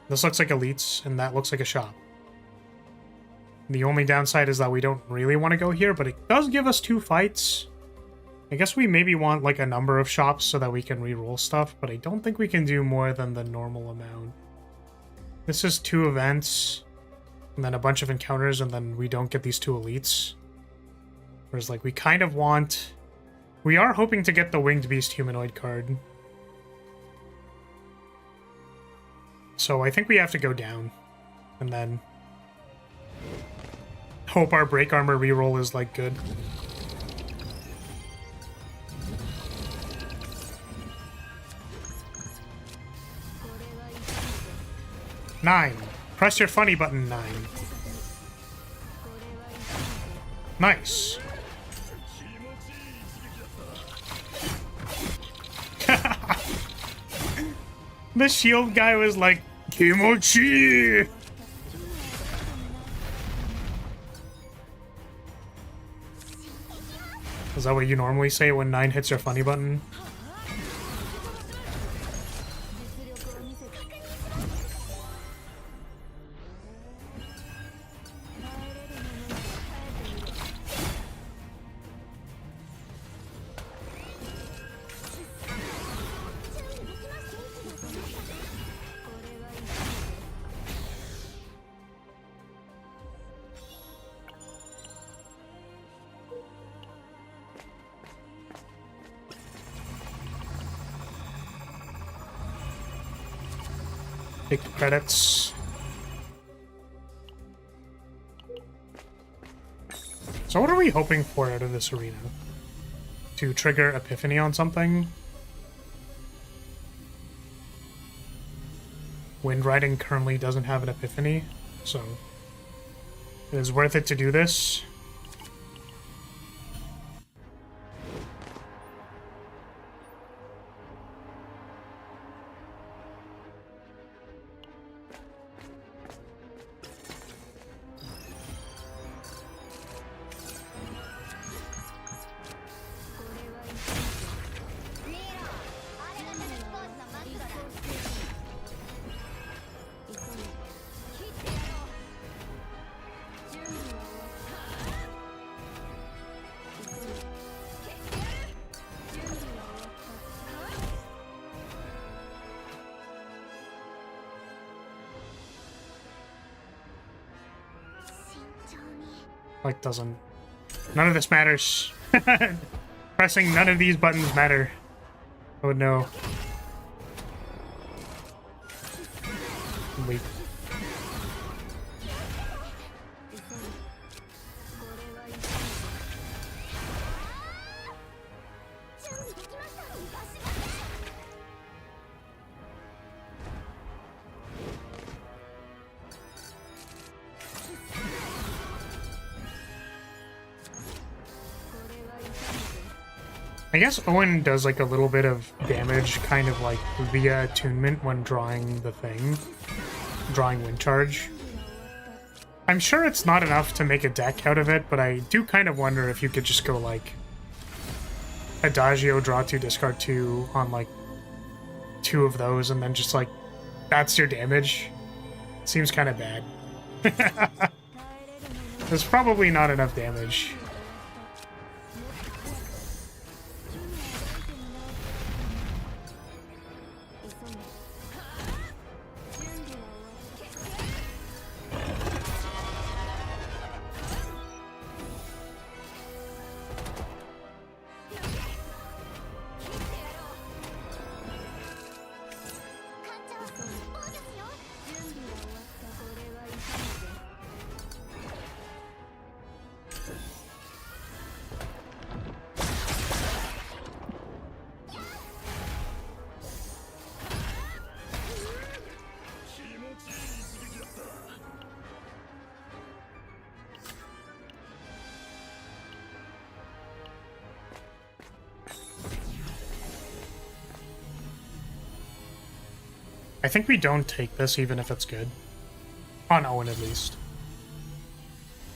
This looks like elites, and that looks like a shop. The only downside is that we don't really want to go here, but it does give us 2 fights. I guess we maybe want like a number of shops so that we can reroll stuff, but I don't think we can do more than the normal amount. This is 2 events, and then a bunch of encounters, and then we don't get these 2 elites. Whereas like we kind of want... We are hoping to get the Winged Beast Humanoid card. So I think we have to go down, and then hope our break armor reroll is like good. Nine. Press your funny button, 9. Nice. The shield guy was like, Kimochi! Is that what you normally say when 9 hits your funny button? Take the credits. So what are we hoping for out of this arena? To trigger Epiphany on something? Wind Riding currently doesn't have an Epiphany, so it is worth it to do this. Like, doesn't... None of this matters. Pressing none of these buttons matter. Oh no. Wait. I guess Owen does like a little bit of damage kind of like via attunement when drawing the thing. Drawing Wind Charge. I'm sure it's not enough to make a deck out of it, but I do kind of wonder if you could just go like Adagio, draw 2, discard 2 on like 2 of those and then just like that's your damage. Seems kind of bad. There's probably not enough damage. I think we don't take this even if it's good. On Owen, at least.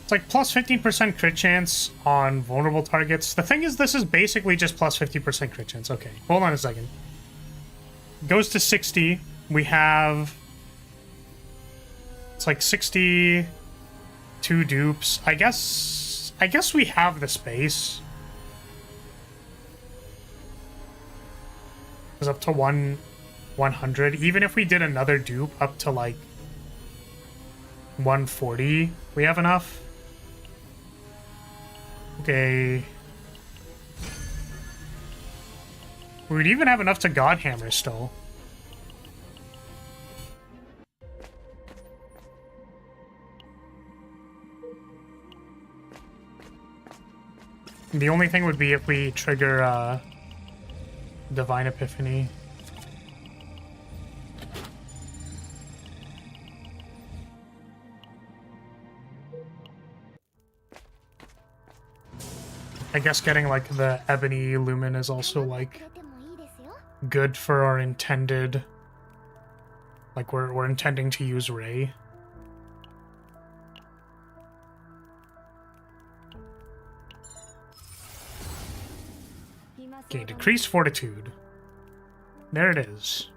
It's like plus 15% crit chance on vulnerable targets. The thing is, this is basically just plus 50% crit chance. Okay, hold on a second. Goes to 60. We have... It's like 62 dupes. I guess we have the space. It's up to 100. Even if we did another dupe up to like 140, we have enough. Okay. We would even have enough to Godhammer still. The only thing would be if we trigger Divine Epiphany. I guess getting like the Ebony Lumen is also like good for our intended, like we're intending to use Ray. Okay, decreased fortitude. There it is.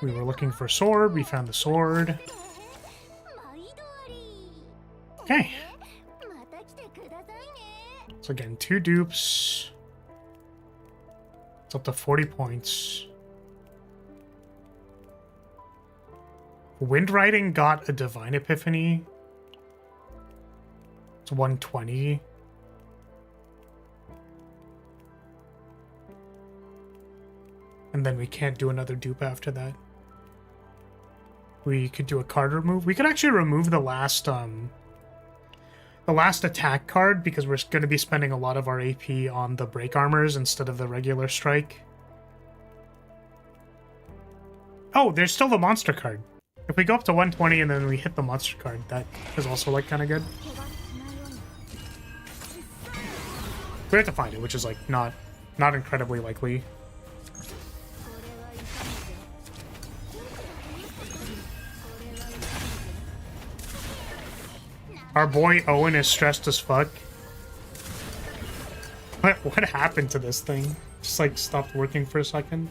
We were looking for sword, we found the sword. Okay. So again, 2 dupes. It's up to 40 points. Windriding got a Divine Epiphany. It's 120. And then we can't do another dupe after that. We could do a card remove. We could actually remove the last attack card because we're going to be spending a lot of our AP on the break armors instead of the regular strike. Oh, there's still the monster card. If we go up to 120 and then we hit the monster card, that is also like kind of good. We have to find it, which is like not incredibly likely. Our boy Owen is stressed as fuck. What happened to this thing? Just like stopped working for a second.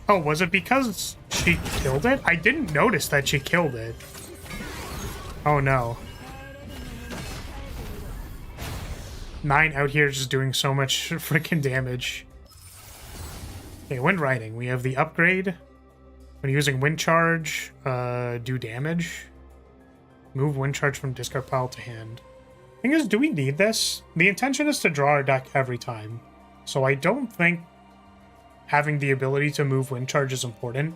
Oh, was it because she killed it? I didn't notice that she killed it. Oh no. 9 out here just doing so much freaking damage. Okay, Wind Riding. We have the upgrade. When using Wind Charge, do damage. Move Wind Charge from discard pile to hand. Thing is, do we need this? The intention is to draw our deck every time. So I don't think having the ability to move Wind Charge is important,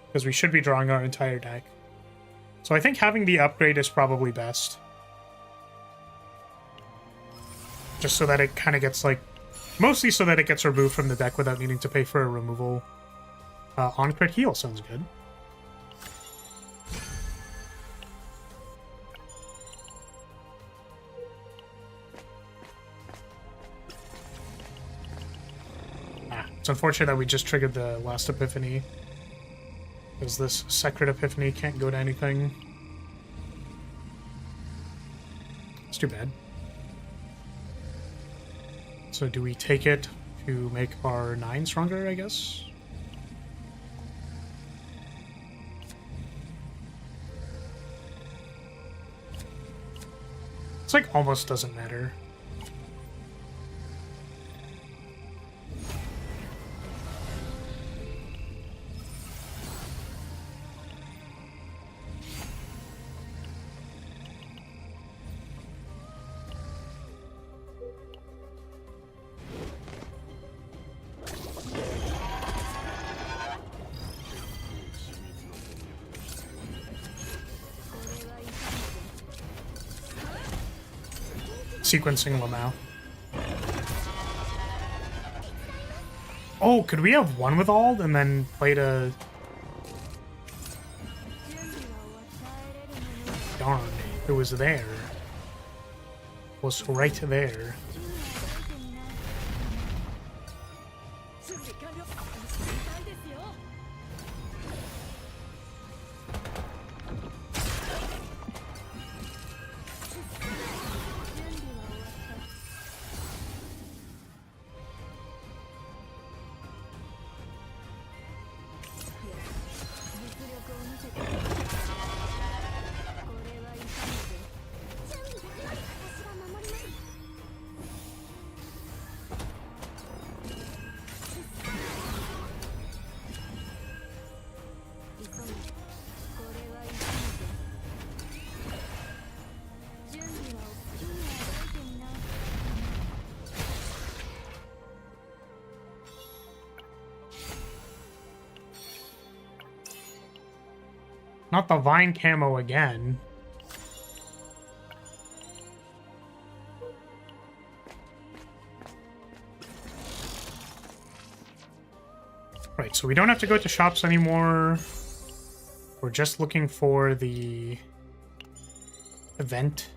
because we should be drawing our entire deck. So I think having the upgrade is probably best. Just so that it kind of gets like... Mostly so that it gets removed from the deck without needing to pay for a removal. On crit heal sounds good. It's unfortunate that we just triggered the last Epiphany, because this Sacred Epiphany can't go to anything. It's too bad. So do we take it to make our 9 stronger, I guess? It's like almost doesn't matter. Sequencing Lamau. Oh, could we have one with Ald and then played a... Darn, it was there. It was right there. Not the vine camo again. Right, so we don't have to go to shops anymore. We're just looking for the event.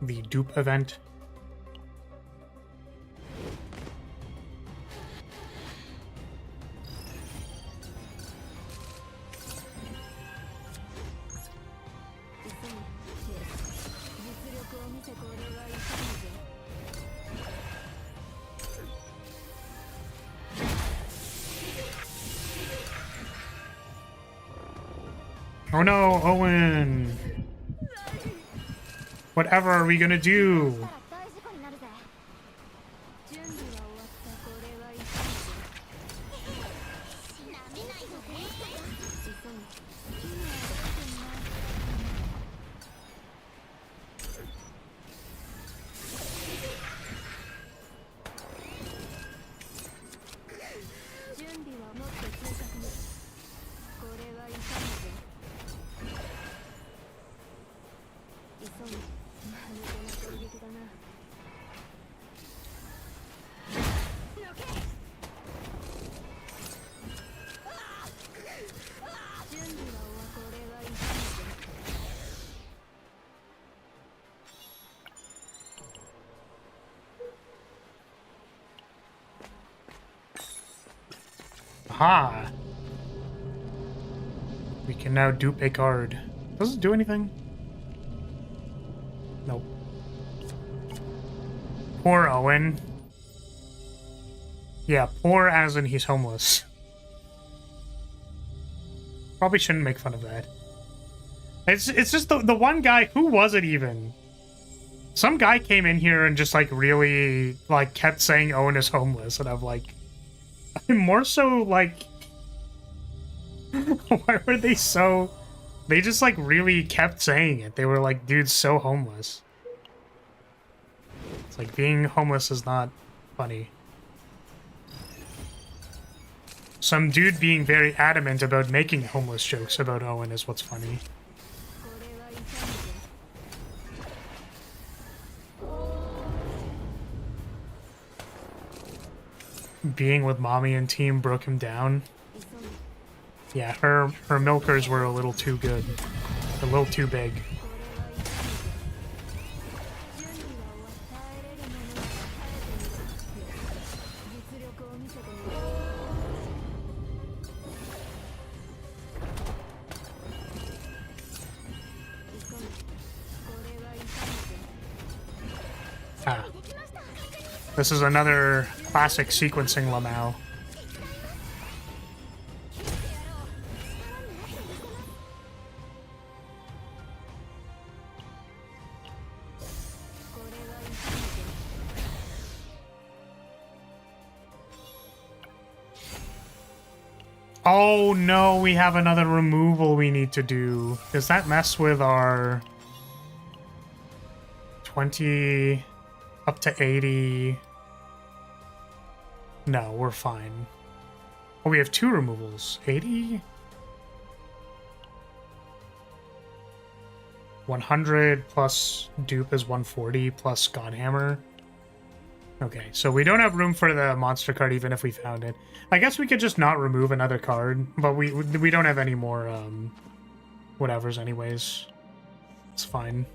The dupe event. Oh no, Owen! Whatever are we gonna do? Aha! We can now dupe a card. Does it do anything? Nope. Poor Owen. Yeah, poor as in he's homeless. Probably shouldn't make fun of that. It's just the one guy, who was it even? Some guy came in here and just like really like kept saying Owen is homeless, and I'm like, I'm more so like, why were they so... They just like really kept saying it. They were like, dude's so homeless. It's like being homeless is not funny. Some dude being very adamant about making homeless jokes about Owen is what's funny. Being with mommy and team broke him down. Yeah, her milkers were a little too good. A little too big. Ah. This is another classic sequencing Lamau. Oh no, we have another removal we need to do. Does that mess with our 20 up to 80? No, we're fine. Oh, we have two removals. 80? 100 plus dupe is 140 plus Godhammer. Okay, so we don't have room for the monster card even if we found it. I guess we could just not remove another card, but we don't have any more whatever's anyways. It's fine.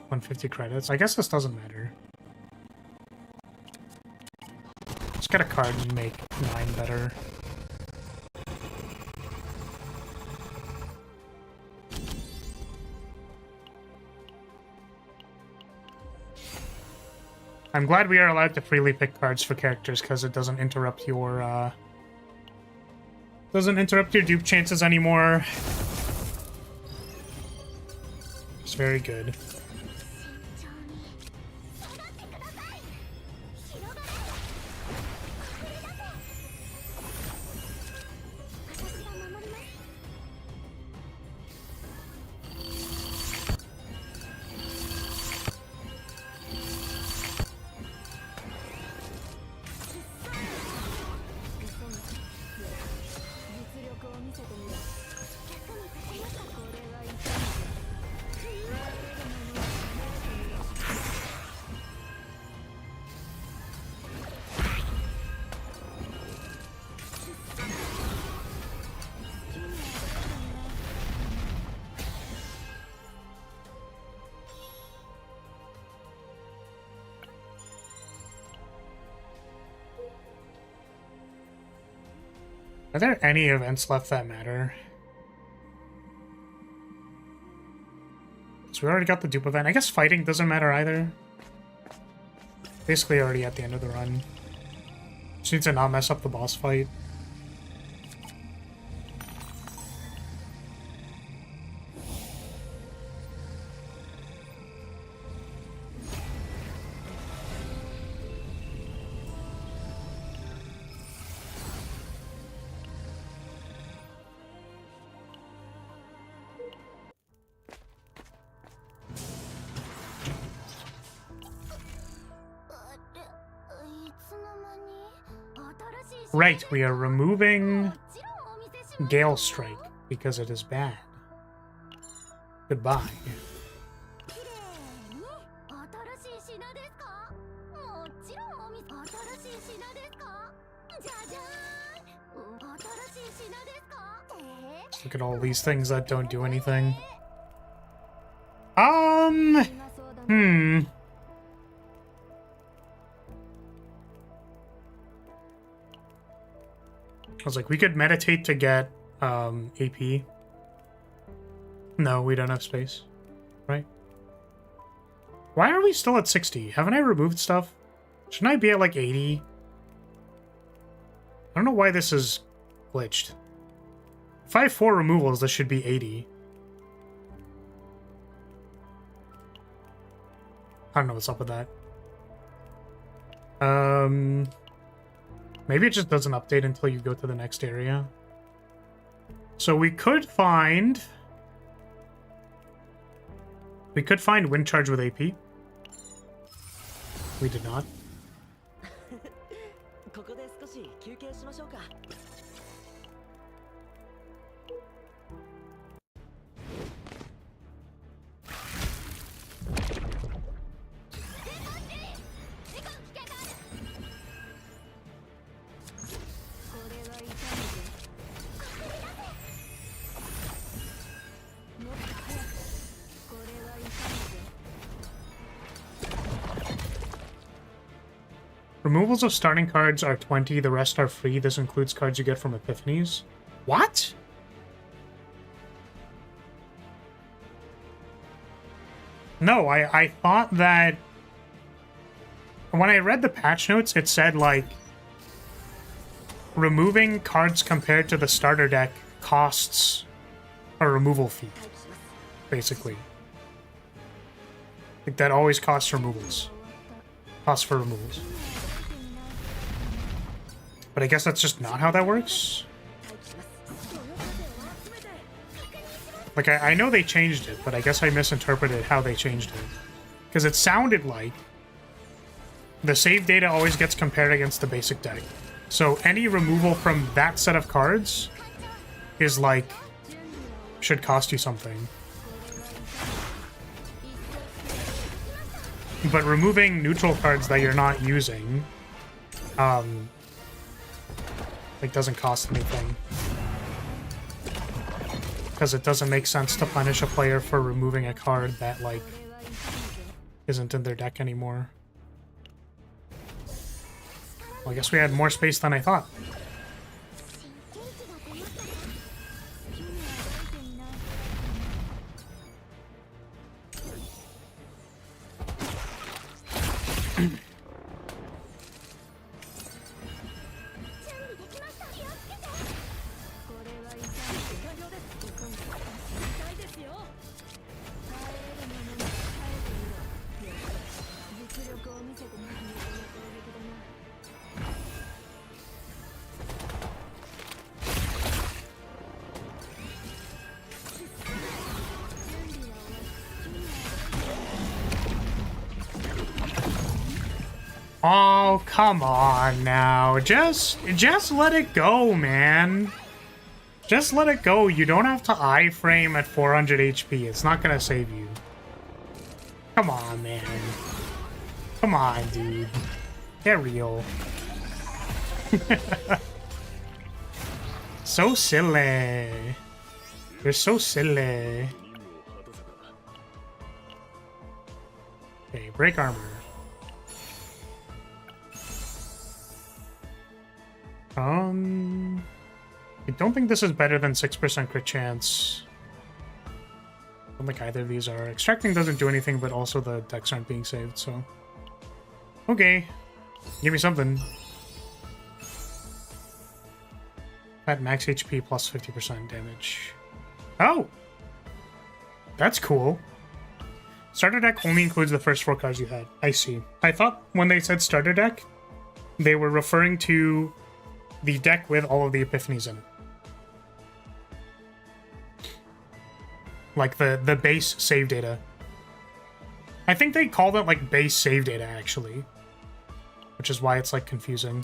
150 credits. I guess this doesn't matter. Just get a card and make 9 better. I'm glad we are allowed to freely pick cards for characters because it doesn't interrupt your dupe chances anymore. It's very good. Are there any events left that matter? So we already got the dupe event. I guess fighting doesn't matter either. Basically already at the end of the run. Just need to not mess up the boss fight. Right, we are removing Gale Strike because it is bad. Goodbye. Let's look at all these things that don't do anything. I was like, we could meditate to get AP. No, we don't have space. Right? Why are we still at 60? Haven't I removed stuff? Shouldn't I be at like 80? I don't know why this is glitched. If I have 4 removals, this should be 80. I don't know what's up with that. Maybe it just doesn't update until you go to the next area. So we could find Wind Charge with AP. We did not. Removals of starting cards are 20, the rest are free. This includes cards you get from Epiphanies. What? No, I thought that... When I read the patch notes, it said, like, removing cards compared to the starter deck costs a removal fee, basically. Like, that always costs removals. Costs for removals. But I guess that's just not how that works. Like, I know they changed it, but I guess I misinterpreted how they changed it. Because it sounded like the save data always gets compared against the basic deck. So any removal from that set of cards is like, should cost you something. But removing neutral cards that you're not using, like, doesn't cost anything. because it doesn't make sense to punish a player for removing a card that, like, isn't in their deck anymore. Well, I guess we had more space than I thought. Oh, come on now. Just let it go, man. Just let it go. You don't have to iframe at 400 HP. It's not gonna save you. Come on, man. Come on, dude. Get real. So silly. You're so silly. Okay, break armor. I don't think this is better than 6% crit chance. I don't think either of these are. Extracting doesn't do anything, but also the decks aren't being saved, so... Okay. Give me something. At max HP plus 50% damage. Oh! That's cool. Starter deck only includes the first 4 cards you had. I see. I thought when they said starter deck, they were referring to the deck with all of the epiphanies in it. Like the base save data. I think they called it like base save data actually. Which is why it's like confusing.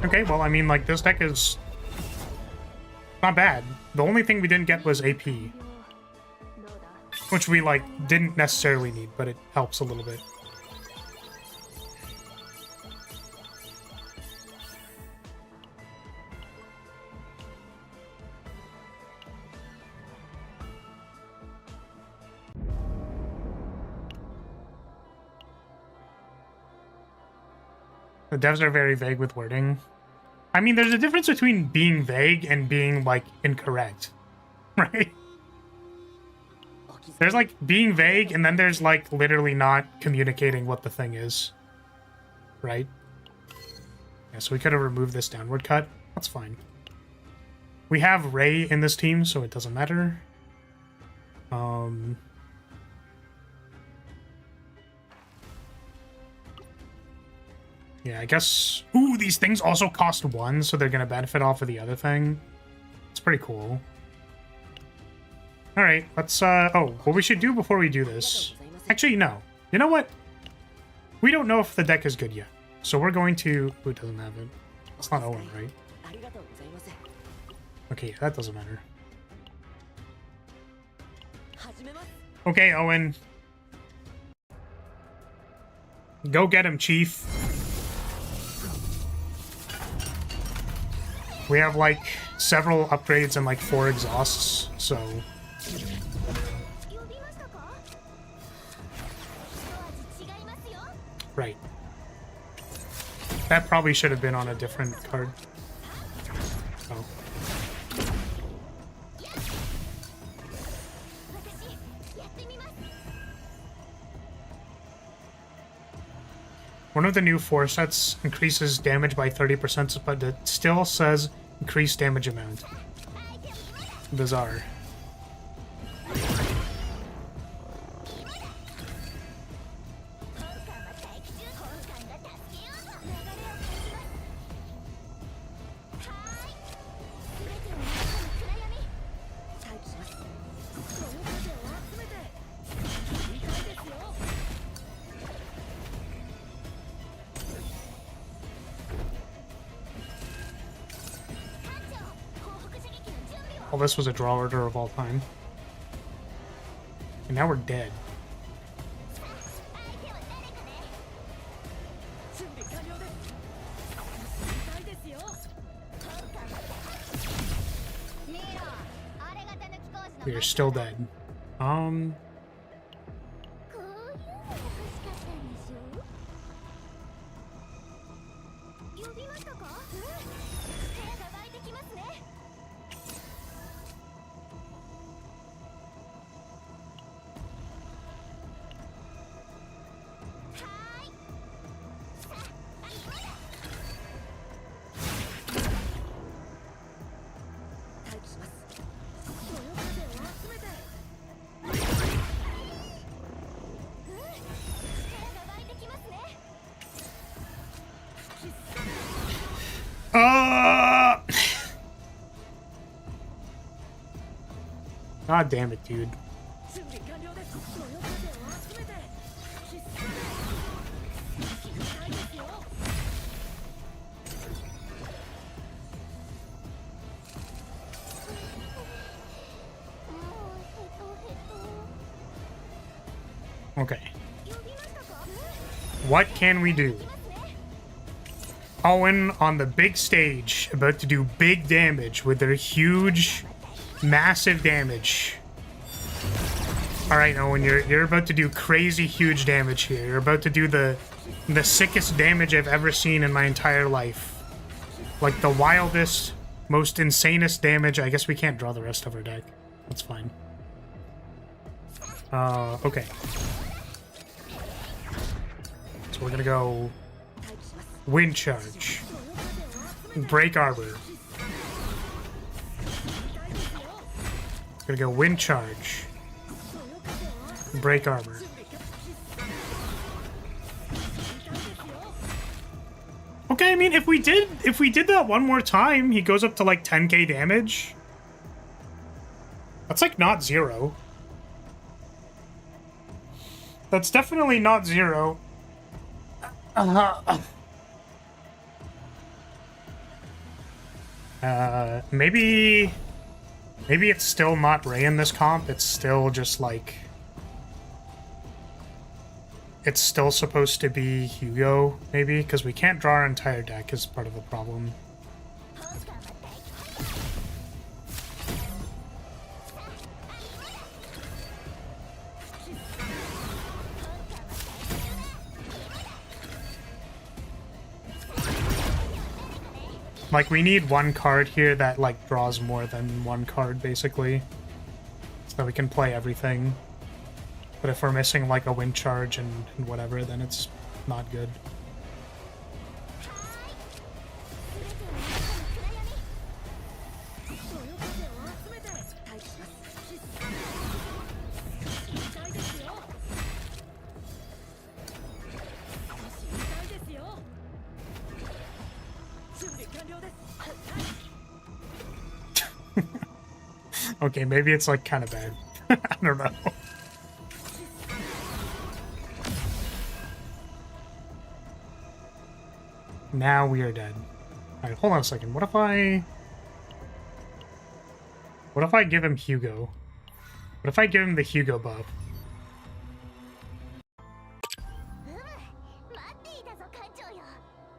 Okay, well I mean like this deck is not bad. The only thing we didn't get was AP. Which we, like, didn't necessarily need, but it helps a little bit. The devs are very vague with wording. I mean, there's a difference between being vague and being, like, incorrect. Right? There's, like, being vague, and then there's, like, literally not communicating what the thing is. Right? Yeah, so we could have removed this downward cut. That's fine. We have Ray in this team, so it doesn't matter. Yeah, I guess... Ooh, these things also cost 1, so they're gonna benefit off of the other thing. It's pretty cool. Alright, let's, oh, what we should do before we do this... Actually, no. You know what? We don't know if the deck is good yet. So we're going to... Ooh, it doesn't have it. It's not Owen, right? Okay, that doesn't matter. Okay, Owen. Go get him, Chief. We have, like, several upgrades and, like, 4 exhausts, so... Right. That probably should have been on a different card. Oh. One of the new 4 sets increases damage by 30%, but it still says increased damage amount. Bizarre. Well, this was a draw order of all time. And now we're dead. We are still dead. こういうのが欲しかったんでしょ。呼びましたか？部屋が湧いてきますね。God damn it, dude. Okay. What can we do? Owen on the big stage, about to do big damage with their huge, massive damage. Alright, Owen, you're about to do crazy huge damage here. You're about to do the sickest damage I've ever seen in my entire life. Like the wildest, most insanest damage. I guess we can't draw the rest of our deck. That's fine. Okay. So we're gonna go Wind Charge, Break Arbor. Gonna go Wind Charge, Break Arbor. Okay, I mean, if we did that one more time, he goes up to like 10k damage. That's like not zero. That's definitely not zero. Maybe it's still not Ray in this comp. It's still just like, it's still supposed to be Hugo, maybe, because we can't draw our entire deck is part of the problem. Like, we need one card here that, like, draws more than one card, basically. So that we can play everything. But if we're missing, like, a Wind Charge and whatever, then it's not good. Okay, maybe it's like kind of bad. I don't know. Now we are dead. Alright, hold on a second. What if I give him Hugo? What if I give him the Hugo buff?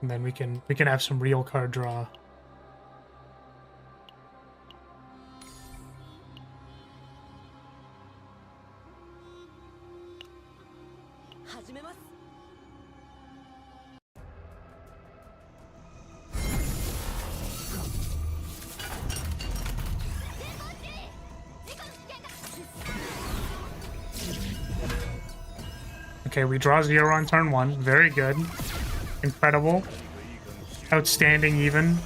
And then we can have some real card draw. Okay, we draw 0 on turn 1. Very good. Incredible. Outstanding, even.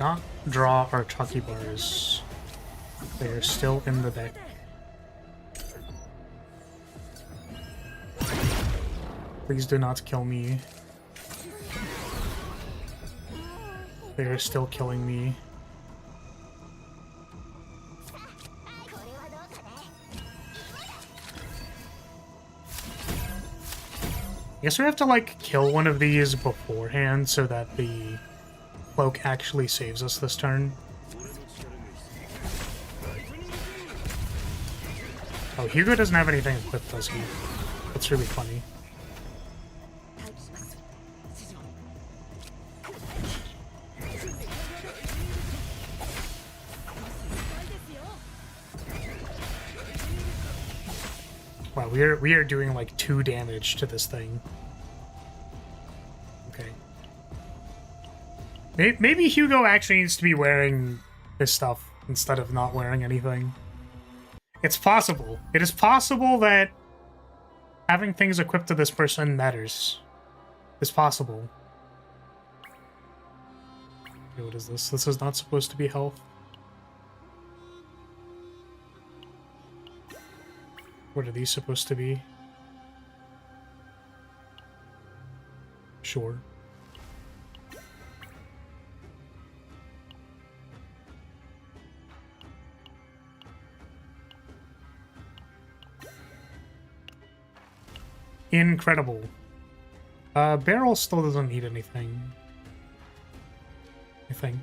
not draw our Chucky bars. They are still in the deck. Please do not kill me. They are still killing me. I guess we have to, like, kill one of these beforehand so that the cloak actually saves us this turn. Oh, Hugo doesn't have anything equipped, does he? That's really funny. Wow, we are doing like 2 damage to this thing. Okay. Maybe Hugo actually needs to be wearing this stuff instead of not wearing anything. It's possible. It is possible that having things equipped to this person matters. It's possible. Okay, what is this? This is not supposed to be health. What are these supposed to be? Sure. Incredible. Barrel still doesn't need anything, I think.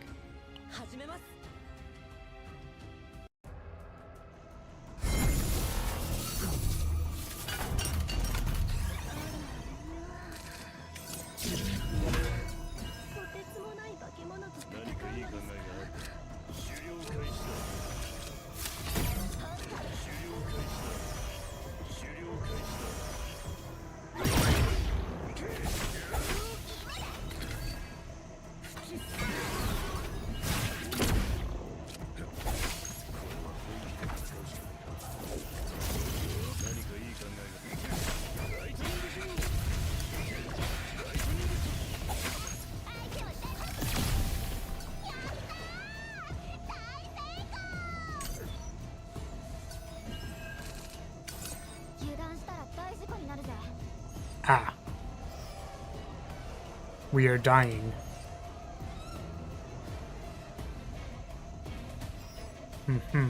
Ah. We are dying. Mm-hmm.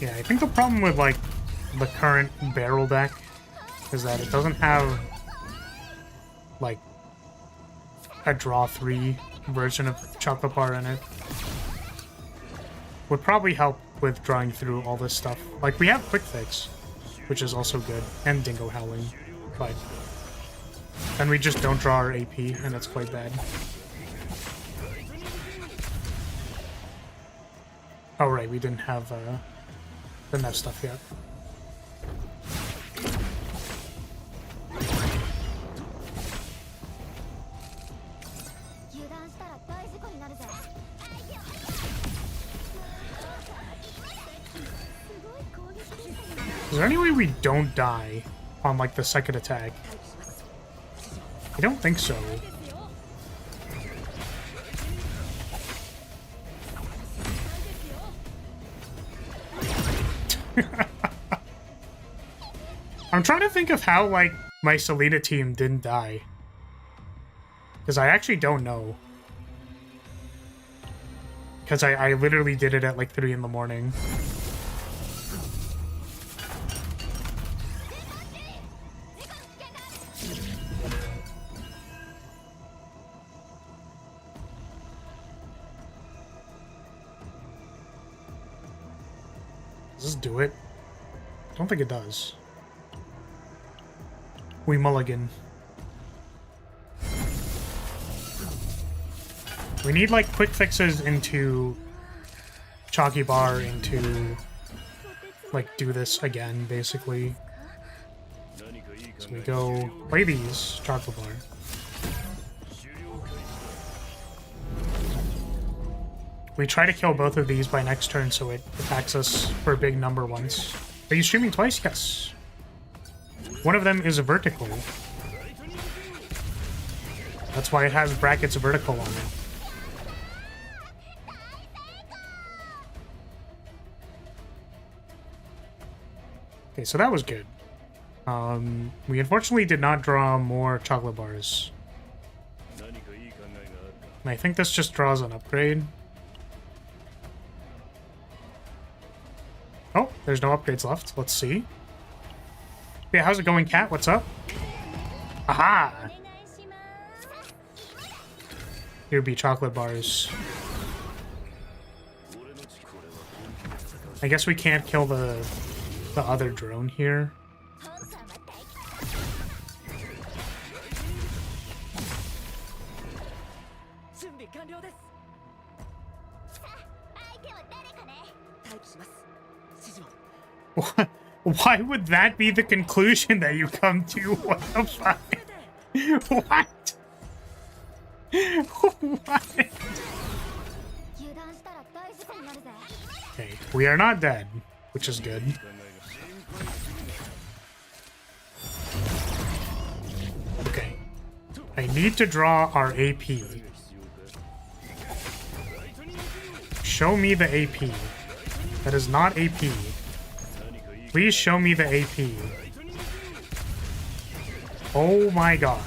Yeah, I think the problem with, like, the current barrel deck is that it doesn't have, like, a draw 3 version of Chocolate Bar in it. Would probably help with drawing through all this stuff. Like, we have Quick Fix, which is also good, and Dingo Howling, but then we just don't draw our AP, and it's quite bad. Oh, right, we didn't have, stuff yet. Is there any way we don't die on, like, the second attack? I don't think so. I'm trying to think of how, like, my Selena team didn't die. Because I actually don't know. Because I literally did it at, like, 3 in the morning. Does this do it? I don't think it does. We mulligan. We need like quick fixes into Chalky Bar into like do this again basically. So we go play these Chocolate Bar. We try to kill both of these by next turn so it attacks us for a big number once. Are you streaming twice? Yes. One of them is a vertical. That's why it has brackets vertical on it. Okay, so that was good. We unfortunately did not draw more chocolate bars. And I think this just draws an upgrade. Oh, there's no upgrades left. Let's see. Yeah, how's it going, Cat? What's up? Aha! Here be chocolate bars. I guess we can't kill the other drone here. Why would that be the conclusion that you come to? What the fuck? What? What? Okay, we are not dead, which is good. Okay. I need to draw our AP. Show me the AP. That is not AP. Please show me the AP. Oh my god.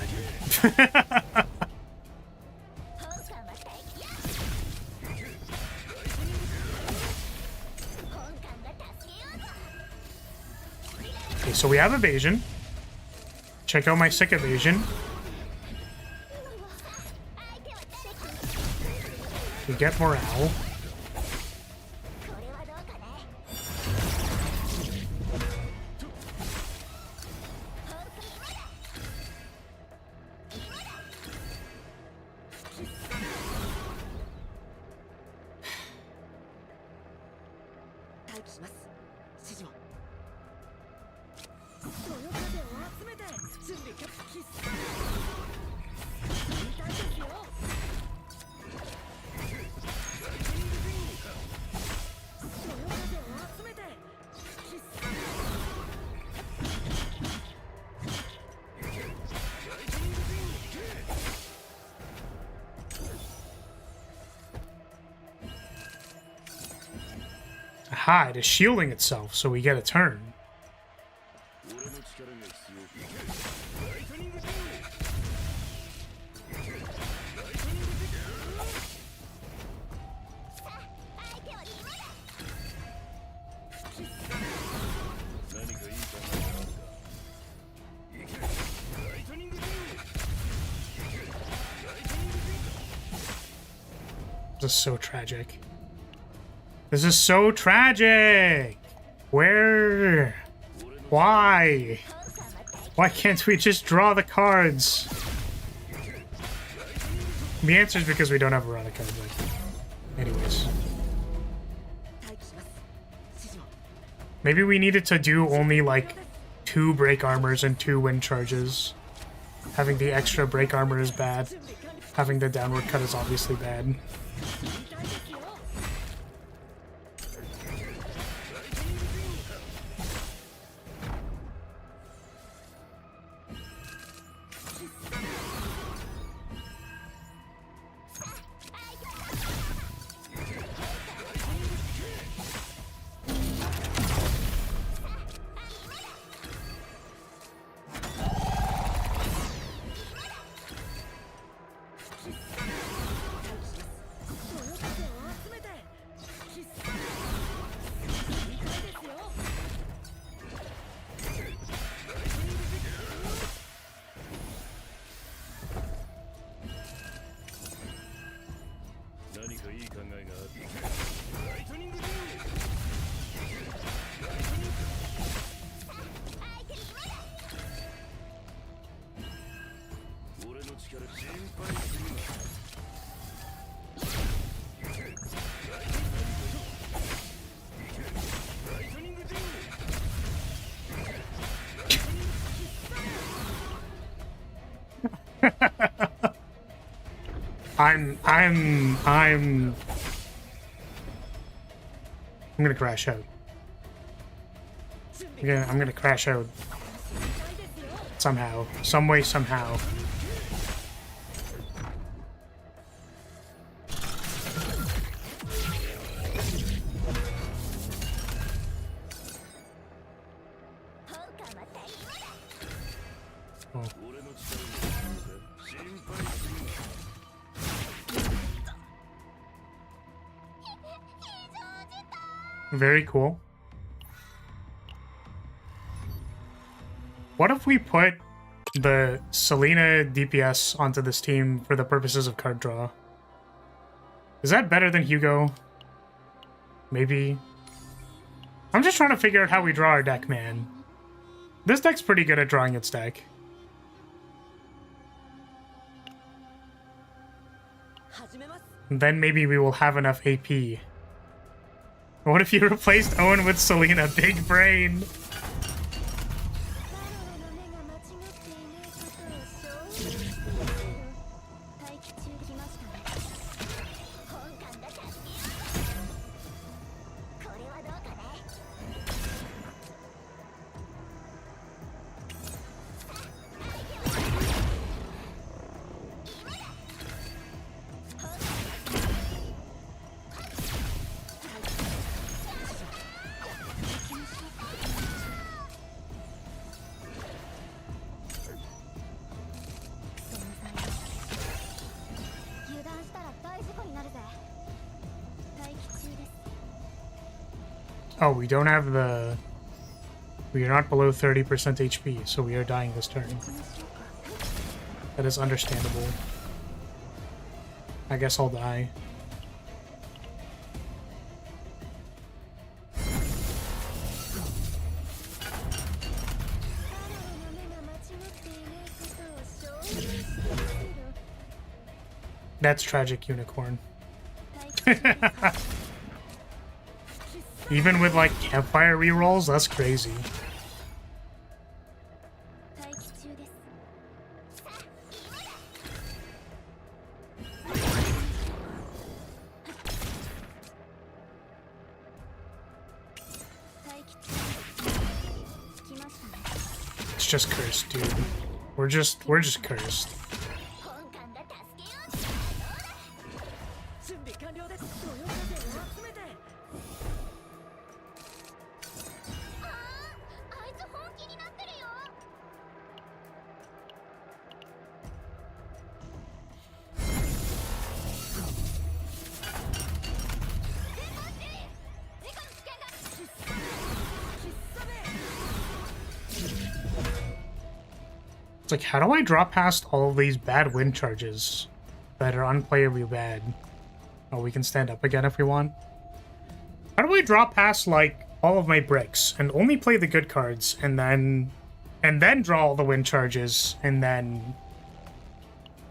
Okay, so we have evasion. Check out my sick evasion. We get morale. Aha, it is shielding itself, so we get a turn. This is so tragic. This is so tragic! Where? Why? Why can't we just draw the cards? The answer is because we don't have a run of cards. Anyways. Maybe we needed to do only like 2 break armors and 2 wind charges. Having the extra break armor is bad. Having the downward cut is obviously bad. I'm gonna crash out. I'm gonna crash out. Somehow. Some way, somehow. Oh. Very cool. What if we put the Selena DPS onto this team for the purposes of card draw? Is that better than Hugo? Maybe. I'm just trying to figure out how we draw our deck, man. This deck's pretty good at drawing its deck. And then maybe we will have enough AP. What if you replaced Owen with Selena? Big brain. Oh, we don't have the... We are not below 30% HP, so we are dying this turn. That is understandable. I guess I'll die. That's tragic, Unicorn. Even with, like, campfire rerolls, that's crazy. It's just cursed, dude. We're just cursed. It's like, how do I draw past all of these bad wind charges that are unplayably bad? Oh, we can stand up again if we want. How do I draw past, like, all of my bricks and only play the good cards and then draw all the wind charges and then...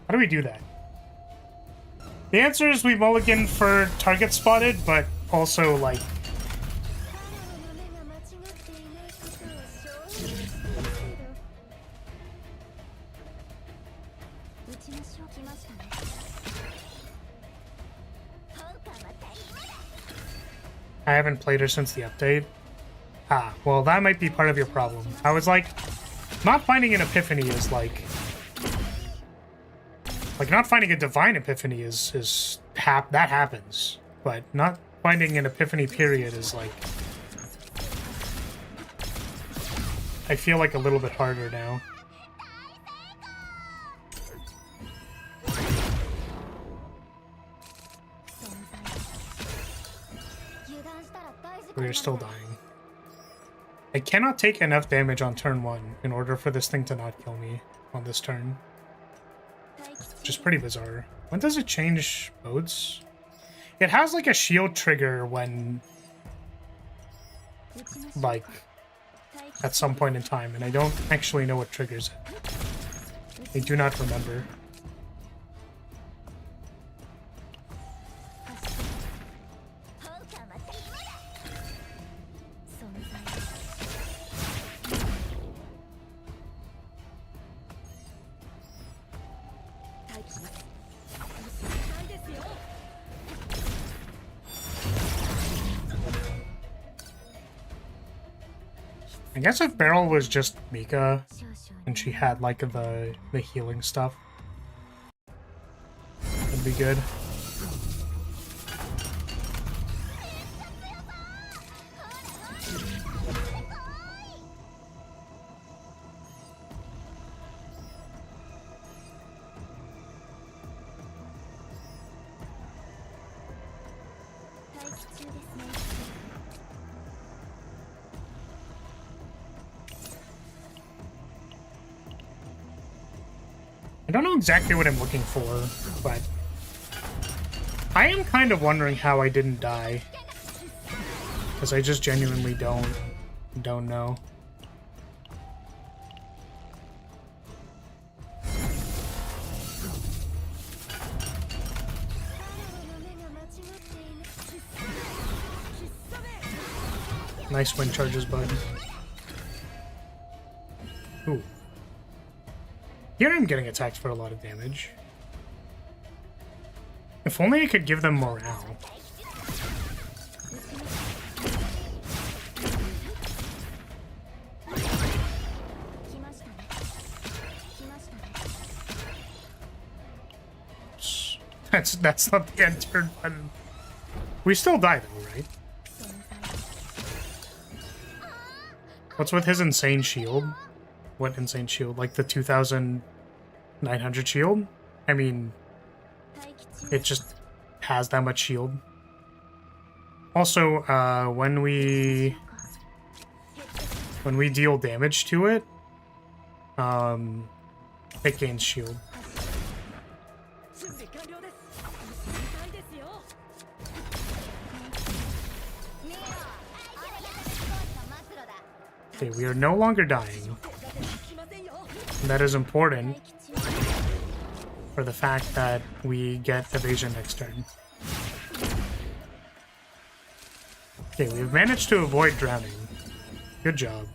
How do we do that? The answer is we mulligan for target spotted, but also, like... I haven't played her since the update. Ah, well, that might be part of your problem. I was like, not finding an epiphany is like not finding a divine epiphany is that happens, but not finding an epiphany period is like, I feel like a little bit harder now. We're still dying. I cannot take enough damage on turn 1 in order for this thing to not kill me on this turn. Which is pretty bizarre. When does it change modes? It has like a shield trigger when... like... at some point in time, and I don't actually know what triggers it. I do not remember. I guess if Beryl was just Mika and she had like the healing stuff, that'd be good. I don't know exactly what I'm looking for, but I am kind of wondering how I didn't die, because I just genuinely don't know. Nice wind charges, bud. Ooh. Here I'm getting attacked for a lot of damage. If only I could give them morale. That's not the end turn button. We still die though, right? What's with his insane shield? What insane shield? Like the 2,900 shield? I mean, it just has that much shield. Also, when we deal damage to it, it gains shield. Okay, we are no longer dying. And that is important for the fact that we get evasion next turn. Okay, we've managed to avoid drowning. Good job.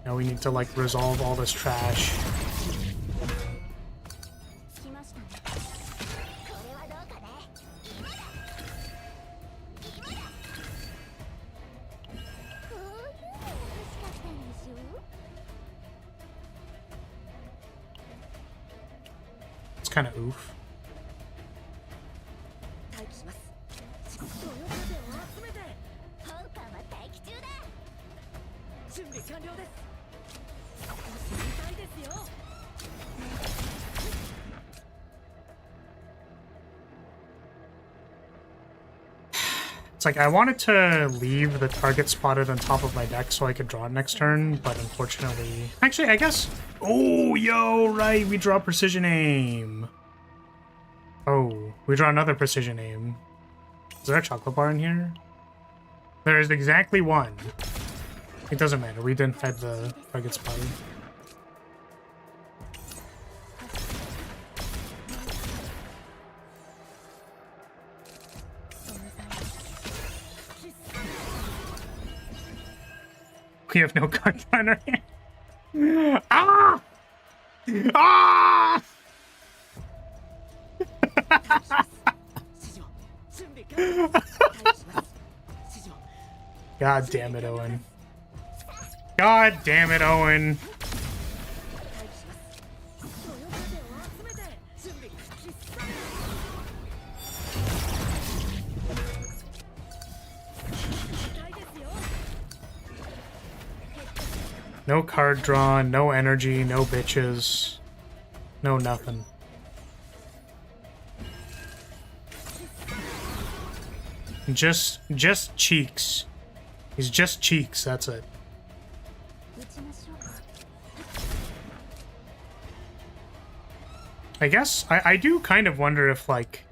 Now we need to, like, resolve all this trash. Kind of oof. It's like I wanted to leave the target spotted on top of my deck so I could draw it next turn, but unfortunately... Actually, I guess... Oh, yo, right, we draw precision aim. Oh, we draw another precision aim. Is there a chocolate bar in here? There is exactly one. It doesn't matter, we didn't have the target spotted. We have no card in our hand. Ah! Ah! God damn it, Owen. God damn it, Owen. No card drawn, no energy, no bitches, no nothing. Just cheeks. He's just cheeks, that's it. I guess I do kind of wonder if, like,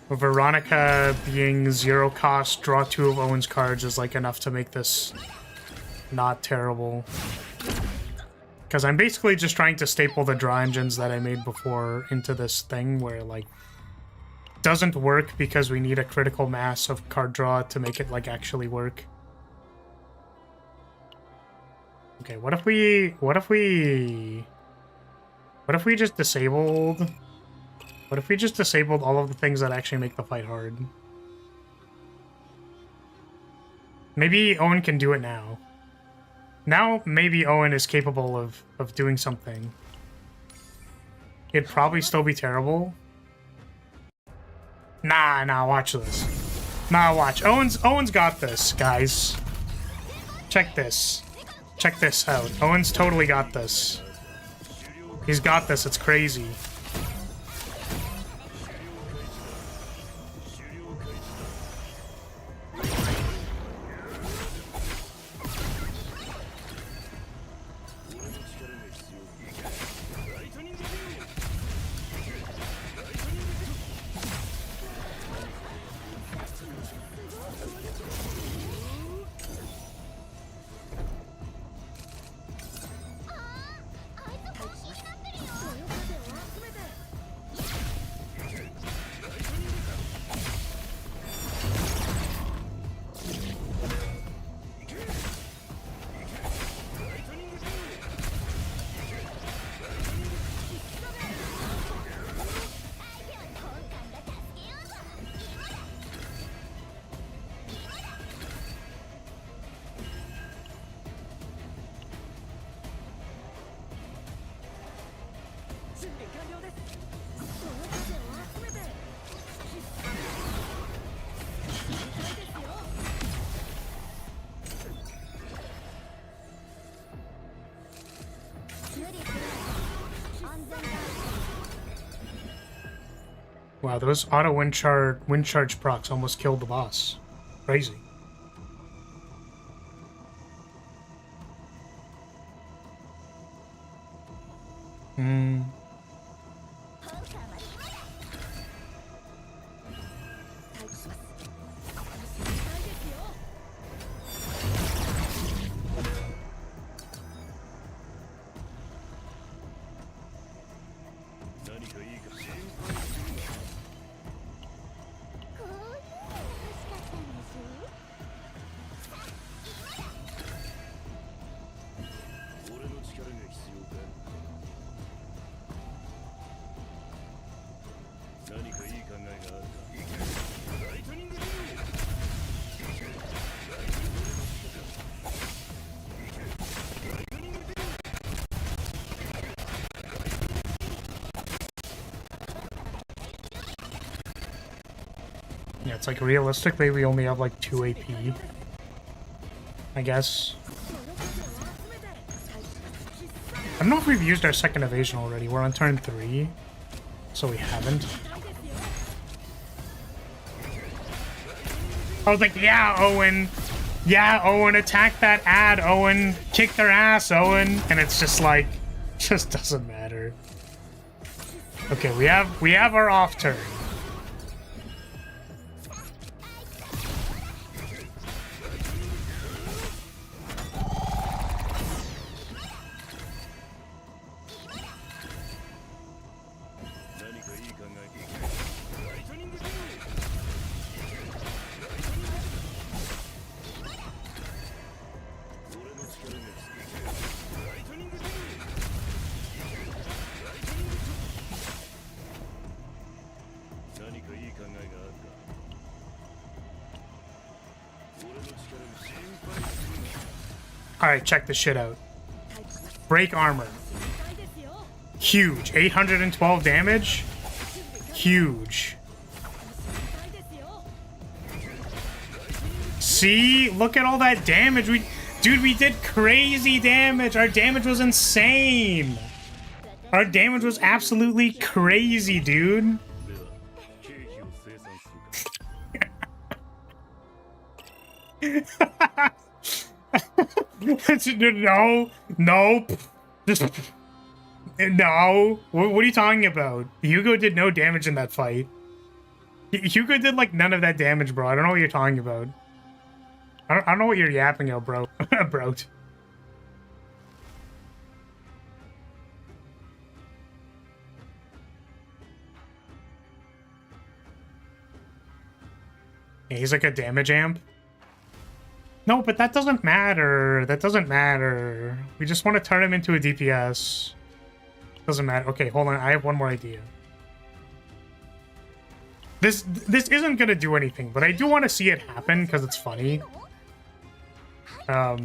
Veronica being 0 cost, draw 2 of Owen's cards is like enough to make this not terrible. Because I'm basically just trying to staple the draw engines that I made before into this thing where, like, doesn't work because we need a critical mass of card draw to make it, like, actually work. Okay, what if we just disabled all of the things that actually make the fight hard? Maybe Owen can do it now. Now maybe Owen is capable of doing something. It'd probably still be terrible. Nah, watch this. Nah, watch. Owen's got this, guys. Check this. Check this out. Owen's totally got this. He's got this, it's crazy. Wow, those auto wind charge procs almost killed the boss. Crazy. Yeah, it's like realistically we only have like 2 AP, I guess. I don't know if we've used our second evasion already. We're on turn 3, so we haven't. I was like, yeah, Owen. Yeah, Owen, attack that ad, Owen. Kick their ass, Owen. And it's just like, just doesn't matter. Okay, we have our off turn. Alright, check this shit out. Break armor. Huge. 812 damage. Huge. See? Look at all that damage. Dude, we did crazy damage. Our damage was insane. Our damage was absolutely crazy, dude. No, nope. Just no. What are you talking about? Hugo did no damage in that fight. Hugo did like none of that damage, bro. I don't know what you're talking about. I don't know what you're yapping about, bro. Bro. Yeah, he's like a damage amp. No, but that doesn't matter. That doesn't matter. We just want to turn him into a DPS. Doesn't matter. Okay, hold on. I have one more idea. This isn't gonna do anything, but I do want to see it happen because it's funny. I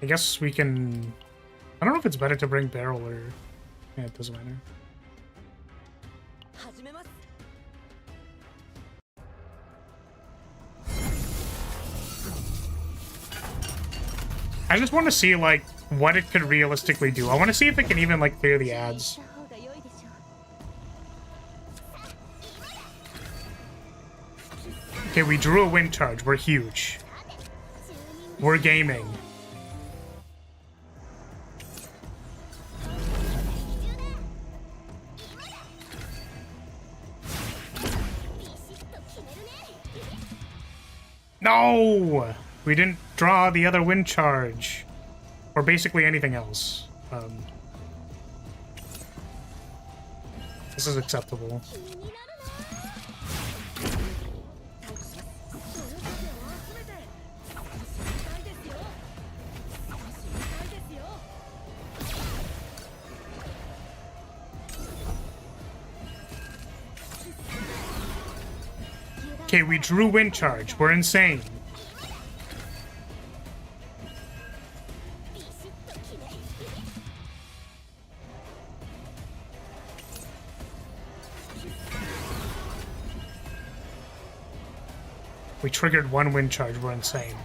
guess we can... I don't know if it's better to bring barrel or... Yeah, it doesn't matter. I just want to see, like, what it could realistically do. I want to see if it can even, like, clear the ads. Okay, we drew a wind charge. We're huge. We're gaming. No! We didn't draw the other wind charge. Or basically anything else. This is acceptable. Okay, we drew wind charge. We're insane. We triggered one wind charge. We're insane.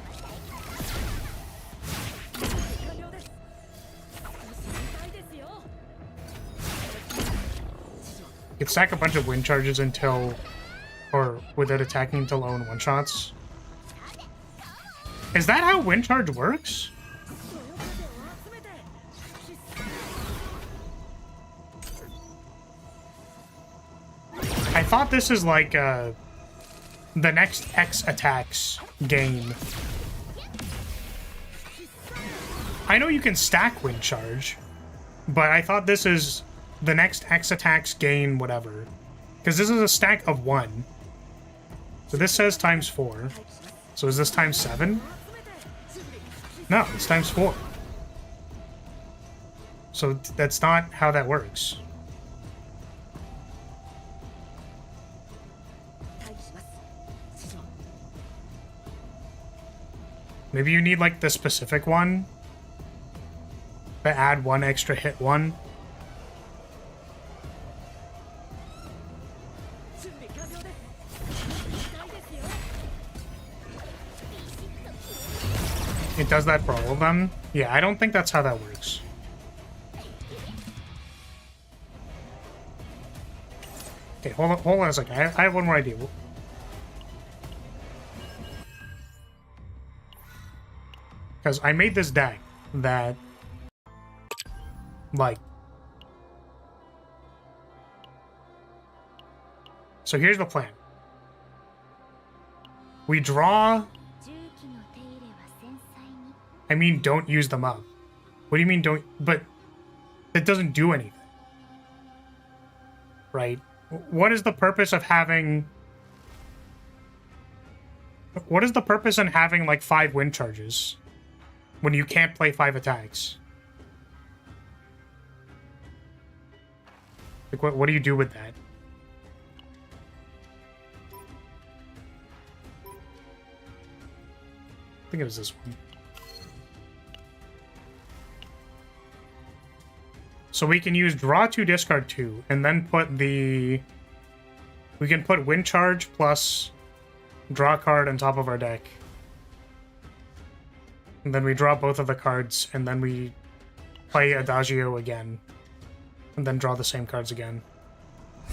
You can stack a bunch of wind charges until... or without attacking until own one-shots. Is that how wind charge works? I thought this is like the next X attacks game. I know you can stack wind charge, but I thought this is the next X attacks gain whatever. Because this is a stack of 1. So this says times 4. So is this times 7? No, it's times 4. So that's not how that works. Maybe you need like the specific one to add 1 extra hit 1. It does that for all of them? Yeah, I don't think that's how that works. Okay, hold on a second. I have one more idea. Because I made this deck that, like... So here's the plan. We draw... I mean, don't use them up. What do you mean don't... But it doesn't do anything. Right? What is the purpose of having... What is the purpose in having, like, 5 wind charges? When you can't play 5 attacks? Like, what do you do with that? I think it was this one. So we can use draw 2, discard 2, and then put the... We can put wind charge plus draw card on top of our deck. And then we draw both of the cards, and then we play Adagio again. And then draw the same cards again.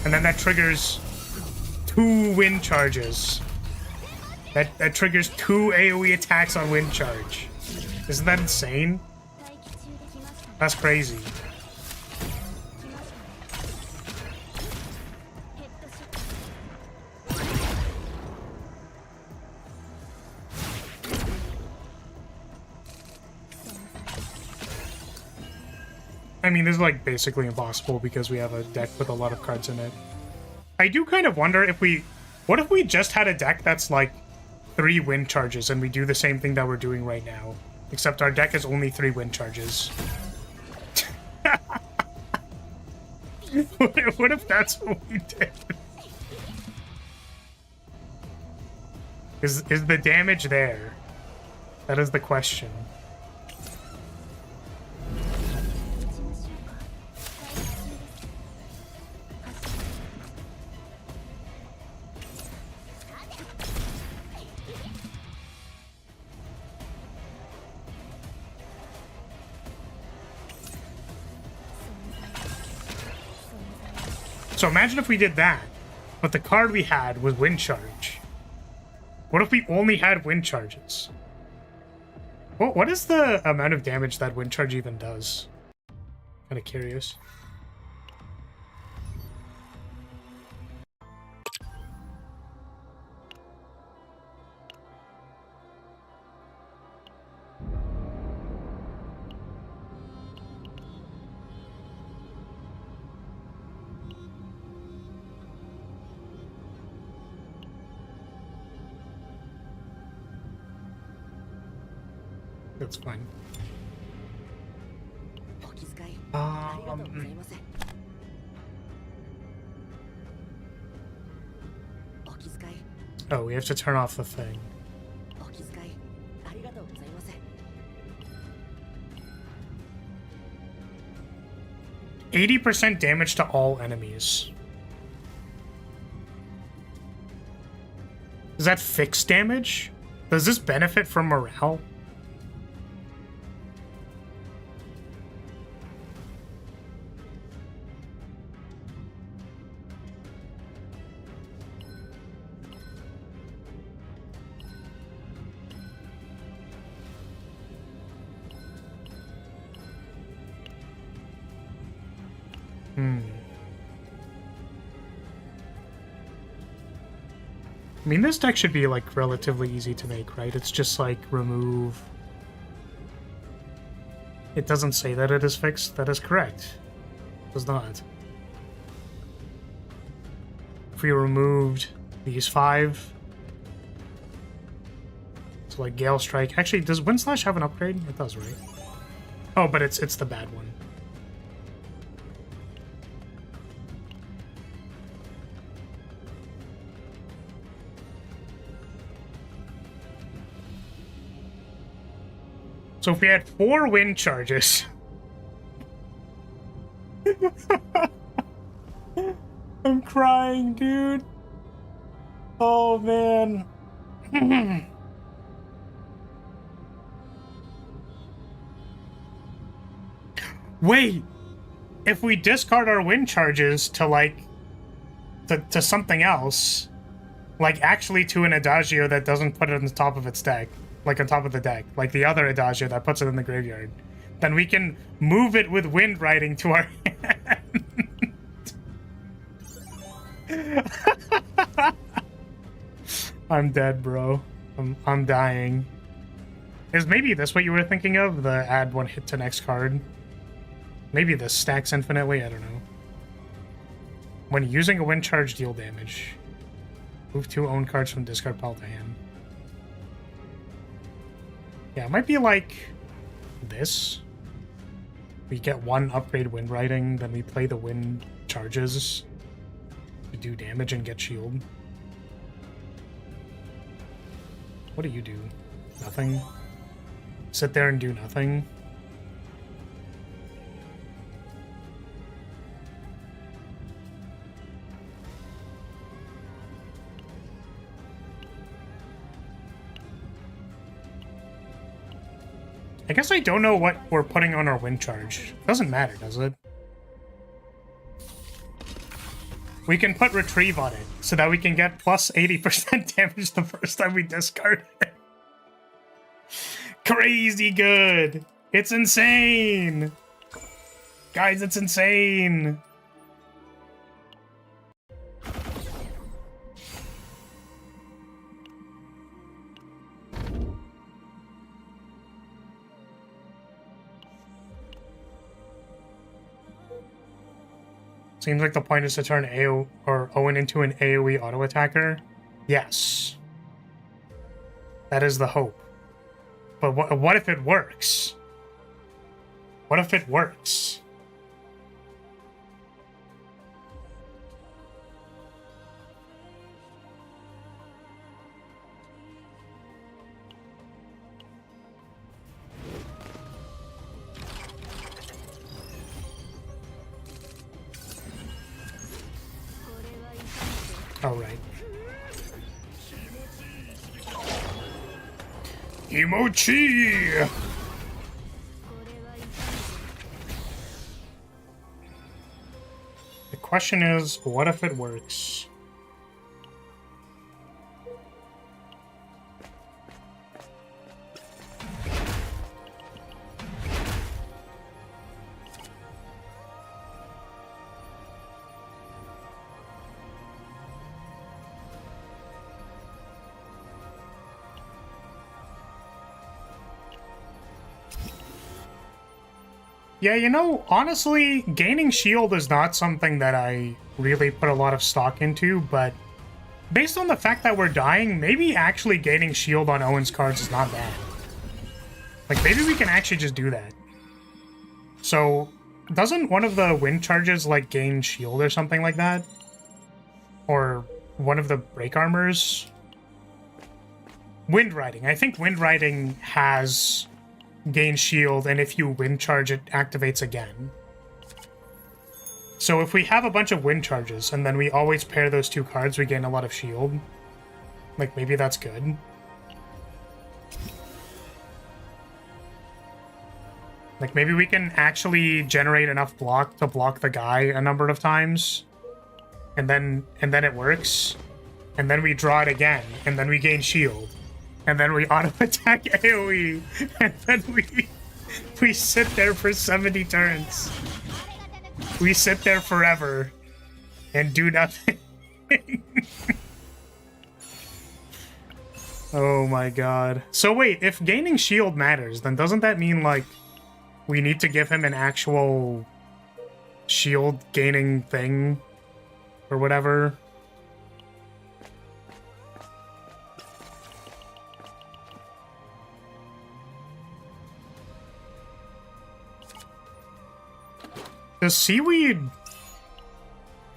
And then that triggers 2 wind charges. That triggers 2 AoE attacks on wind charge. Isn't that insane? That's crazy. I mean, this is like basically impossible because we have a deck with a lot of cards in it. I do kind of wonder if we... What if we just had a deck that's like 3 wind charges and we do the same thing that we're doing right now. Except our deck is only 3 wind charges. What if that's what we did? Is the damage there? That is the question. So imagine if we did that, but the card we had was Wind Charge. What if we only had Wind Charges? What is the amount of damage that Wind Charge even does? Kind of curious. That's fine. Oh, we have to turn off the thing. 80% damage to all enemies. Is that fixed damage? Does this benefit from morale? I mean, this deck should be, like, relatively easy to make, right? It's just, like, remove... It doesn't say that it is fixed. That is correct. It does not. If we removed these 5... So, like, Gale Strike... Actually, does Wind Slash have an upgrade? It does, right? Oh, but it's the bad one. So if we had 4 wind charges... I'm crying, dude. Oh, man. Wait! If we discard our wind charges to, like... To something else... Like, actually to an Adagio that doesn't put it on the top of its deck... Like, on top of the deck, like the other Adagio that puts it in the graveyard, then we can move it with Wind Riding to our hand. I'm dead, bro. I'm dying. Is maybe this what you were thinking of? The add 1 hit to next card? Maybe this stacks infinitely? I don't know. When using a Wind Charge, deal damage. Move 2 own cards from discard pile to hand. Yeah, it might be like this. We get 1 upgrade Wind Riding, then we play the Wind Charges to do damage and get shield. What do you do? Nothing? Sit there and do nothing? I guess I don't know what we're putting on our Wind Charge. Doesn't matter, does it? We can put Retrieve on it, so that we can get plus 80% damage the first time we discard it. Crazy good! It's insane! Guys, it's insane! Seems like the point is to turn Owen into an AoE auto attacker. Yes. That is the hope. But what if it works? What if it works? Oh, right. Emochi! The question is, what if it works? Yeah, you know, honestly, gaining shield is not something that I really put a lot of stock into, but based on the fact that we're dying, maybe actually gaining shield on Owen's cards is not bad. Like, maybe we can actually just do that. So, doesn't one of the wind charges, like, gain shield or something like that? Or one of the break armors? Wind riding. I think wind riding has gain shield, and if you wind charge, it activates again. So if we have a bunch of wind charges, and then we always pair those two cards, we gain a lot of shield. Like, maybe that's good. Like, maybe we can actually generate enough block to block the guy a number of times. And then it works. And then we draw it again, and then we gain shield. And then we auto-attack AoE, and then we sit there for 70 turns. We sit there forever and do nothing. Oh my god. So wait, if gaining shield matters, then doesn't that mean, like, we need to give him an actual shield gaining thing? Or whatever? Does seaweed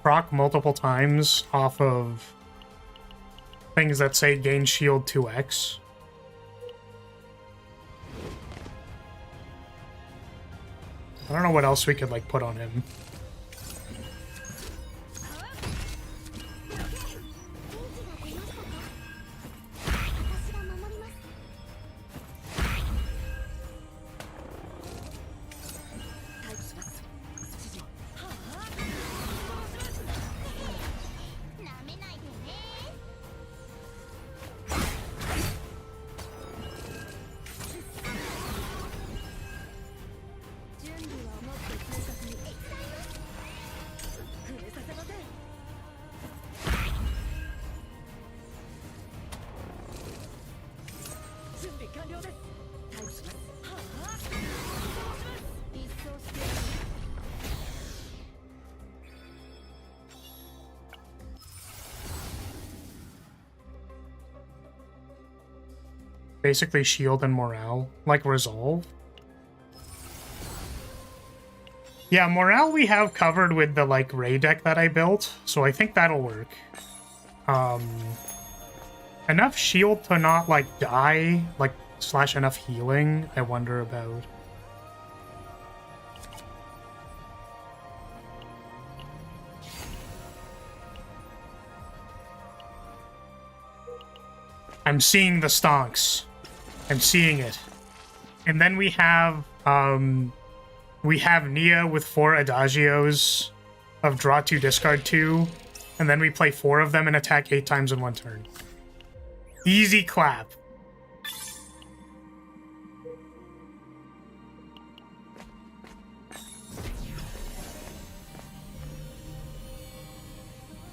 proc multiple times off of things that say gain shield 2x? I don't know what else we could, like, put on him. Basically shield and morale, like resolve. Yeah, morale we have covered with the, like, Ray deck that I built, so I think that'll work. Enough shield to not, like, die, like, / enough healing, I wonder about. I'm seeing the stonks. I'm seeing it. And then we have Nia with 4 adagios of draw 2, discard 2, and then we play 4 of them and attack 8 times in 1 turn. Easy clap.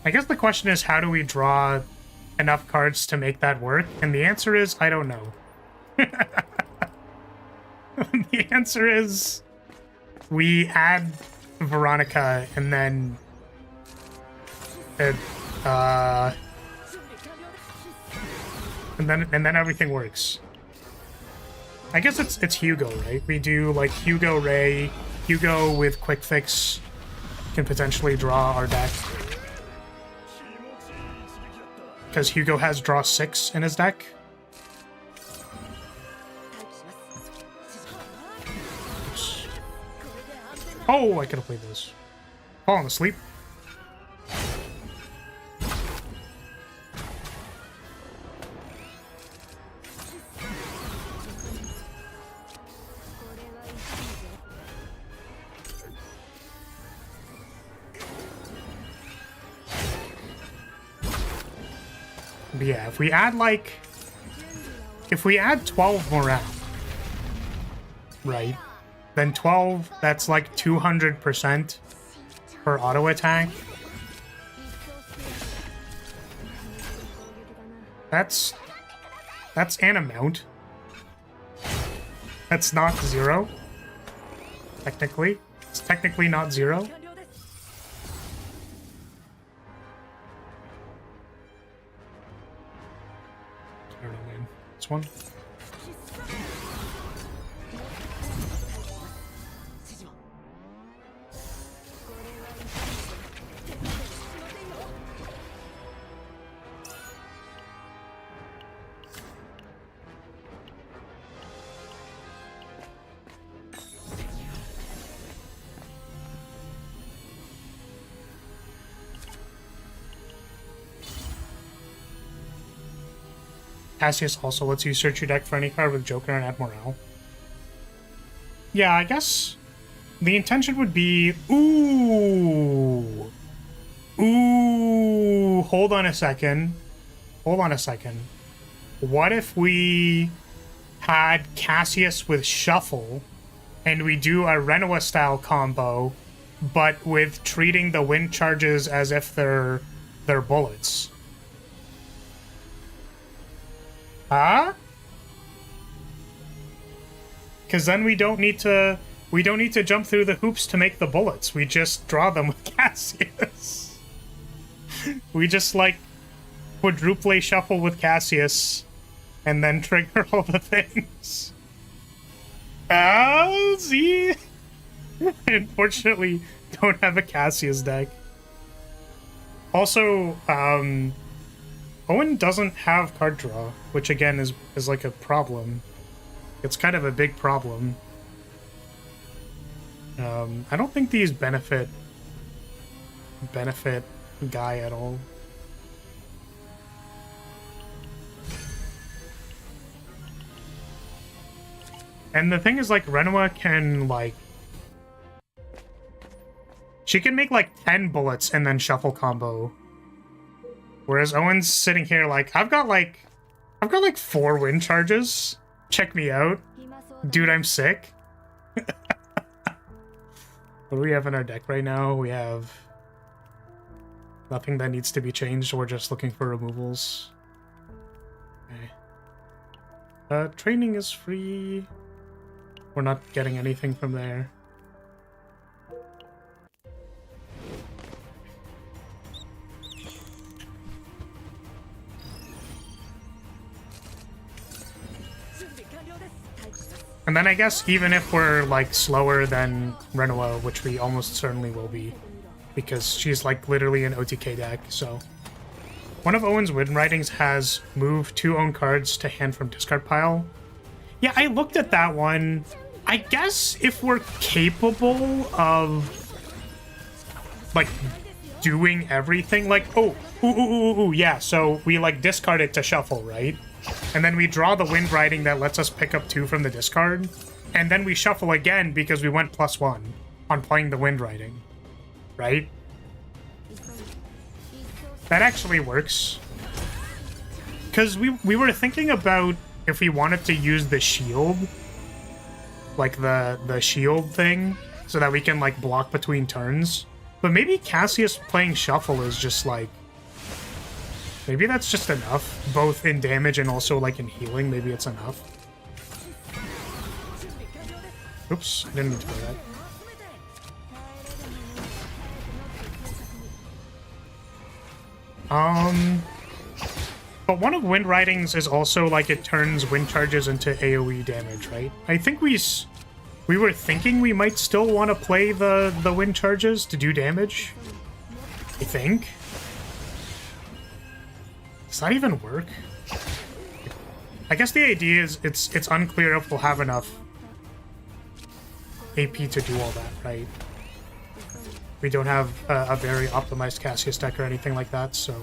I guess the question is, how do we draw enough cards to make that work? And the answer is, I don't know. The answer is, we add Veronica, and then And then everything works. I guess it's Hugo, right? We do like Hugo Ray, Hugo with quick fix can potentially draw our deck. Because Hugo has draw 6 in his deck. Oops. Oh, I could have played this. Falling asleep. But yeah, if we add like... If we add 12 morale, right? Then 12, that's like 200% for auto attack. That's an amount. That's not 0. Technically. It's technically not 0. One. Cassius also lets you search your deck for any card with Joker and add morale. Yeah, I guess the intention would be... Ooh! Ooh! Hold on a second. Hold on a second. What if we had Cassius with Shuffle and we do a Renoa style combo, but with treating the wind charges as if they're bullets? Huh? Because then we don't need to jump through the hoops to make the bullets. We just draw them with Cassius. We just like quadruple shuffle with Cassius and then trigger all the things. Oh, see? I unfortunately don't have a Cassius deck. Also, Owen doesn't have card draw, which again is like a problem. It's kind of a big problem. I don't think these benefit Guy at all. And the thing is, like, Renoa can, like... She can make, like, 10 bullets and then shuffle combo. Whereas Owen's sitting here like, I've got like 4 wind charges. Check me out. Dude, I'm sick. What do we have in our deck right now? We have nothing that needs to be changed. We're just looking for removals. Okay. Training is free. We're not getting anything from there. And then I guess even if we're like slower than Renoa, which we almost certainly will be, because she's like literally an OTK deck, so. One of Owen's win writings has move 2 own cards to hand from discard pile. Yeah, I looked at that one. I guess if we're capable of like doing everything, like, yeah, so we like discard it to shuffle, right? And then we draw the wind writing that lets us pick up 2 from the discard. And then we shuffle again because we went +1 on playing the wind writing. Right? That actually works. Because we were thinking about if we wanted to use the shield. Like the shield thing. So that we can like block between turns. But maybe Cassius playing shuffle is just like... Maybe that's just enough, both in damage and also like in healing. Maybe it's enough. Oops, I didn't mean to play that. But one of wind ridings is also like it turns wind charges into AoE damage, right? I think we were thinking we might still want to play the wind charges to do damage. I think. Does that even work? I guess the idea is it's unclear if we'll have enough AP to do all that, right? We don't have a very optimized Cassius deck or anything like that, so...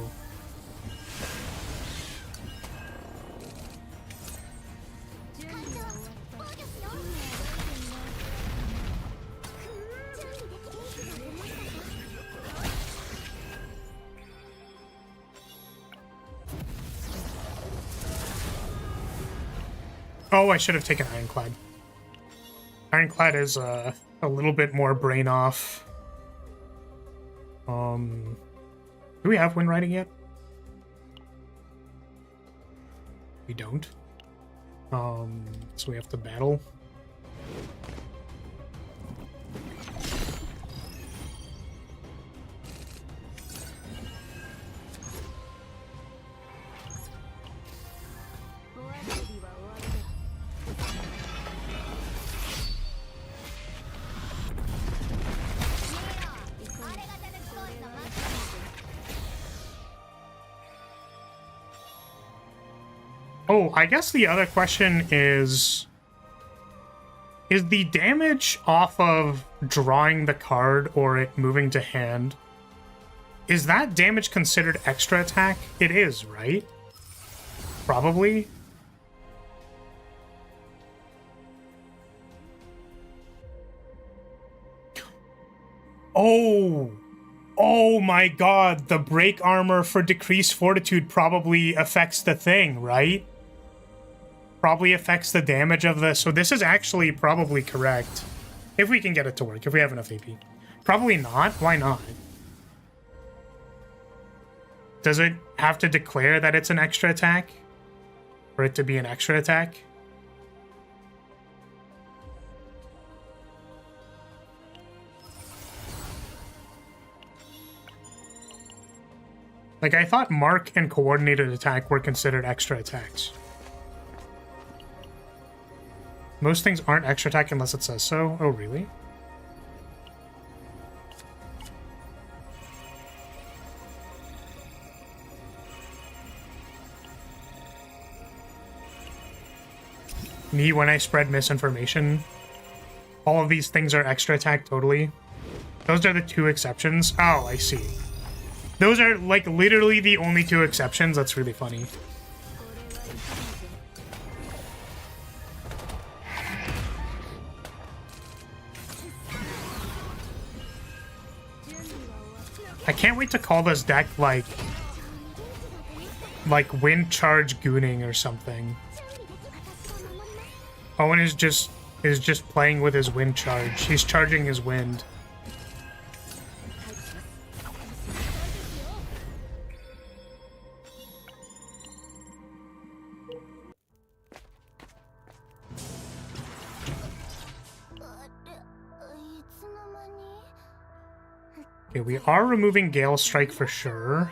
Oh, I should have taken Ironclad. Ironclad is a little bit more brain off. Do we have wind riding yet? We don't. So we have to battle. Oh, I guess the other question is the damage off of drawing the card or it moving to hand, is that damage considered extra attack? It is, right? Probably. Oh my god, the break armor for decreased fortitude probably affects the thing, right? Probably affects the damage of this. So this is actually probably correct. If we can get it to work, if we have enough AP. Probably not. Why not? Does it have to declare that it's an extra attack? For it to be an extra attack? Like, I thought mark and coordinated attack were considered extra attacks. Most things aren't extra attack unless it says so. Oh, really? Me when I spread misinformation. All of these things are extra attack totally. Those are the two exceptions. Oh, I see. Those are, like, literally the only two exceptions. That's really funny. I can't wait to call this deck, like wind charge gooning or something. Owen is just playing with his wind charge. He's charging his wind. Okay, we are removing Gale Strike for sure.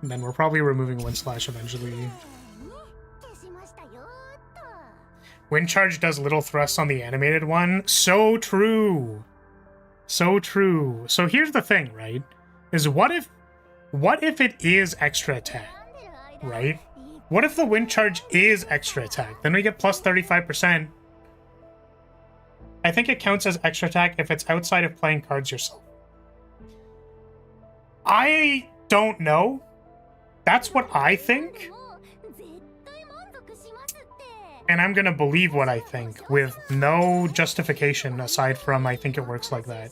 And then we're probably removing Wind Slash eventually. Wind Charge does little thrust on the animated one. So true. So true. So here's the thing, right? Is what if it is extra attack, right? What if the Wind Charge is extra attack? Then we get plus 35%. I think it counts as extra attack if it's outside of playing cards yourself. I don't know. That's what I think. And I'm gonna believe what I think with no justification aside from I think it works like that.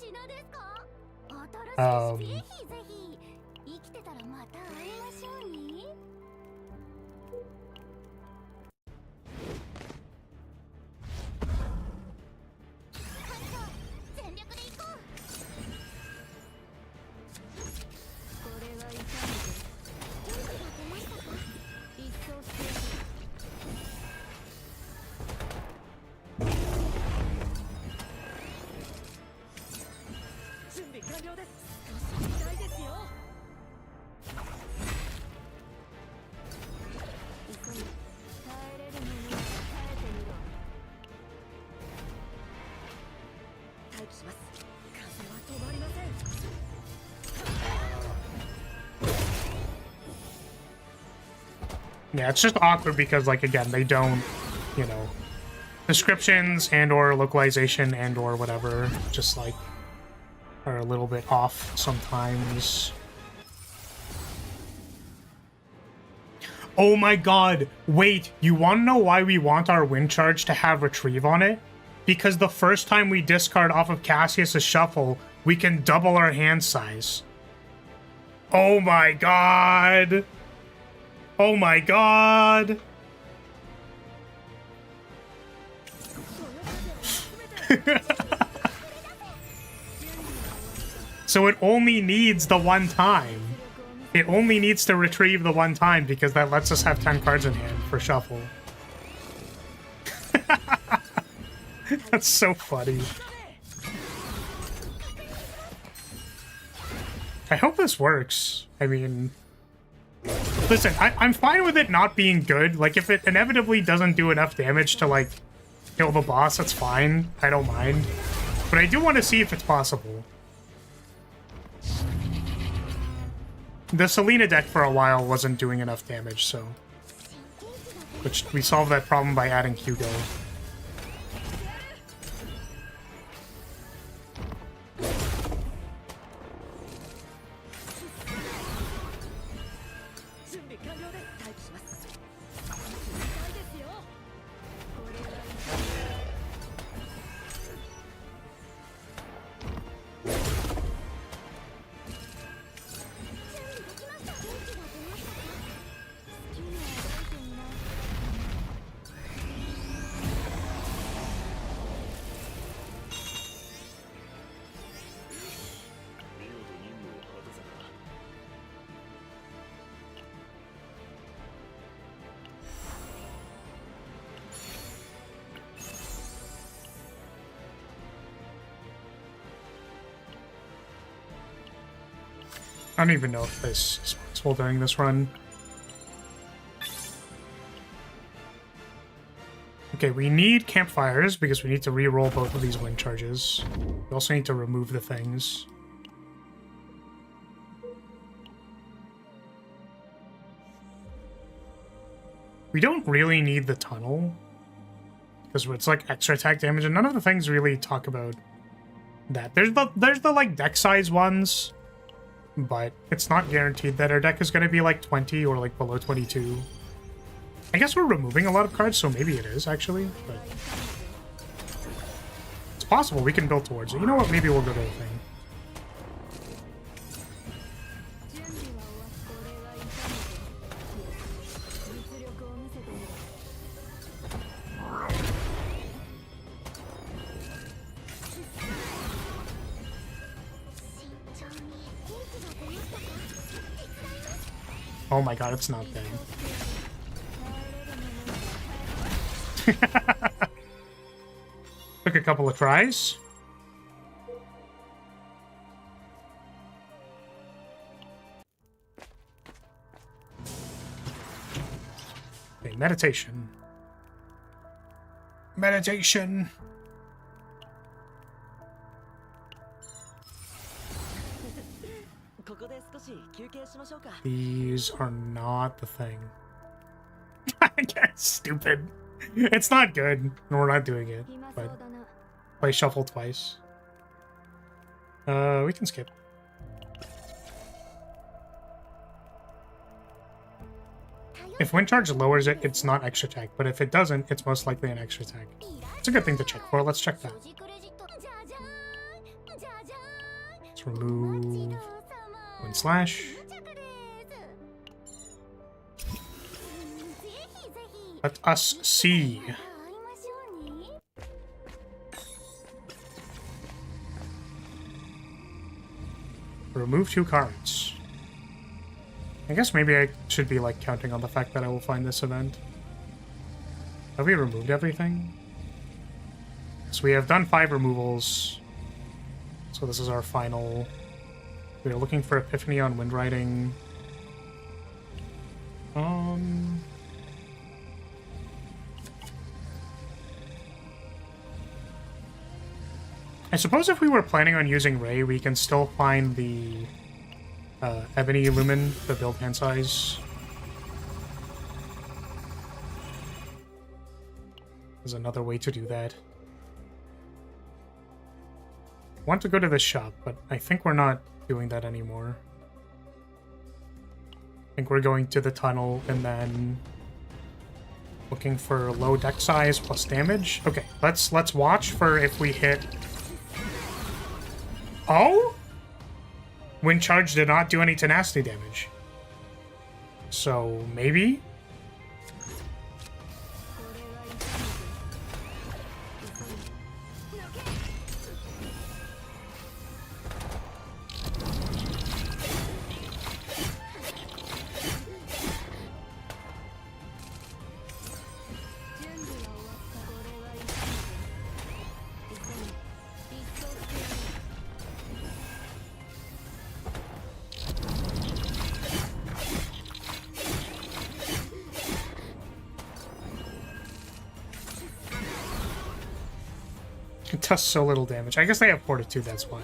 Yeah, it's just awkward because, like, again, they don't, you know, descriptions and or localization and or whatever just, like, are a little bit off sometimes. Oh my god, wait, you want to know why we want our wind charge to have retrieve on it? Because the first time we discard off of Cassius' shuffle, we can double our hand size. Oh my god! Oh my god! So it only needs the one time. It only needs to retrieve the one time because that lets us have 10 cards in hand for shuffle. That's so funny. I hope this works. I mean... Listen, I'm fine with it not being good. Like, if it inevitably doesn't do enough damage to, like, kill the boss, that's fine. I don't mind. But I do want to see if it's possible. The Selena deck for a while wasn't doing enough damage, so... Which, we solved that problem by adding Hugo. I don't even know if this is possible during this run. Okay, we need campfires because we need to re-roll both of these wind charges. We also need to remove the things. We don't really need the tunnel because it's like extra attack damage, and none of the things really talk about that. There's the like deck size ones. But it's not guaranteed that our deck is going to be like 20 or like below 22. I guess we're removing a lot of cards, so maybe it is actually, but it's possible we can build towards it. You know what? Maybe we'll go to the thing. Oh my god, it's not dead. Took a couple of tries. Okay, meditation. Meditation. These are not the thing. I guess stupid. It's not good, and we're not doing it. But play shuffle twice. We can skip. If wind charge lowers it, it's not extra attack, but if it doesn't, it's most likely an extra attack. It's a good thing to check for. Let's check that. Let's remove wind slash. Let us see. Remove 2 cards. I guess maybe I should be like counting on the fact that I will find this event. Have we removed everything? So we have done 5 removals. So this is our final. We are looking for Epiphany on Windriding. I suppose if we were planning on using Ray, we can still find the Ebony Lumen, the build hand size. There's another way to do that. I want to go to the shop, but I think we're not doing that anymore. I think we're going to the tunnel and then looking for low deck size plus damage. Okay, let's watch for if we hit. Oh? Wind charge did not do any tenacity damage. So maybe? It does so little damage. I guess they have fortitude, that's why.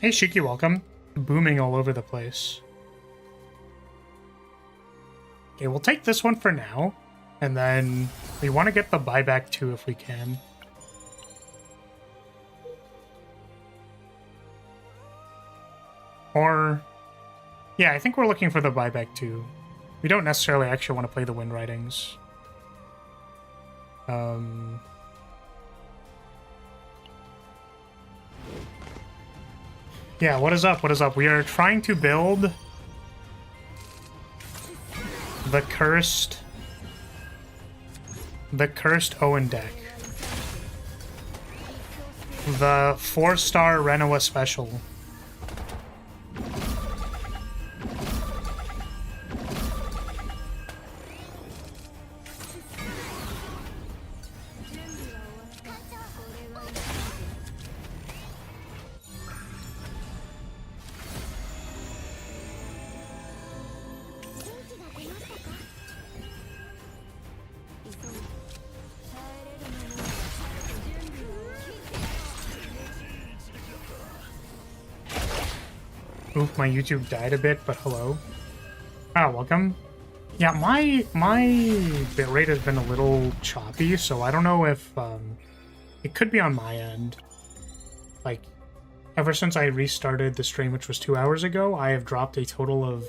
Hey Shiki, welcome. Booming all over the place. Okay, we'll take this one for now. And then we want to get the buyback too if we can. Or... yeah, I think we're looking for the buyback too. We don't necessarily actually want to play the wind ridings. Yeah, what is up? What is up? We are trying to build the cursed Owen deck. The 4-star Renoa special. Oof, my YouTube died a bit, but hello. Ah, welcome. Yeah, my bitrate has been a little choppy, so I don't know if it could be on my end. Like, ever since I restarted the stream, which was 2 hours ago, I have dropped a total of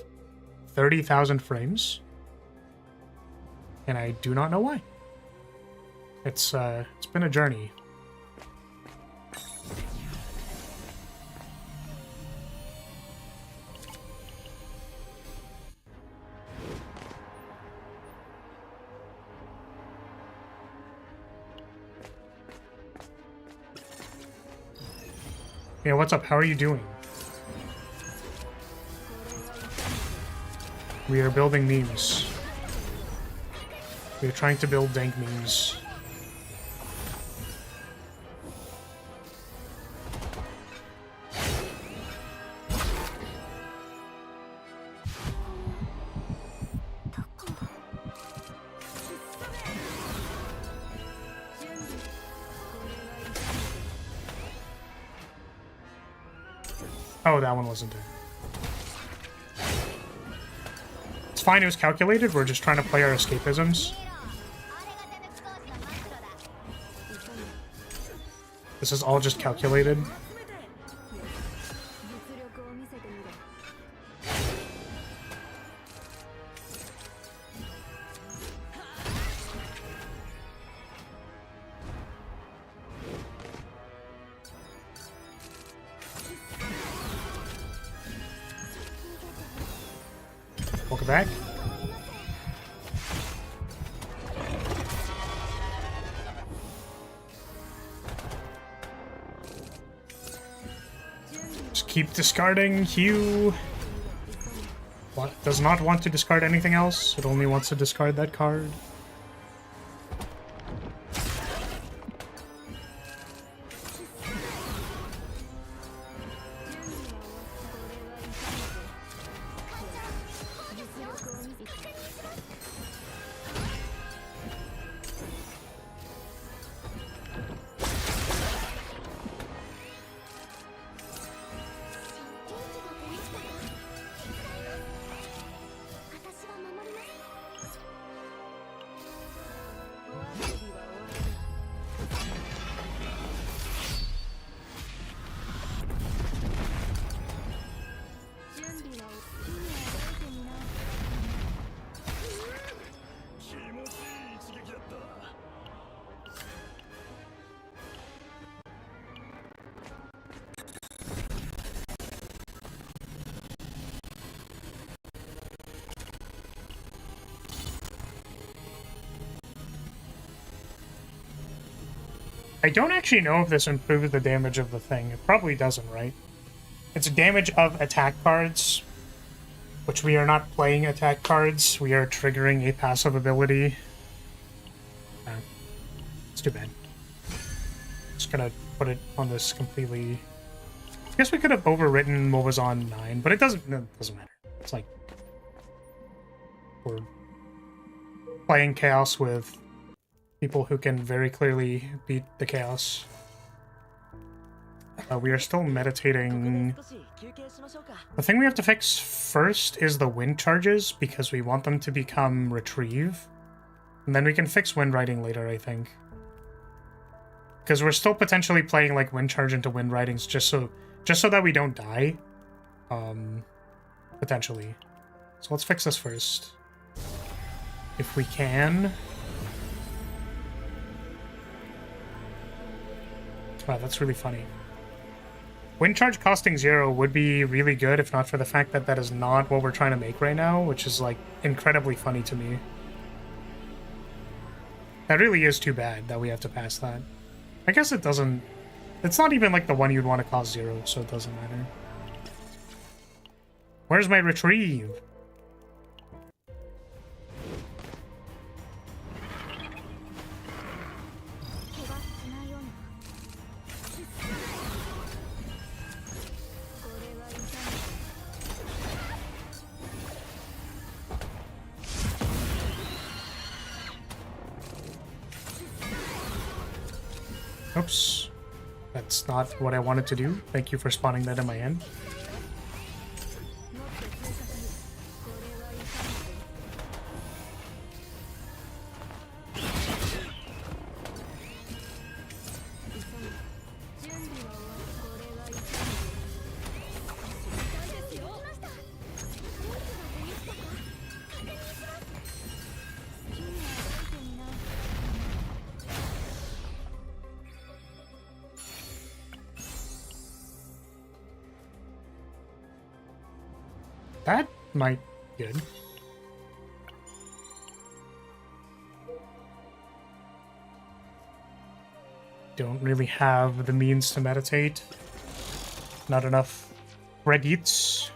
30,000 frames, and I do not know why. It's been a journey. Yeah, what's up? How are you doing? We are building memes. We are trying to build dank memes. Oh, that one wasn't there. It's fine, it was calculated. We're just trying to play our escapisms. This is all just calculated. Welcome back. keep discarding. Hugh does not want to discard anything else. It only wants to discard that card. I don't actually know if this improves the damage of the thing. It probably doesn't, right? It's damage of attack cards, which we are not playing attack cards. We are triggering a passive ability. It's too bad. Just gonna put it on this completely... I guess we could have overwritten what was on 9, but it doesn't matter. It's like... we're playing Chaos with people who can very clearly beat the Chaos. We are still meditating. The thing we have to fix first is the wind charges, because we want them to become retrieve. And then we can fix wind riding later, I think. Because we're still potentially playing like wind charge into wind ridings just so that we don't die. Potentially. So let's fix this first. If we can. Wow, that's really funny. Wind charge costing 0 would be really good if not for the fact that that is not what we're trying to make right now, which is like incredibly funny to me. That really is too bad that we have to pass that. I guess it doesn't... It's not even like the one you'd want to cost 0, so it doesn't matter. Where's my retrieve? Oops. That's not what I wanted to do. Thank you for spawning that in my end. That might be good. Don't really have the means to meditate. Not enough red eats.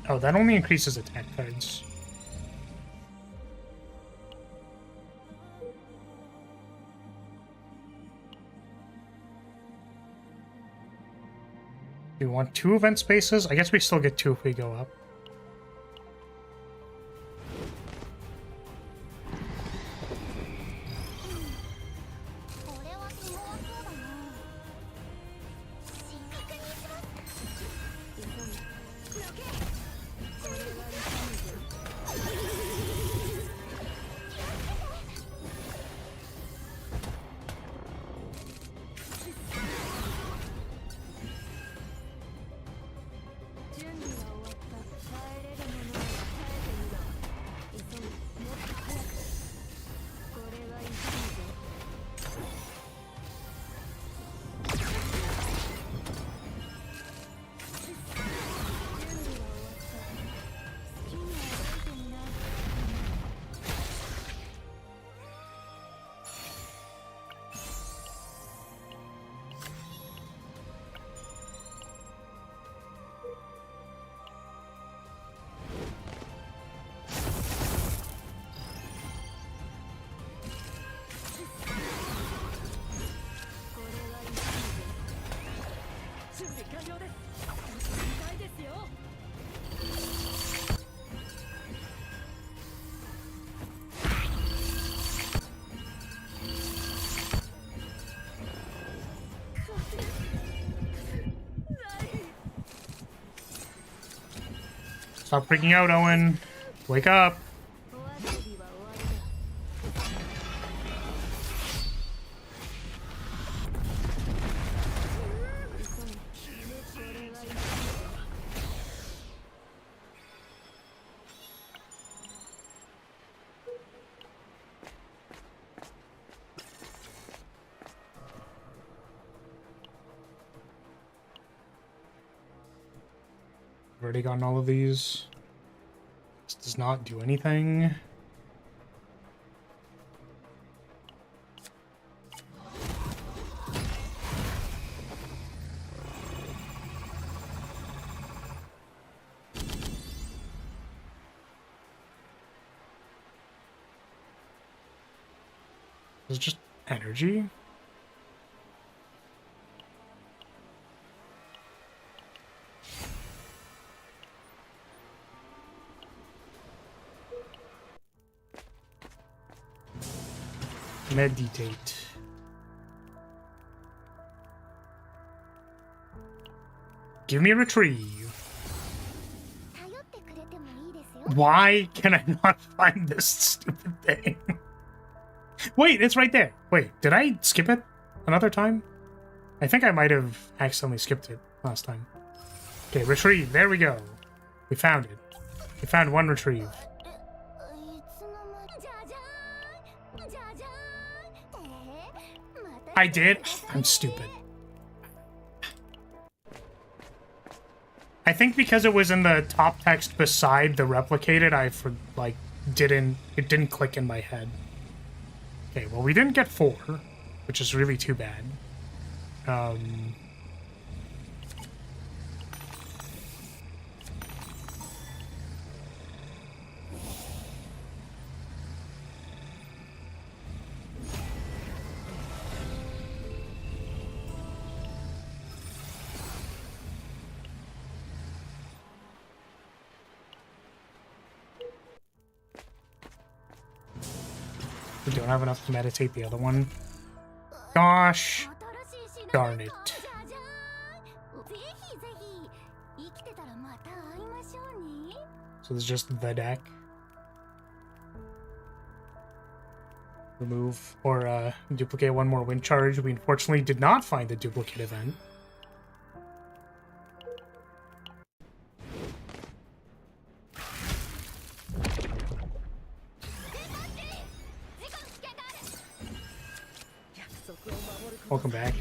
Oh, that only increases attack cards. Do you want 2 event spaces? I guess we still get 2 if we go up. Stop freaking out, Owen. Wake up. Already gotten all of these. This does not do anything. It's just energy. Meditate. Give me a retrieve. Why can I not find this stupid thing? Wait, it's right there. Wait, did I skip it another time? I think I might have accidentally skipped it last time. Okay, retrieve. There we go. We found it. We found one retrieve. I did? I'm stupid. I think because it was in the top text beside the replicated, it didn't click in my head. Okay, well, we didn't get 4, which is really too bad. We don't have enough to meditate the other one. Gosh. Darn it. So there's just the deck. Remove or duplicate one more wind charge. We unfortunately did not find the duplicate event. Welcome back.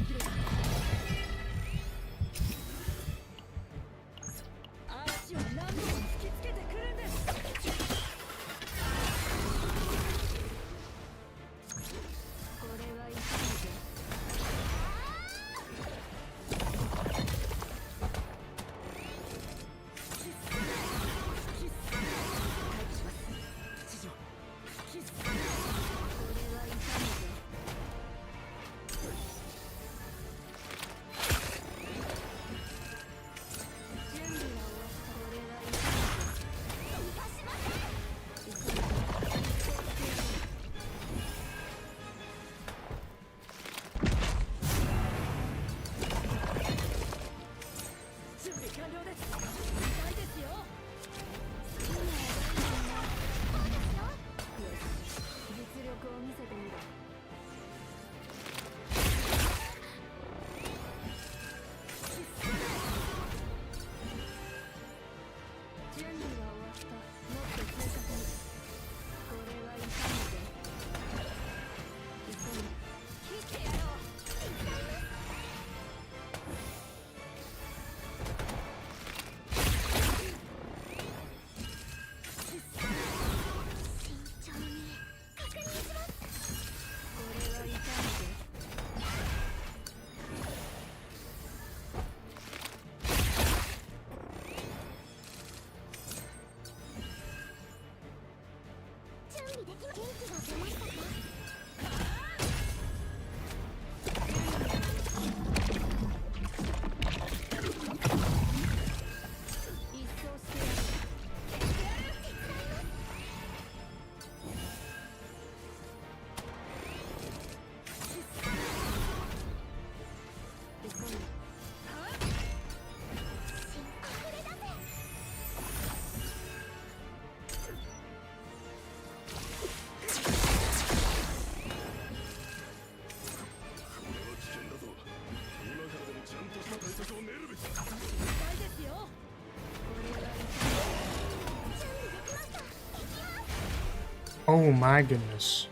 Oh my goodness.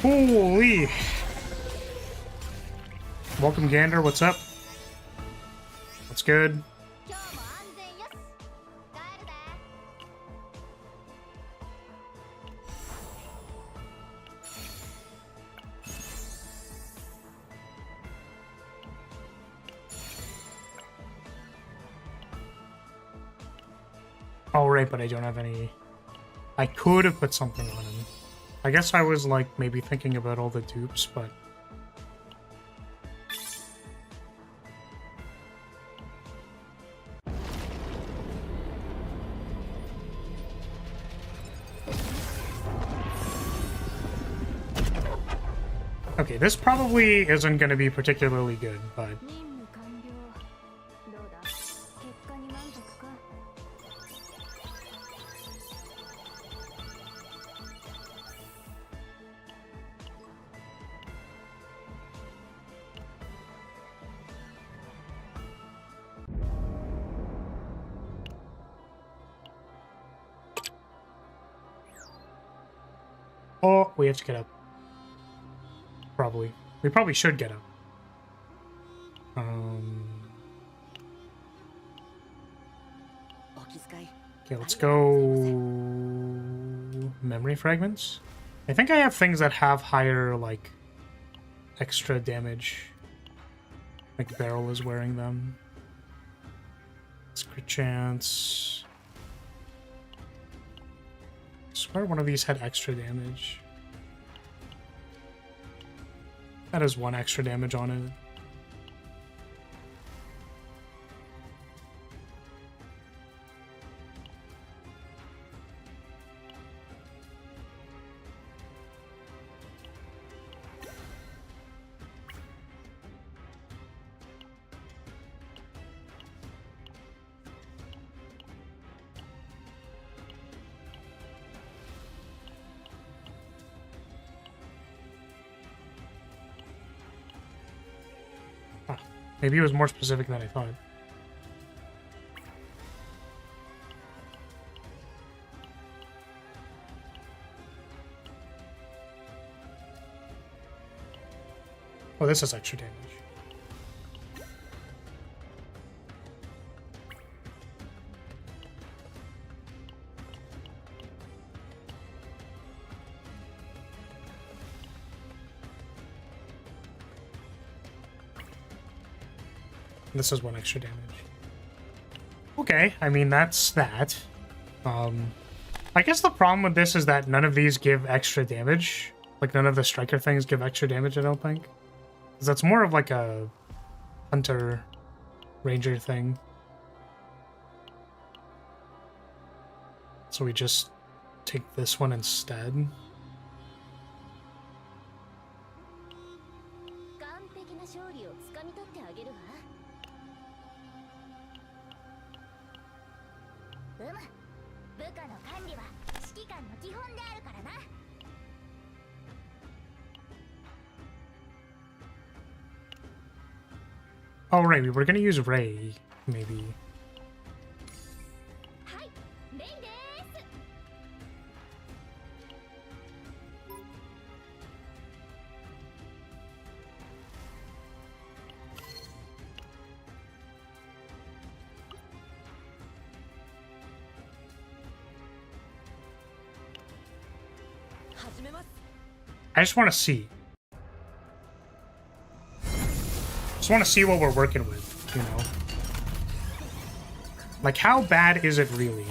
Holy! Welcome, Gander. What's up? What's good? Oh, right, but I don't have any... I could have put something on him. I guess I was, like, maybe thinking about all the dupes, but... Okay, this probably isn't going to be particularly good, but... Oh, we have to get up. Probably. We probably should get up. Okay, let's go... Memory fragments? I think I have things that have higher, like, extra damage. Like Beryl is wearing them. Crit chance. I swear one of these had extra damage. That has 1 extra damage on it. Maybe it was more specific than I thought. Oh, this is extra damage. This is 1 extra damage. Okay, I mean, that's that. I guess the problem with this is that none of these give extra damage. Like, none of the striker things give extra damage, I don't think. Because that's more of like a hunter ranger thing. So we just take this one instead. Oh, right, we were gonna use Ray, maybe. I just want to see. Just want to see what we're working with, you know? Like, how bad is it really?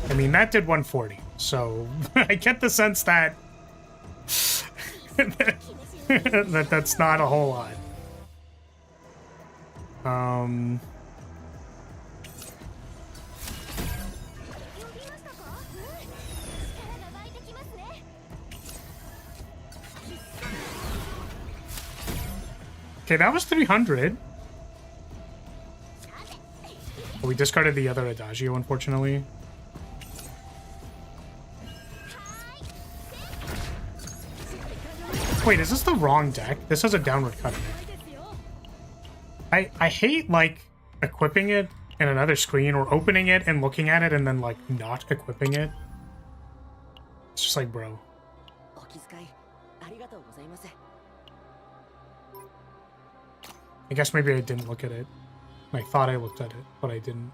I mean, that did 140, so I get the sense that that's not a whole lot. Okay, that was 300. We discarded the other Adagio, unfortunately. Wait, is this the wrong deck? This has a downward cut in it. I hate, like, equipping it in another screen or opening it and looking at it and then, like, not equipping it. It's just like, bro. I guess maybe I didn't look at it. I thought I looked at it, but I didn't.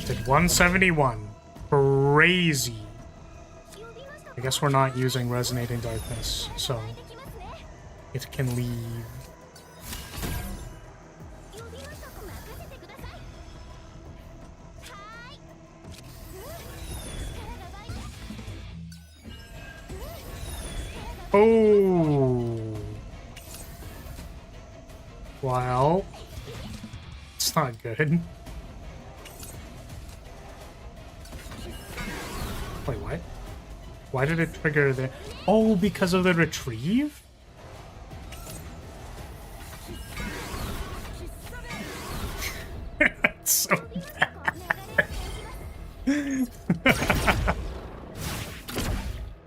Did 171. Crazy. I guess we're not using Resonating Darkness, so it can leave. Oh. Well, it's not good. Wait, what? Why did it trigger the... Oh, because of the retrieve? That's so bad.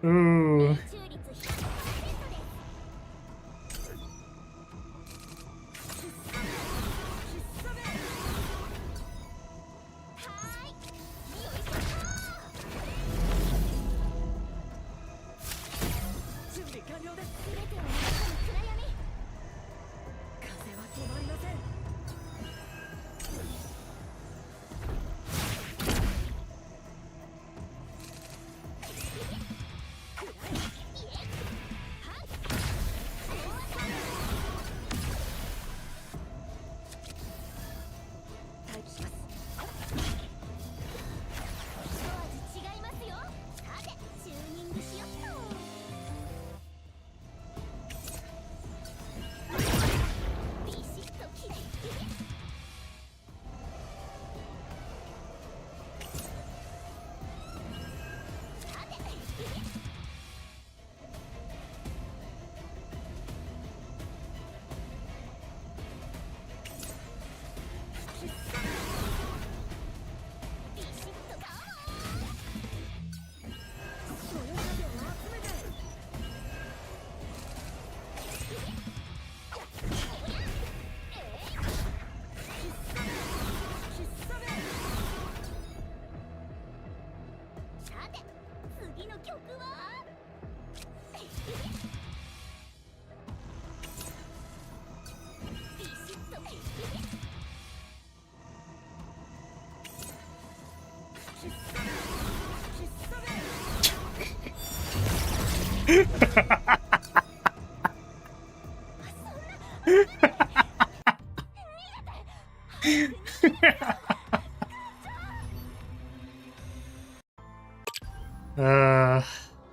Ooh.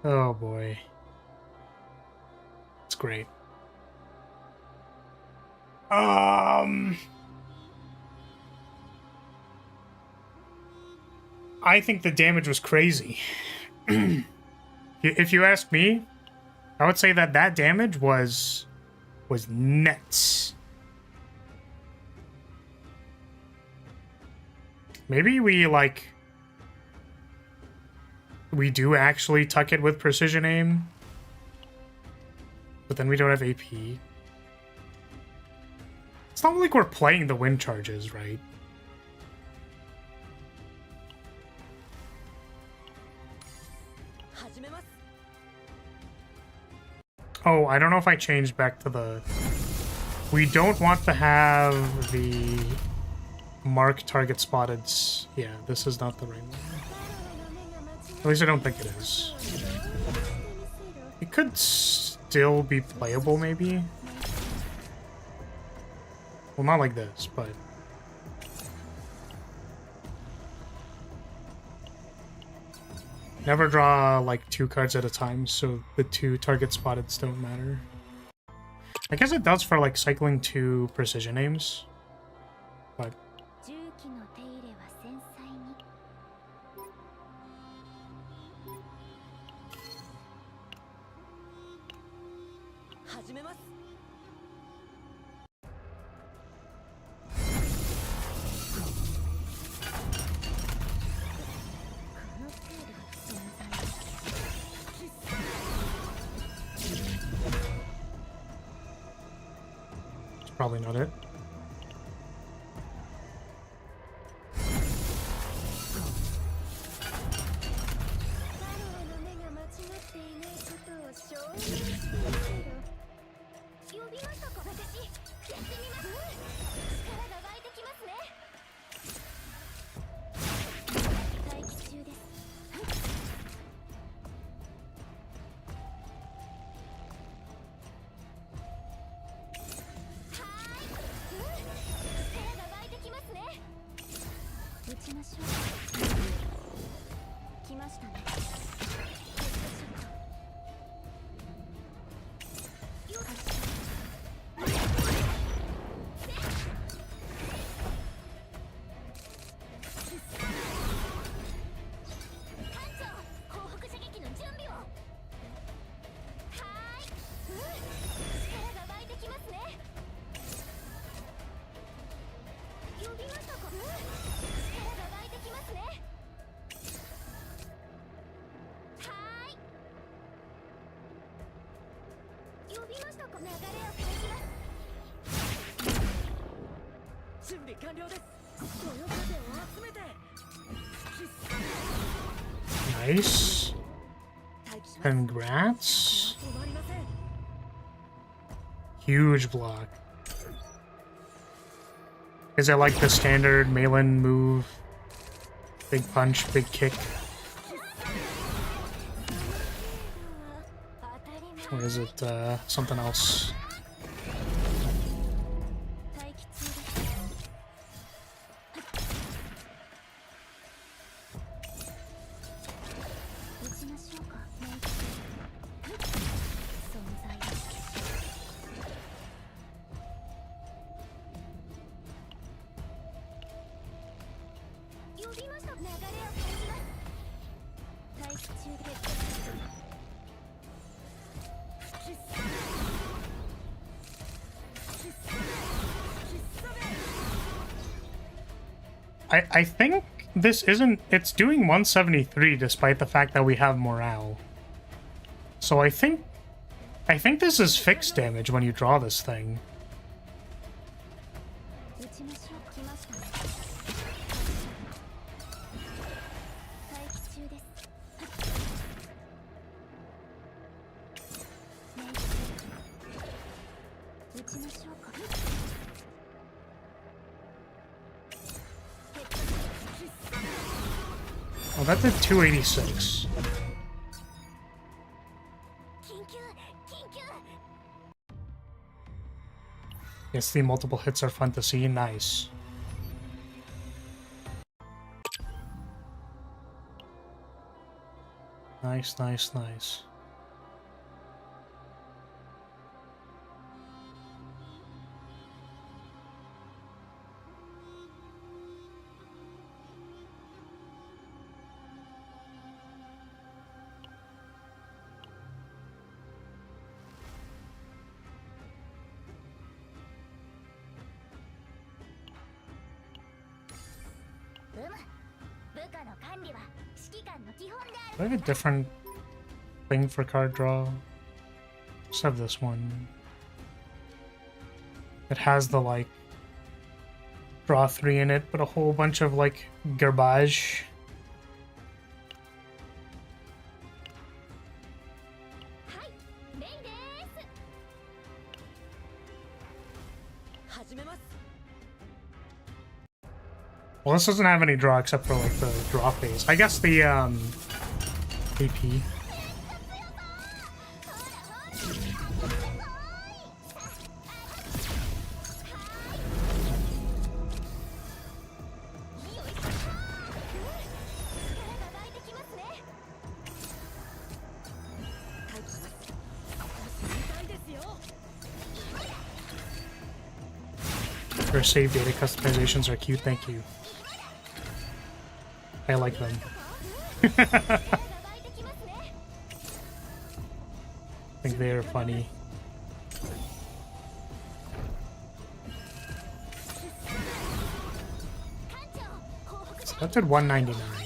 Oh boy. It's great. I think the damage was crazy. If you ask me, I would say that damage was nuts. Maybe we do actually tuck it with precision aim, but then we don't have AP. It's not like we're playing the wind charges, right? Oh, I don't know if I changed back to the... We don't want to have the mark target spotted... Yeah, this is not the right one. At least I don't think it is. It could still be playable, maybe? Well, not like this, but... Never draw, like, 2 cards at a time, so the 2 target spotteds don't matter. I guess it does for, like, cycling 2 precision aims, but... It's probably not it. Nice. Congrats. Huge block. Is it like the standard Malin move? Big punch, big kick? Or is it something else? I think this isn't... It's doing 173 despite the fact that we have morale. So I think this is fixed damage when you draw this thing. Oh, that did 286. Yes, the multiple hits are fun to see. Nice. Nice, nice, nice. Do I have a different thing for card draw? Just have this one. It has the, like, draw 3 in it, but a whole bunch of, like, garbage. Well, this doesn't have any draw except for, like, the draw phase. I guess the, AP. Your save data customizations are cute, thank you. I like them. I think they are funny. That's at 199.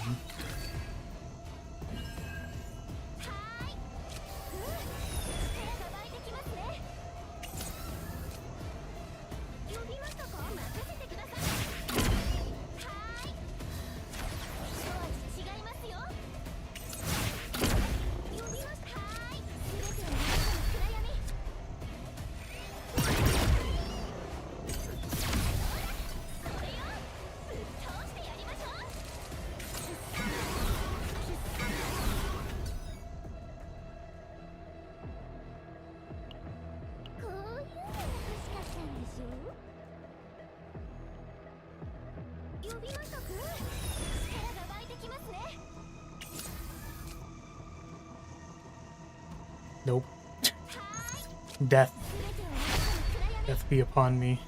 Nope. Death. Death be upon me.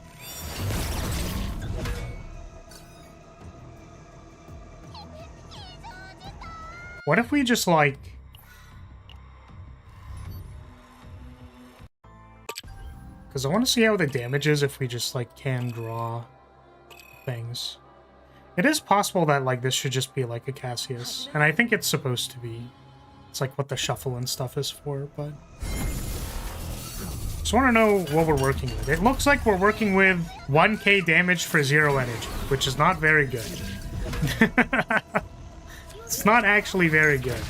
What if we just like... Because I want to see how the damage is if we just like can draw things. It is possible that like this should just be like a Cassius. And I think it's supposed to be. It's like what the shuffle and stuff is for, but... Just want to know what we're working with. It looks like we're working with 1k damage for 0 energy, which is not very good. It's not actually very good.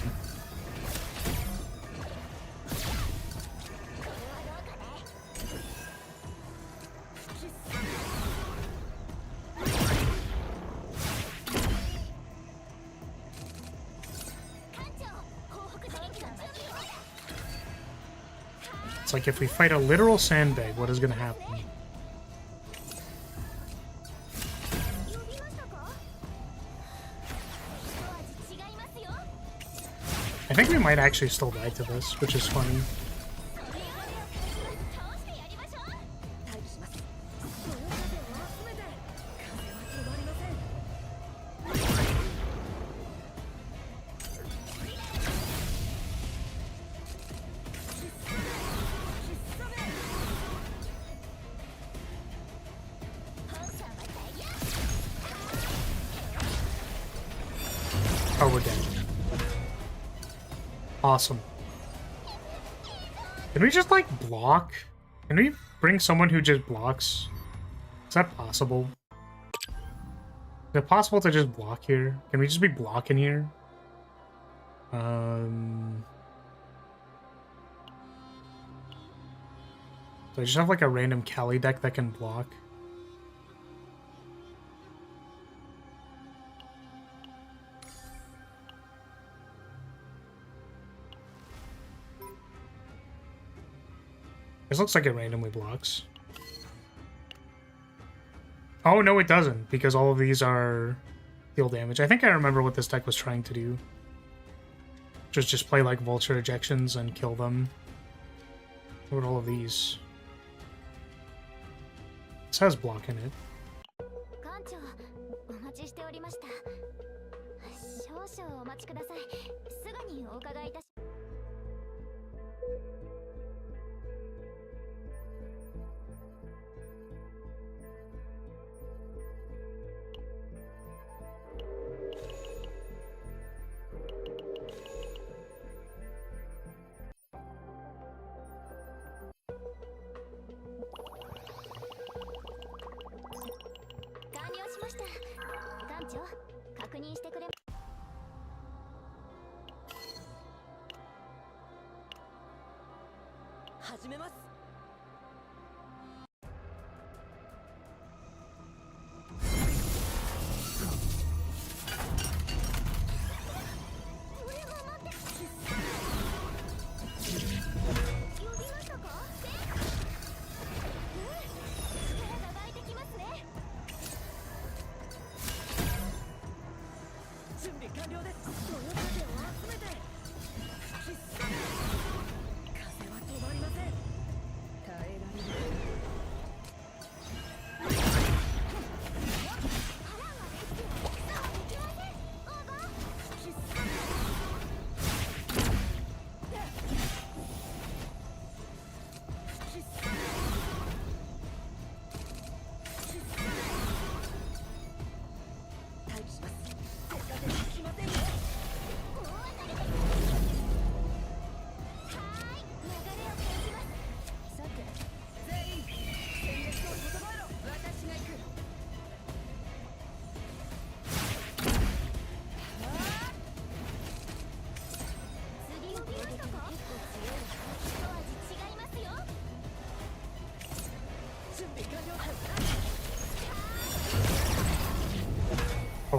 It's like if we fight a literal sandbag, what is going to happen? I think we might actually still die to this, which is funny. Oh, we're dead. Awesome. Can we just, like, block? Can we bring someone who just blocks? Is that possible? Is it possible to just block here? Can we just be blocking here? Do I just have, like, a random Kali deck that can block? This looks like it randomly blocks. Oh, no, it doesn't, because all of these are deal damage. I think I remember what this deck was trying to do. Just play, like, Vulture Ejections and kill them. Look at all of these. This has block in it.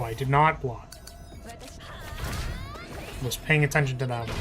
I did not block. Was paying attention to that one.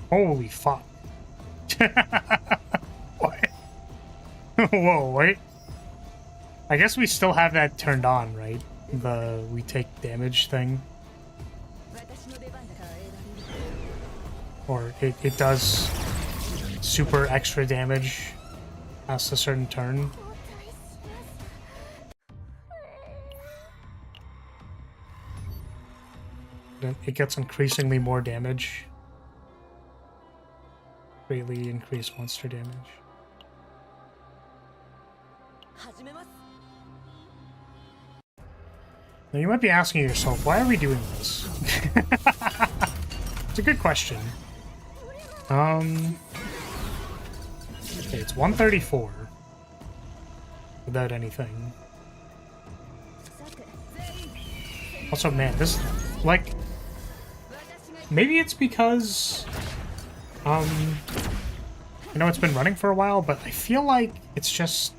Holy fuck. What? Whoa, wait. I guess we still have that turned on, right? The we take damage thing. Or it does super extra damage past a certain turn. Then it gets increasingly more damage. Greatly increased monster damage. Now you might be asking yourself, why are we doing this? It's a good question. Okay, it's 134. Without anything. Also, man, this, like, maybe it's because, I know it's been running for a while, but I feel like it's just,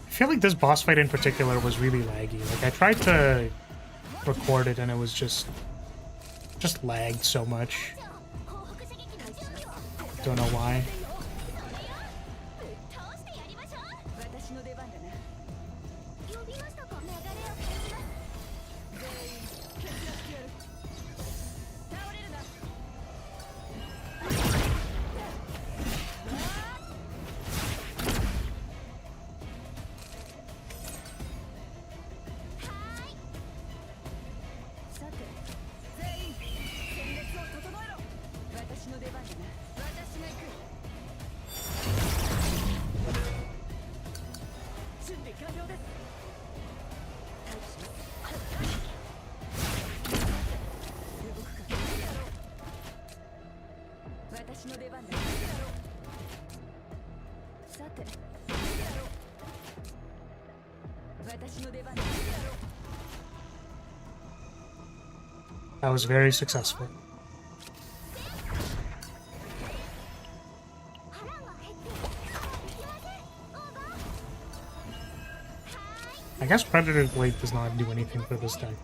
I feel like this boss fight in particular was really laggy. Like, I tried to record it and it was just lagged so much. Don't know why. That was very successful. I guess Predator Blade does not do anything for this deck.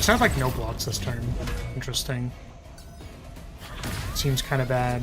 It's not like no blocks this turn. Interesting. Seems kind of bad.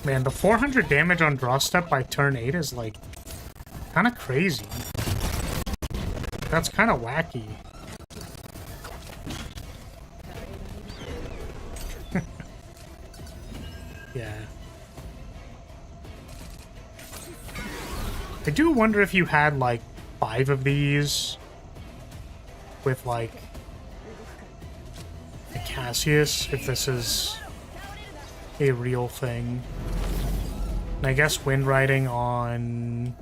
Man, the 400 damage on draw step by turn 8 is like kind of crazy. That's kind of wacky. Yeah. I do wonder if you had like 5 of these with like a Cassius, if this is a real thing. And I guess wind riding on...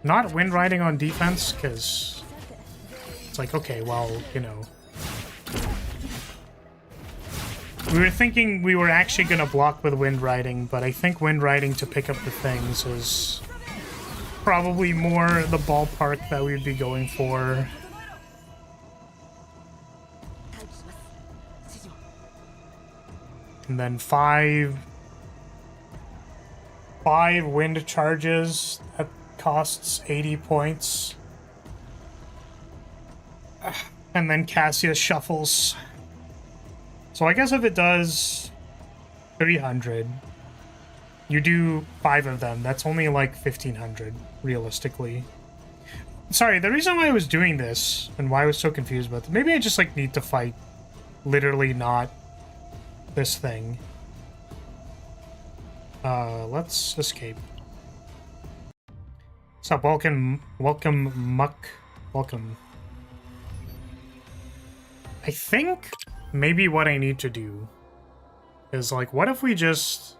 Not wind riding on defense, because it's like, okay, well, you know. We were thinking we were actually going to block with wind riding, but I think wind riding to pick up the things is probably more the ballpark that we'd be going for. And then five wind charges, that costs 80 points. And then Cassius shuffles. So I guess if it does 300, you do 5 of them, that's only like 1500, realistically. Sorry, the reason why I was doing this, and why I was so confused about it, maybe I just like need to fight literally not this thing. Let's escape. What's up? Welcome, Muck. Welcome. I think maybe what I need to do is like, what if we just...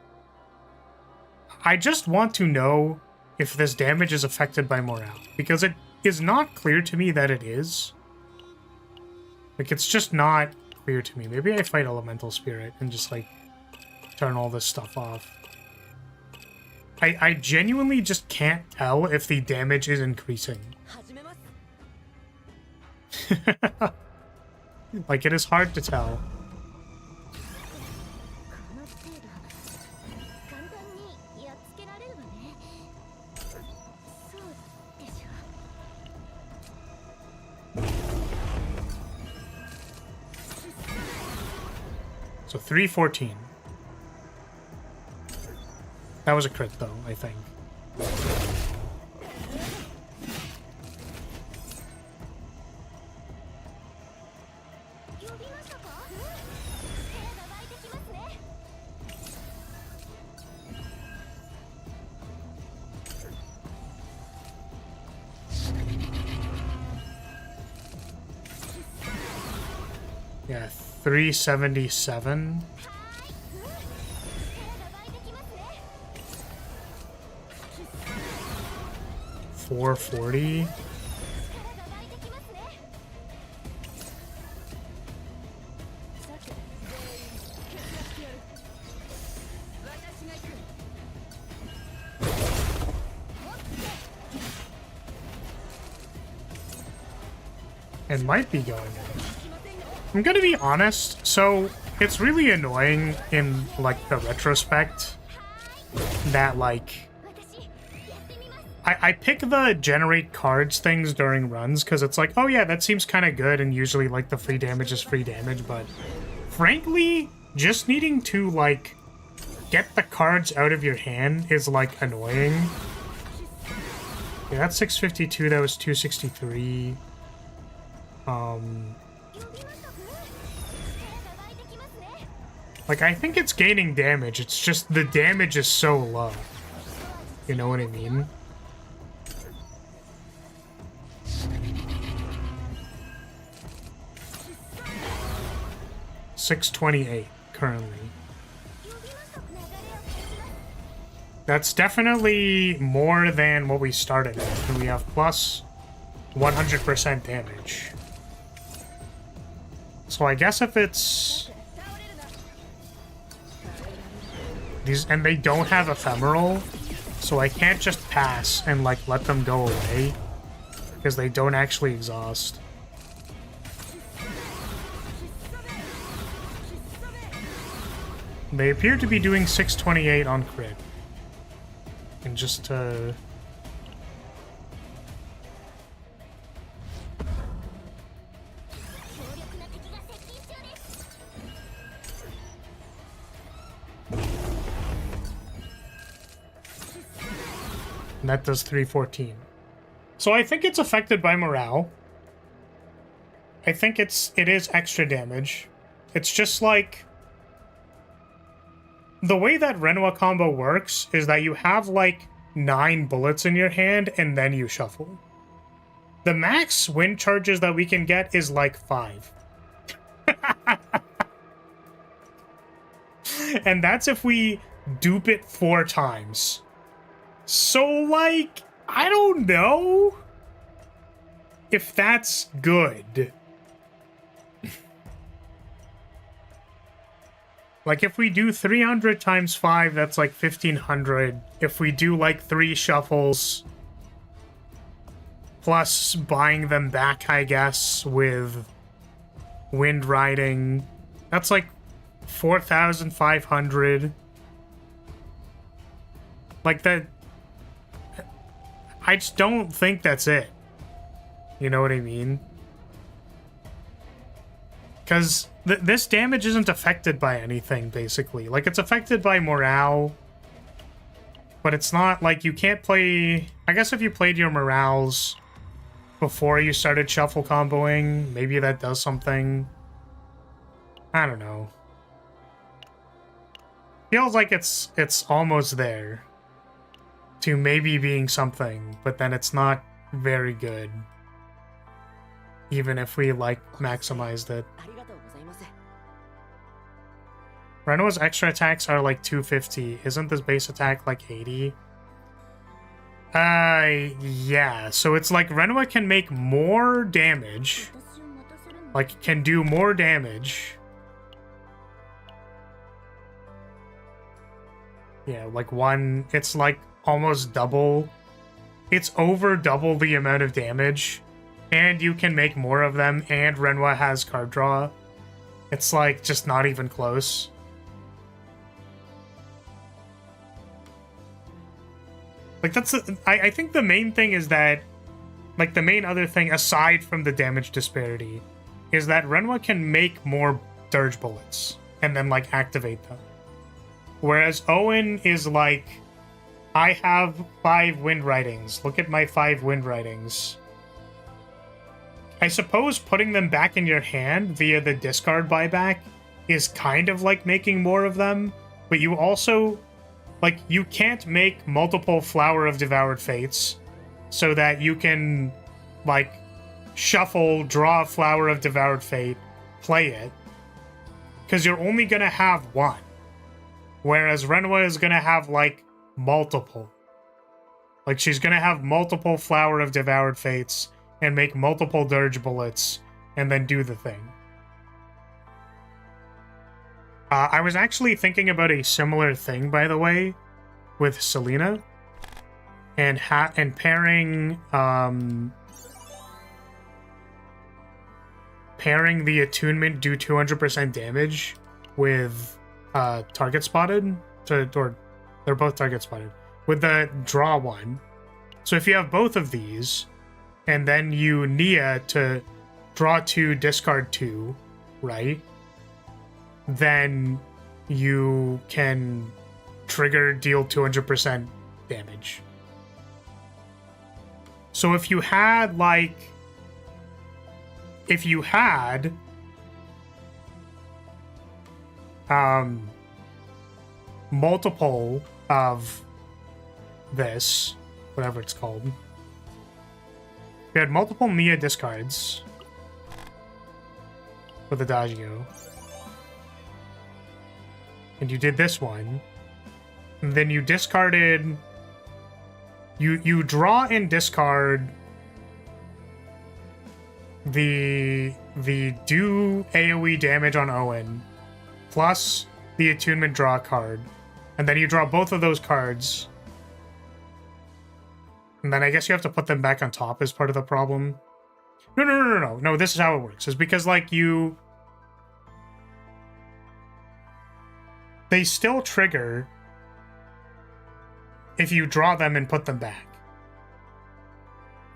I just want to know if this damage is affected by morale, because it is not clear to me that it is. Like, it's just not clear to me. Maybe I fight Elemental Spirit and just like turn all this stuff off. I genuinely just can't tell if the damage is increasing. Like, it is hard to tell. So 314. That was a crit, though, I think. Yeah, 377. 440. It might be going in. I'm gonna be honest, so it's really annoying in like the retrospect that like I pick the generate cards things during runs because it's like, oh yeah, that seems kind of good, and usually like the free damage is free damage, but frankly, just needing to, like, get the cards out of your hand is, like, annoying. Yeah, that's 652, that was 263. Like, I think it's gaining damage, it's just the damage is so low. You know what I mean? $628 currently. That's definitely more than what we started with. And we have plus 100% damage. So I guess if it's these, and they don't have ephemeral, so I can't just pass and like let them go away because they don't actually exhaust. They appear to be doing 628 on crit. And just and that does 314. So I think it's affected by morale. I think it is extra damage. It's just like the way that Renwa combo works is that you have like 9 bullets in your hand and then you shuffle. The max wind charges that we can get is like 5. And that's if we dupe it 4 times. So like, I don't know if that's good. Like, if we do 300 times 5, that's like 1,500. If we do, like, 3 shuffles, plus buying them back, I guess, with wind riding, that's like 4,500. Like, that... I just don't think that's it. You know what I mean? Because this damage isn't affected by anything, basically. Like, it's affected by morale. But it's not, like, you can't play... I guess if you played your morales before you started shuffle comboing, maybe that does something. I don't know. Feels like it's almost there to maybe being something, but then it's not very good. Even if we, like, maximized it. Renwa's extra attacks are like 250. Isn't this base attack like 80? Yeah. So it's like Renwa can make more damage. Like, can do more damage. Yeah, like one... It's like almost double. It's over double the amount of damage. And you can make more of them, and Renwa has card draw. It's like just not even close. Like, that's... I think the main thing is that... Like, the main other thing, aside from the damage disparity, is that Renwa can make more dirge bullets, and then, like, activate them. Whereas Owen is like, I have 5 wind ridings. Look at my 5 wind ridings. I suppose putting them back in your hand via the discard buyback is kind of like making more of them, but you also... Like, you can't make multiple Flower of Devoured Fates so that you can, like, shuffle, draw a Flower of Devoured Fate, play it, because you're only going to have 1. Whereas Renwa is going to have, like, multiple. Like, she's going to have multiple Flower of Devoured Fates and make multiple Dirge Bullets and then do the thing. I was actually thinking about a similar thing, by the way, with Selena, and pairing pairing the attunement do 200% damage with target spotted, or they're both target spotted, with the draw one. So if you have both of these, and then you Nia to draw 2, discard 2, right? then you can trigger deal 200% damage. So if you had multiple of this, whatever it's called. We had multiple Mia discards for the Dagio. And you did this one. And then you discarded... You draw and discard the do AoE damage on Owen plus the attunement draw card. And then you draw both of those cards. And then I guess you have to put them back on top as part of the problem. No, this is how it works. It's because, like, they still trigger if you draw them and put them back.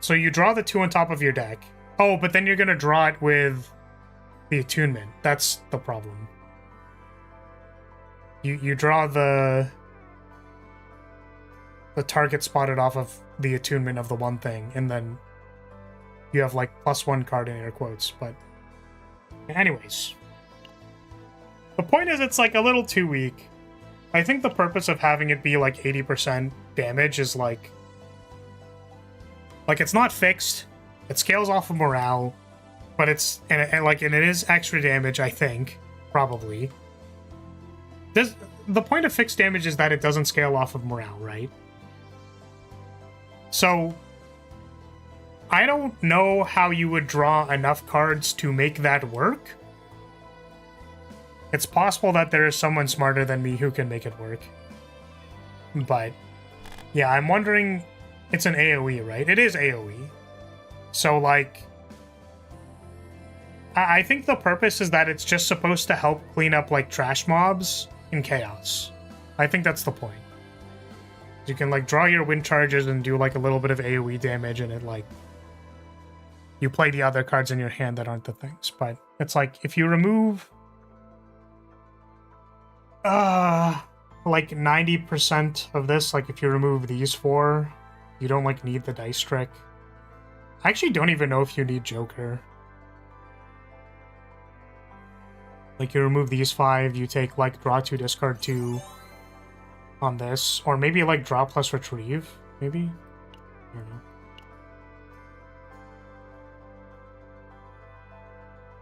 So you draw the 2 on top of your deck. Oh, but then you're going to draw it with the attunement. That's the problem. You draw the target spotted off of the attunement of the one thing, and then you have like +1 card in air quotes. But anyways, the point is it's like a little too weak. I think the purpose of having it be like 80% damage is like it's not fixed. It scales off of morale, but it's and it is extra damage. I think probably. The point of fixed damage is that it doesn't scale off of morale, right? So, I don't know how you would draw enough cards to make that work. It's possible that there is someone smarter than me who can make it work. But, yeah, I'm wondering... It's an AoE, right? It is AoE. So, like... I think the purpose is that it's just supposed to help clean up, like, trash mobs in Chaos. I think that's the point. You can, like, draw your wind charges and do, like, a little bit of AoE damage, and it, like... You play the other cards in your hand that aren't the things. But it's like, if you remove... like, 90% of this, like, if you remove these 4, you don't, like, need the dice trick. I actually don't even know if you need Joker. Like, you remove these 5, you take, like, draw 2, discard 2 on this. Or maybe, like, draw plus retrieve, maybe? I don't know.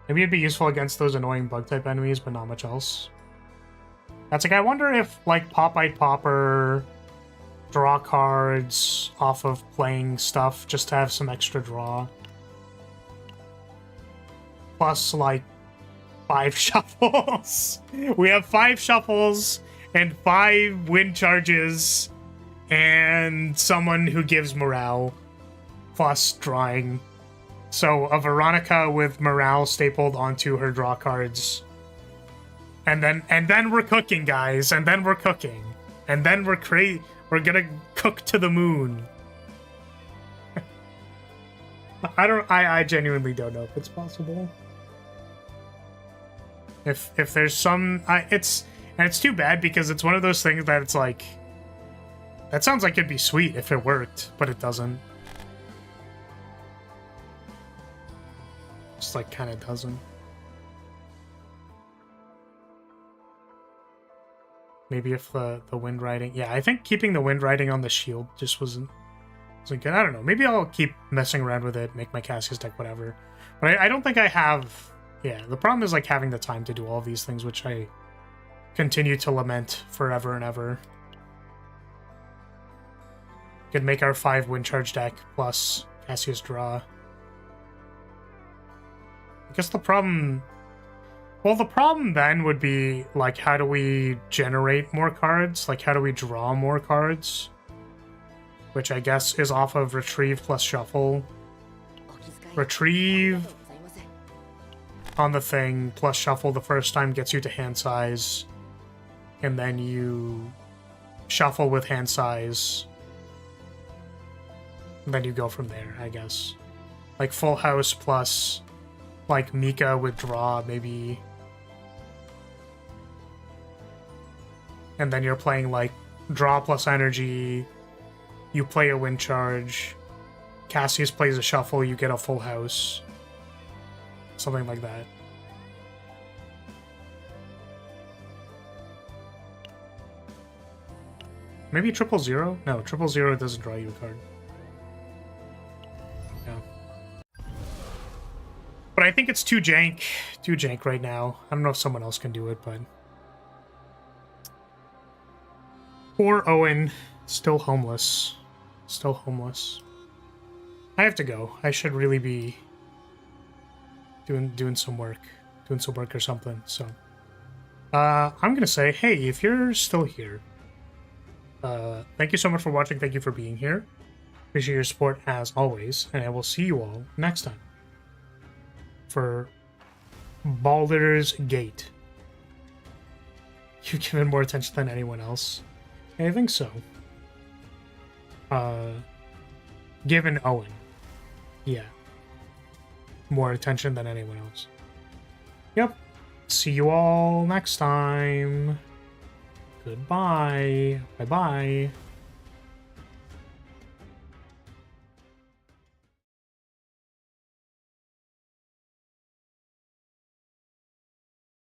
Maybe it'd be useful against those annoying bug-type enemies, but not much else. That's like, I wonder if, like, Pop-Eyed Popper, draw cards off of playing stuff just to have some extra draw. Plus, like, 5 shuffles. We have 5 shuffles and 5 wind charges and someone who gives morale plus drawing. So a Veronica with morale stapled onto her draw cards. And then we're cooking, guys. And then we're cooking. And then we're gonna cook to the moon. I genuinely don't know if it's possible. If there's some, it's too bad because it's one of those things that it's like, that sounds like it'd be sweet if it worked, but it doesn't. Just like kind of doesn't. Maybe if the wind riding, yeah, I think keeping the wind riding on the shield just wasn't good. I don't know. Maybe I'll keep messing around with it, make my Cassius deck, whatever. But I don't think I have. Yeah, the problem is like having the time to do all of these things, which I continue to lament forever and ever. Could make our 5 wind charge deck plus Cassius draw. I guess the problem... Well, the problem then would be, like, how do we generate more cards? Like, how do we draw more cards? Which I guess is off of Retrieve plus Shuffle. Retrieve on the thing plus Shuffle the first time gets you to hand size. And then you Shuffle with hand size. And then you go from there, I guess. Like, Full House plus, like, Mika with draw, maybe... and then you're playing like draw plus energy, you play a wind charge, Cassius plays a shuffle, you get a full house. Something like that. Maybe 000? No, 000 doesn't draw you a card. No. But I think it's too jank right now. I don't know if someone else can do it, but... Poor Owen, still homeless. Still homeless. I have to go. I should really be doing some work. Doing some work or something, so... I'm gonna say, hey, if you're still here, thank you so much for watching, thank you for being here. Appreciate your support as always, and I will see you all next time for Baldur's Gate. You've given more attention than anyone else. I think so. Given Owen. Yeah. More attention than anyone else. Yep. See you all next time. Goodbye. Bye-bye.